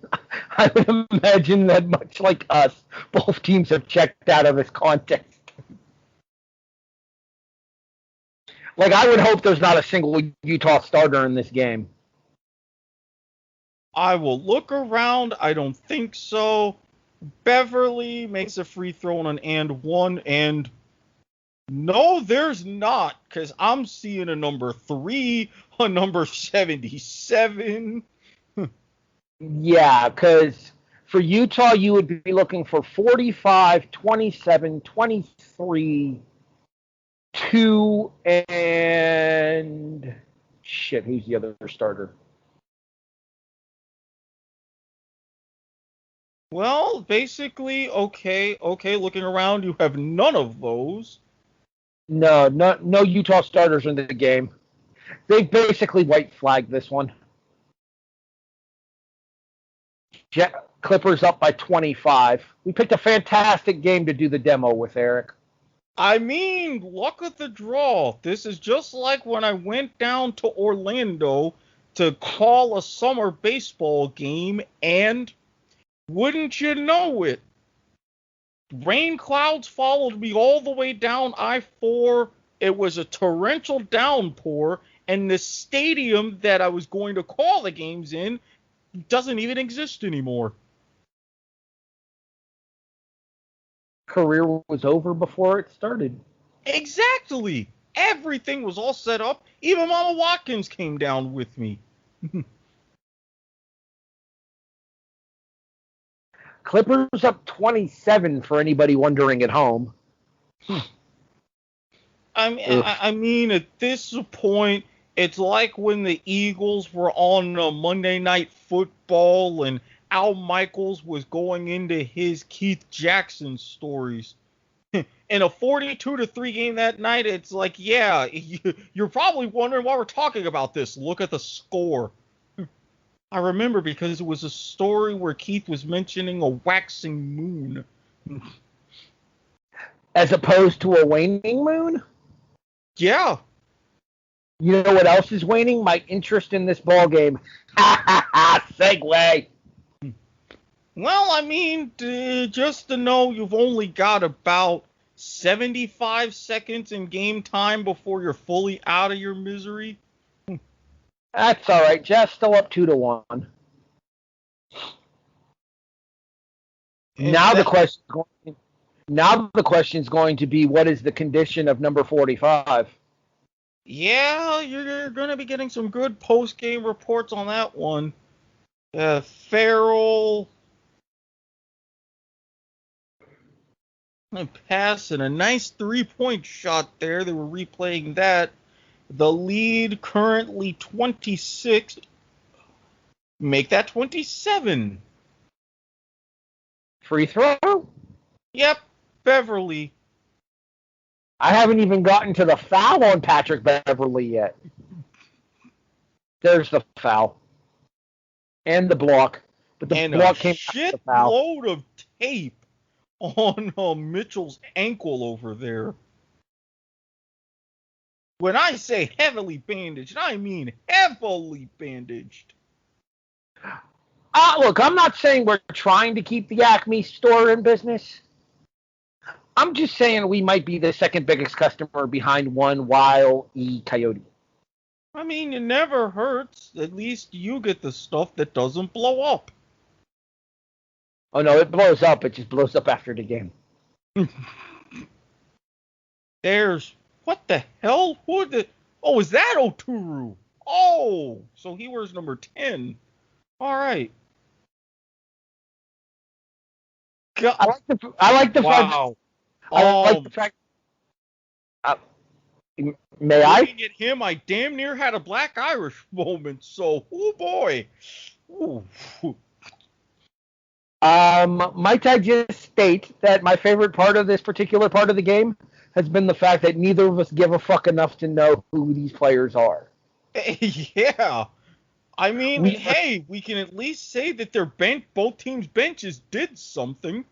I would imagine that much like us, both teams have checked out of this contest. Like, I would hope there's not a single Utah starter in this game. I will look around. I don't think so. Beverly makes a free throw on an and one, and no, there's not, because I'm seeing a number 3, a number 77. Yeah, because for Utah, you would be looking for 45, 27, 23, 2, and shit, who's the other starter? Well, basically, okay, looking around, you have none of those. No Utah starters in the game. They basically white flagged this one. Clippers up by 25. We picked a fantastic game to do the demo with, Eric. I mean, luck of the draw. This is just like when I went down to Orlando to call a summer baseball game, and wouldn't you know it, rain clouds followed me all the way down I-4. It was a torrential downpour, and the stadium that I was going to call the games in doesn't even exist anymore. Career was over before it started. Exactly. Everything was all set up. Even Mama Watkins came down with me. Clippers up 27 for anybody wondering at home. I mean, at this point, it's like when the Eagles were on Monday Night Football and Al Michaels was going into his Keith Jackson stories. In a 42-3 game that night, it's like, yeah, you're probably wondering why we're talking about this. Look at the score. I remember because it was a story where Keith was mentioning a waxing moon. As opposed to a waning moon? Yeah. You know what else is waning? My interest in this ball game. Segue. Well, I mean, just to know you've only got about 75 seconds in game time before you're fully out of your misery. That's all right. Jeff's still up 2-1. Now the question is going to be, what is the condition of number 45? Yeah, you're going to be getting some good post-game reports on that one. Farrell pass and a nice 3-point shot there. They were replaying that. The lead currently 26. Make that 27. Free throw? Yep, Beverly. I haven't even gotten to the foul on Patrick Beverly yet. There's the foul. And the block. But the block came after the foul. Load of tape on Mitchell's ankle over there. When I say heavily bandaged, I mean heavily bandaged. Look, I'm not saying we're trying to keep the Acme store in business. I'm just saying we might be the second biggest customer behind one Wild E. Coyote. I mean, it never hurts. At least you get the stuff that doesn't blow up. Oh, no, it blows up. It just blows up after the game. There's... What the hell? Oh, is that Oturu? Oh, so he wears number 10. All right. God. I like the wow. fact. May I? Looking at him, I damn near had a Black Irish moment. So, oh boy. Ooh. Might I just state that my favorite part of this particular part of the game has been the fact that neither of us give a fuck enough to know who these players are. Yeah. I mean, We hey, we can at least say that both teams' benches did something.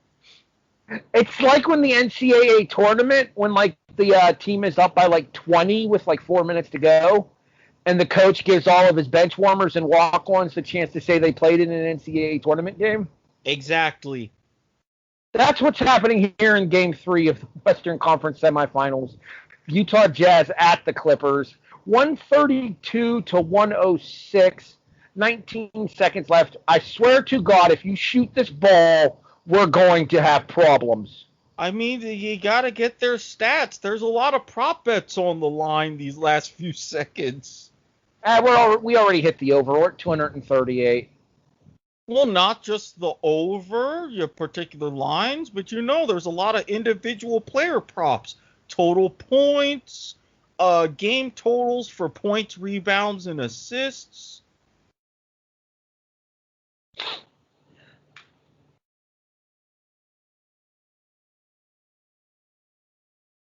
It's like when the NCAA tournament, when like the team is up by like 20 with like 4 minutes to go, and the coach gives all of his bench warmers and walk-ons the chance to say they played in an NCAA tournament game. Exactly. That's what's happening here in Game 3 of the Western Conference semifinals. Utah Jazz at the Clippers, 132 to 106, 19 seconds left. I swear to God, if you shoot this ball, we're going to have problems. I mean, you gotta get their stats. There's a lot of prop bets on the line these last few seconds. We already hit the over. We're at 238. Well, not just the over, your particular lines, but there's a lot of individual player props. Total points, game totals for points, rebounds, and assists.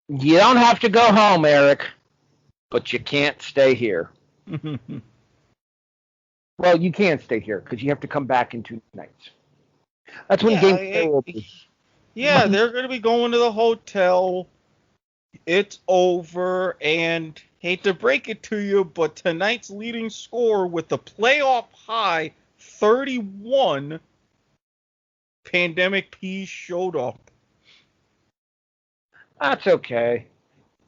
You don't have to go home, Eric, but you can't stay here. Well, you can stay here because you have to come back in 2 nights. That's when Game 4 will be. Yeah, they're going to be going to the hotel. It's over, and hate to break it to you, but tonight's leading scorer with the playoff high 31, Pandemic P showed up. That's okay.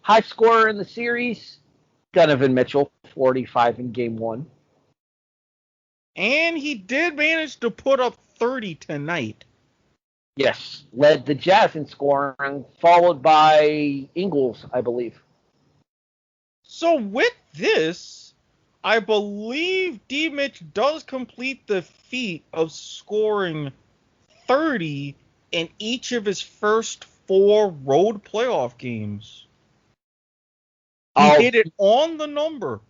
High scorer in the series, Donovan Mitchell, 45 in Game 1. And he did manage to put up 30 tonight. Yes, led the Jazz in scoring, followed by Ingles, I believe. So with this, I believe D-Mitch does complete the feat of scoring 30 in each of his first 4 road playoff games. He hit it on the number.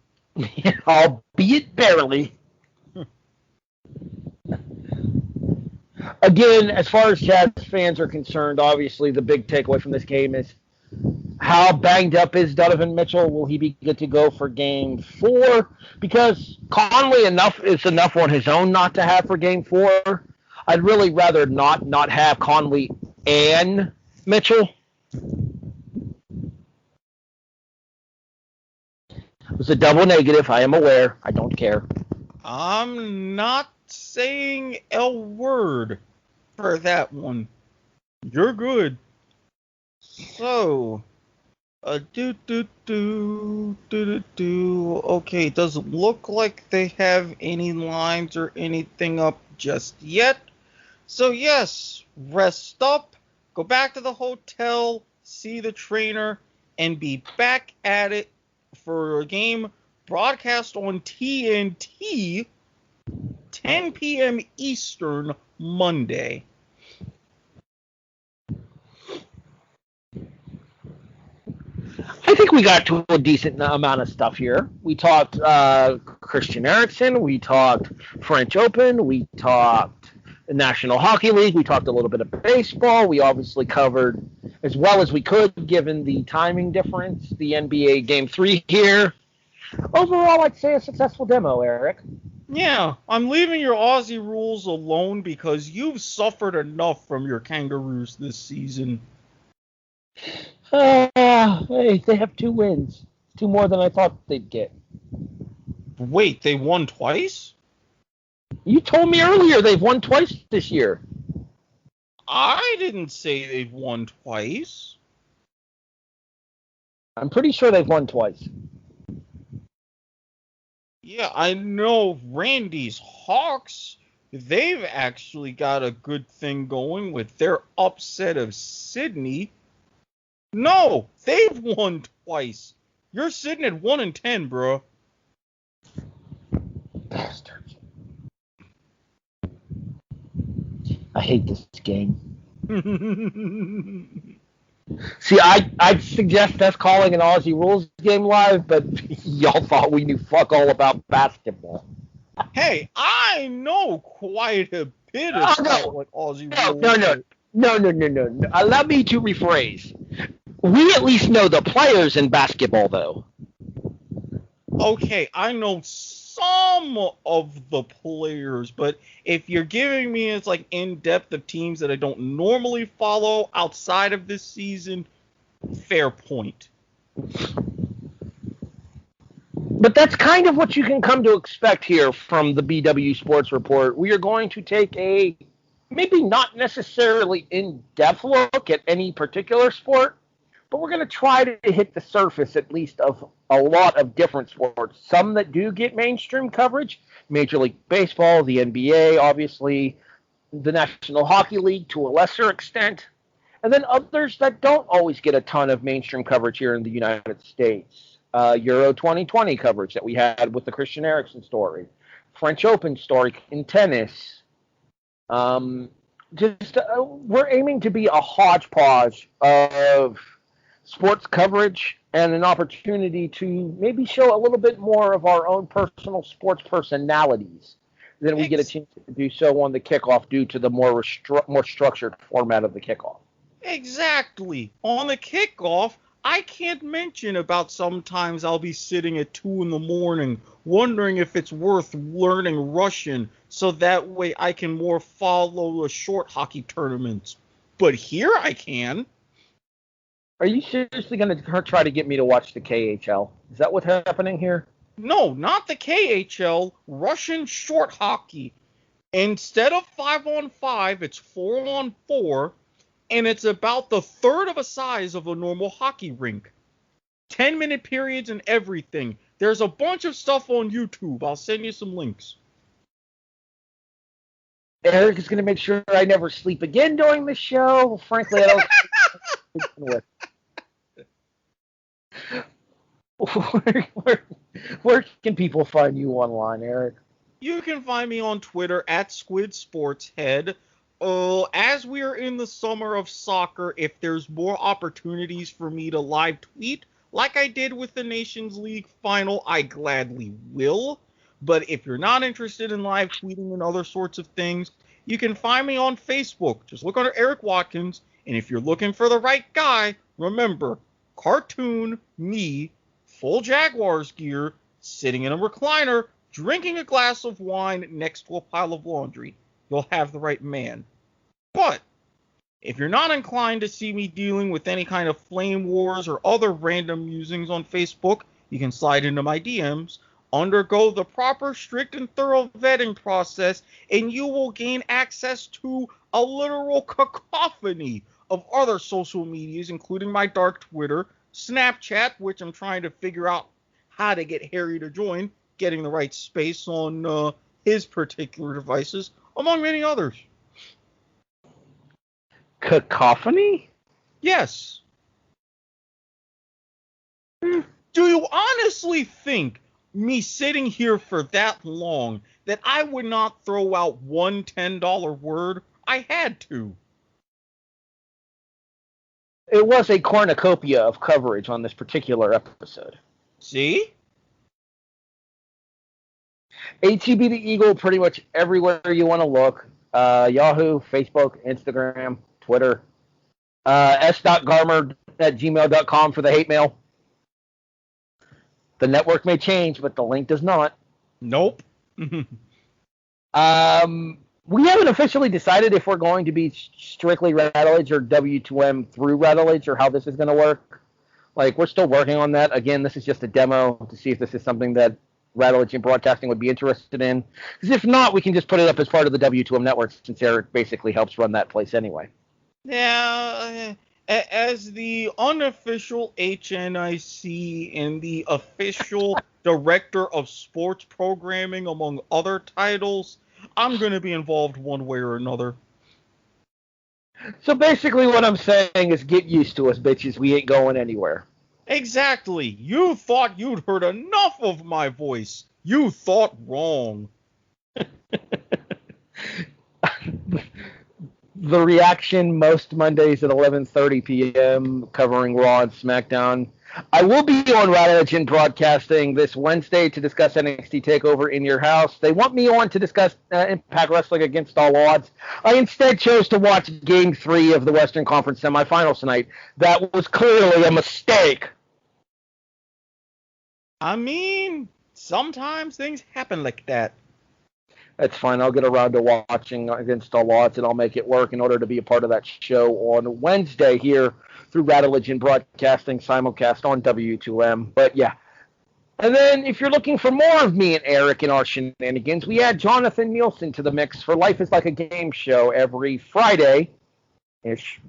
Albeit barely. Again, as far as Jazz fans are concerned, obviously the big takeaway from this game is how banged up is Donovan Mitchell? Will he be good to go for Game 4? Because Conley is enough on his own not to have for Game 4. I'd really rather not have Conley and Mitchell. It was a double negative. I am aware. I don't care. I'm not saying a word for that one. You're good. So, Okay, it doesn't look like they have any lines or anything up just yet. So yes, rest up, go back to the hotel, see the trainer, and be back at it for a game broadcast on TNT, 10 p.m. Eastern, Monday. I think we got to a decent amount of stuff here. We talked Christian Eriksen. We talked French Open. We talked the National Hockey League. We talked a little bit of baseball. We obviously covered as well as we could, given the timing difference, the NBA Game 3 here. Overall, I'd say a successful demo, Eric. Yeah, I'm leaving your Aussie rules alone because you've suffered enough from your Kangaroos this season. Hey, they have 2 wins. 2 more than I thought they'd get. Wait, they won twice? You told me earlier they've won twice this year. I didn't say they've won twice. I'm pretty sure they've won twice. Yeah, I know Randy's Hawks, they've actually got a good thing going with their upset of Sydney. No, they've won twice. You're sitting at 1-10, bro. Bastards. I hate this game. See, I'd suggest us calling an Aussie Rules game live, but y'all thought we knew fuck all about basketball. Hey, I know quite a Pittis no. like Aussie No. Allow me to rephrase. We at least know the players in basketball, though. Okay, I know some of the players, but if you're giving me it's like in-depth of teams that I don't normally follow outside of this season, fair point. But that's kind of what you can come to expect here from the BW Sports Report. We are going to take a maybe not necessarily in-depth look at any particular sport, but we're going to try to hit the surface at least of a lot of different sports. Some that do get mainstream coverage, Major League Baseball, the NBA, obviously, the National Hockey League to a lesser extent, and then others that don't always get a ton of mainstream coverage here in the United States. Euro 2020 coverage that we had with the Christian Eriksen story, French Open story in tennis. We're aiming to be a hodgepodge of sports coverage and an opportunity to maybe show a little bit more of our own personal sports personalities than we get a chance to do so on the kickoff due to the more structured format of the kickoff. Exactly. On the kickoff, I can't mention about sometimes I'll be sitting at 2 a.m. wondering if it's worth learning Russian so that way I can more follow the short hockey tournaments. But here I can. Are you seriously going to try to get me to watch the KHL? Is that what's happening here? No, not the KHL, Russian short hockey. Instead of 5-on-5, it's 4-on-4. And it's about the third of a size of a normal hockey rink. 10-minute periods and everything. There's a bunch of stuff on YouTube. I'll send you some links. Erik is going to make sure I never sleep again during the show. Frankly, I don't. Where can people find you online, Erik? You can find me on Twitter at SquidSportsHead. As we are in the summer of soccer, if there's more opportunities for me to live tweet, like I did with the Nations League final, I gladly will. But if you're not interested in live tweeting and other sorts of things, you can find me on Facebook. Just look under Erik Watkins, and if you're looking for the right guy, remember, cartoon me, full Jaguars gear, sitting in a recliner, drinking a glass of wine next to a pile of laundry. You'll have the right man. But if you're not inclined to see me dealing with any kind of flame wars or other random musings on Facebook, you can slide into my DMs, undergo the proper, strict, and thorough vetting process, and you will gain access to a literal cacophony of other social medias, including my dark Twitter, Snapchat, which I'm trying to figure out how to get Harry to join, getting the right space on his particular devices, among many others. Cacophony? Yes. Do you honestly think me sitting here for that long that I would not throw out one $10 word? I had to. It was a cornucopia of coverage on this particular episode. See? ATB the Eagle, pretty much everywhere you want to look. Yahoo, Facebook, Instagram, Twitter. s.garmer@gmail.com for the hate mail. The network may change, but the link does not. Nope. We haven't officially decided if we're going to be strictly Rattleage or W2M through Rattleage or how this is going to work. Like, we're still working on that. Again, this is just a demo to see if this is something that Rattleage and Broadcasting would be interested in. Because if not, we can just put it up as part of the W2M network since Erik basically helps run that place anyway. Yeah, as the unofficial HNIC and the official director of sports programming, among other titles, I'm going to be involved one way or another. So basically what I'm saying is get used to us, bitches. We ain't going anywhere. Exactly. You thought you'd heard enough of my voice. You thought wrong. The reaction most Mondays at 11:30 p.m. covering Raw and SmackDown. I will be on Radiogen Broadcasting this Wednesday to discuss NXT TakeOver in your house. They want me on to discuss Impact Wrestling Against All Odds. I instead chose to watch Game 3 of the Western Conference semifinals tonight. That was clearly a mistake. I mean, sometimes things happen like that. That's fine. I'll get around to watching Against All Odds, and I'll make it work in order to be a part of that show on Wednesday here through Radiogen Broadcasting simulcast on W2M. But yeah. And then if you're looking for more of me and Eric and our shenanigans, we add Jonathan Nielsen to the mix for Life is Like a Game show every Friday-ish.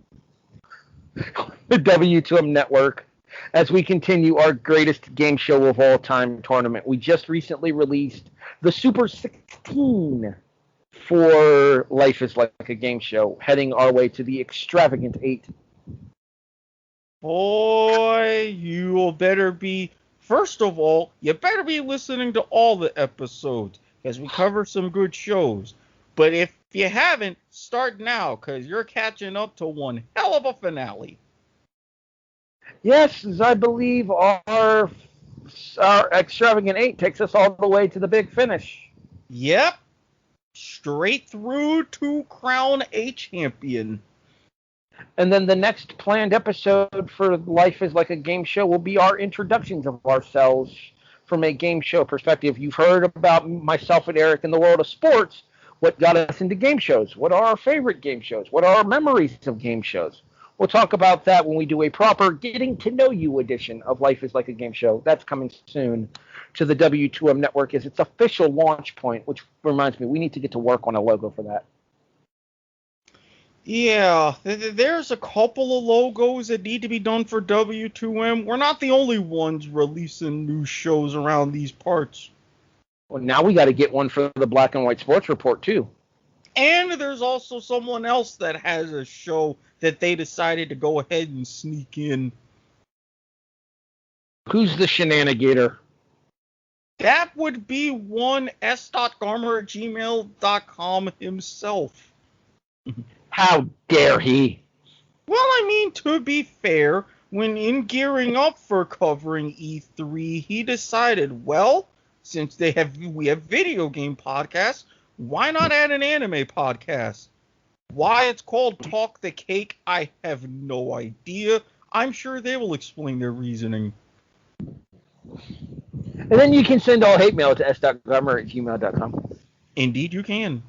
The W2M network, as we continue our greatest game show of all time tournament. We just recently released the Super 16 for Life is Like a Game show, heading our way to the extravagant 8. Boy, you better be, first of all, you better be listening to all the episodes, because we cover some good shows. But if you haven't, start now, because you're catching up to one hell of a finale. Yes, as I believe our extravagant 8 takes us all the way to the big finish. Yep. Straight through to crown a champion. And then the next planned episode for Life is Like a Game show will be our introductions of ourselves from a game show perspective. You've heard about myself and Eric in the world of sports. What got us into game shows? What are our favorite game shows? What are our memories of game shows? We'll talk about that when we do a proper getting to know you edition of Life is Like a Game show. That's coming soon to the W2M network as its official launch point, which reminds me, we need to get to work on a logo for that. Yeah, there's a couple of logos that need to be done for W2M. We're not the only ones releasing new shows around these parts. Well, now we got to get one for the Black and White Sports Report, too. And there's also someone else that has a show that they decided to go ahead and sneak in. Who's the shenanigator? That would be one s.garmer@gmail.com himself. How dare he? Well, I mean, to be fair, when in gearing up for covering E3, he decided, well, since we have video game podcasts, why not add an anime podcast? Why it's called Talk the Cake, I have no idea. I'm sure they will explain their reasoning. And then you can send all hate mail to s.garmer@gmail.com. Indeed, you can.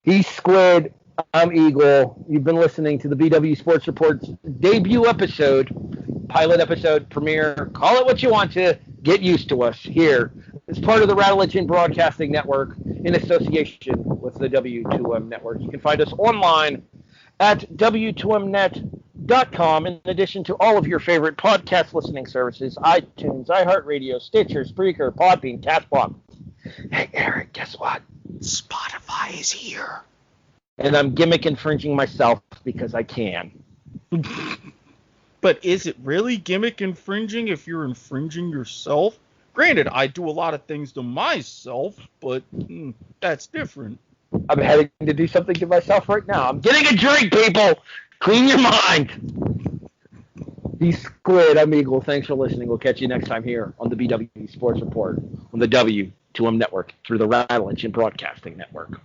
He's Squid. I'm Eagle. You've been listening to the BW Sports Report's debut episode, pilot episode, premiere. Call it what you want to. Get used to us here. It's part of the Radiogen Broadcasting Network in association with the W2M Network. You can find us online at W2Mnet.com, in addition to all of your favorite podcast listening services, iTunes, iHeartRadio, Stitcher, Spreaker, Podbean, Castbox. Hey, Eric, guess what? Spotify is here. And I'm gimmick infringing myself because I can. But is it really gimmick infringing if you're infringing yourself? Granted, I do a lot of things to myself, but that's different. I'm heading to do something to myself right now. I'm getting a drink, people! Clean your mind! He's Squid. I'm Eagle. Thanks for listening. We'll catch you next time here on the BW Sports Report on the W2M Network through the Radiogen Broadcasting Network.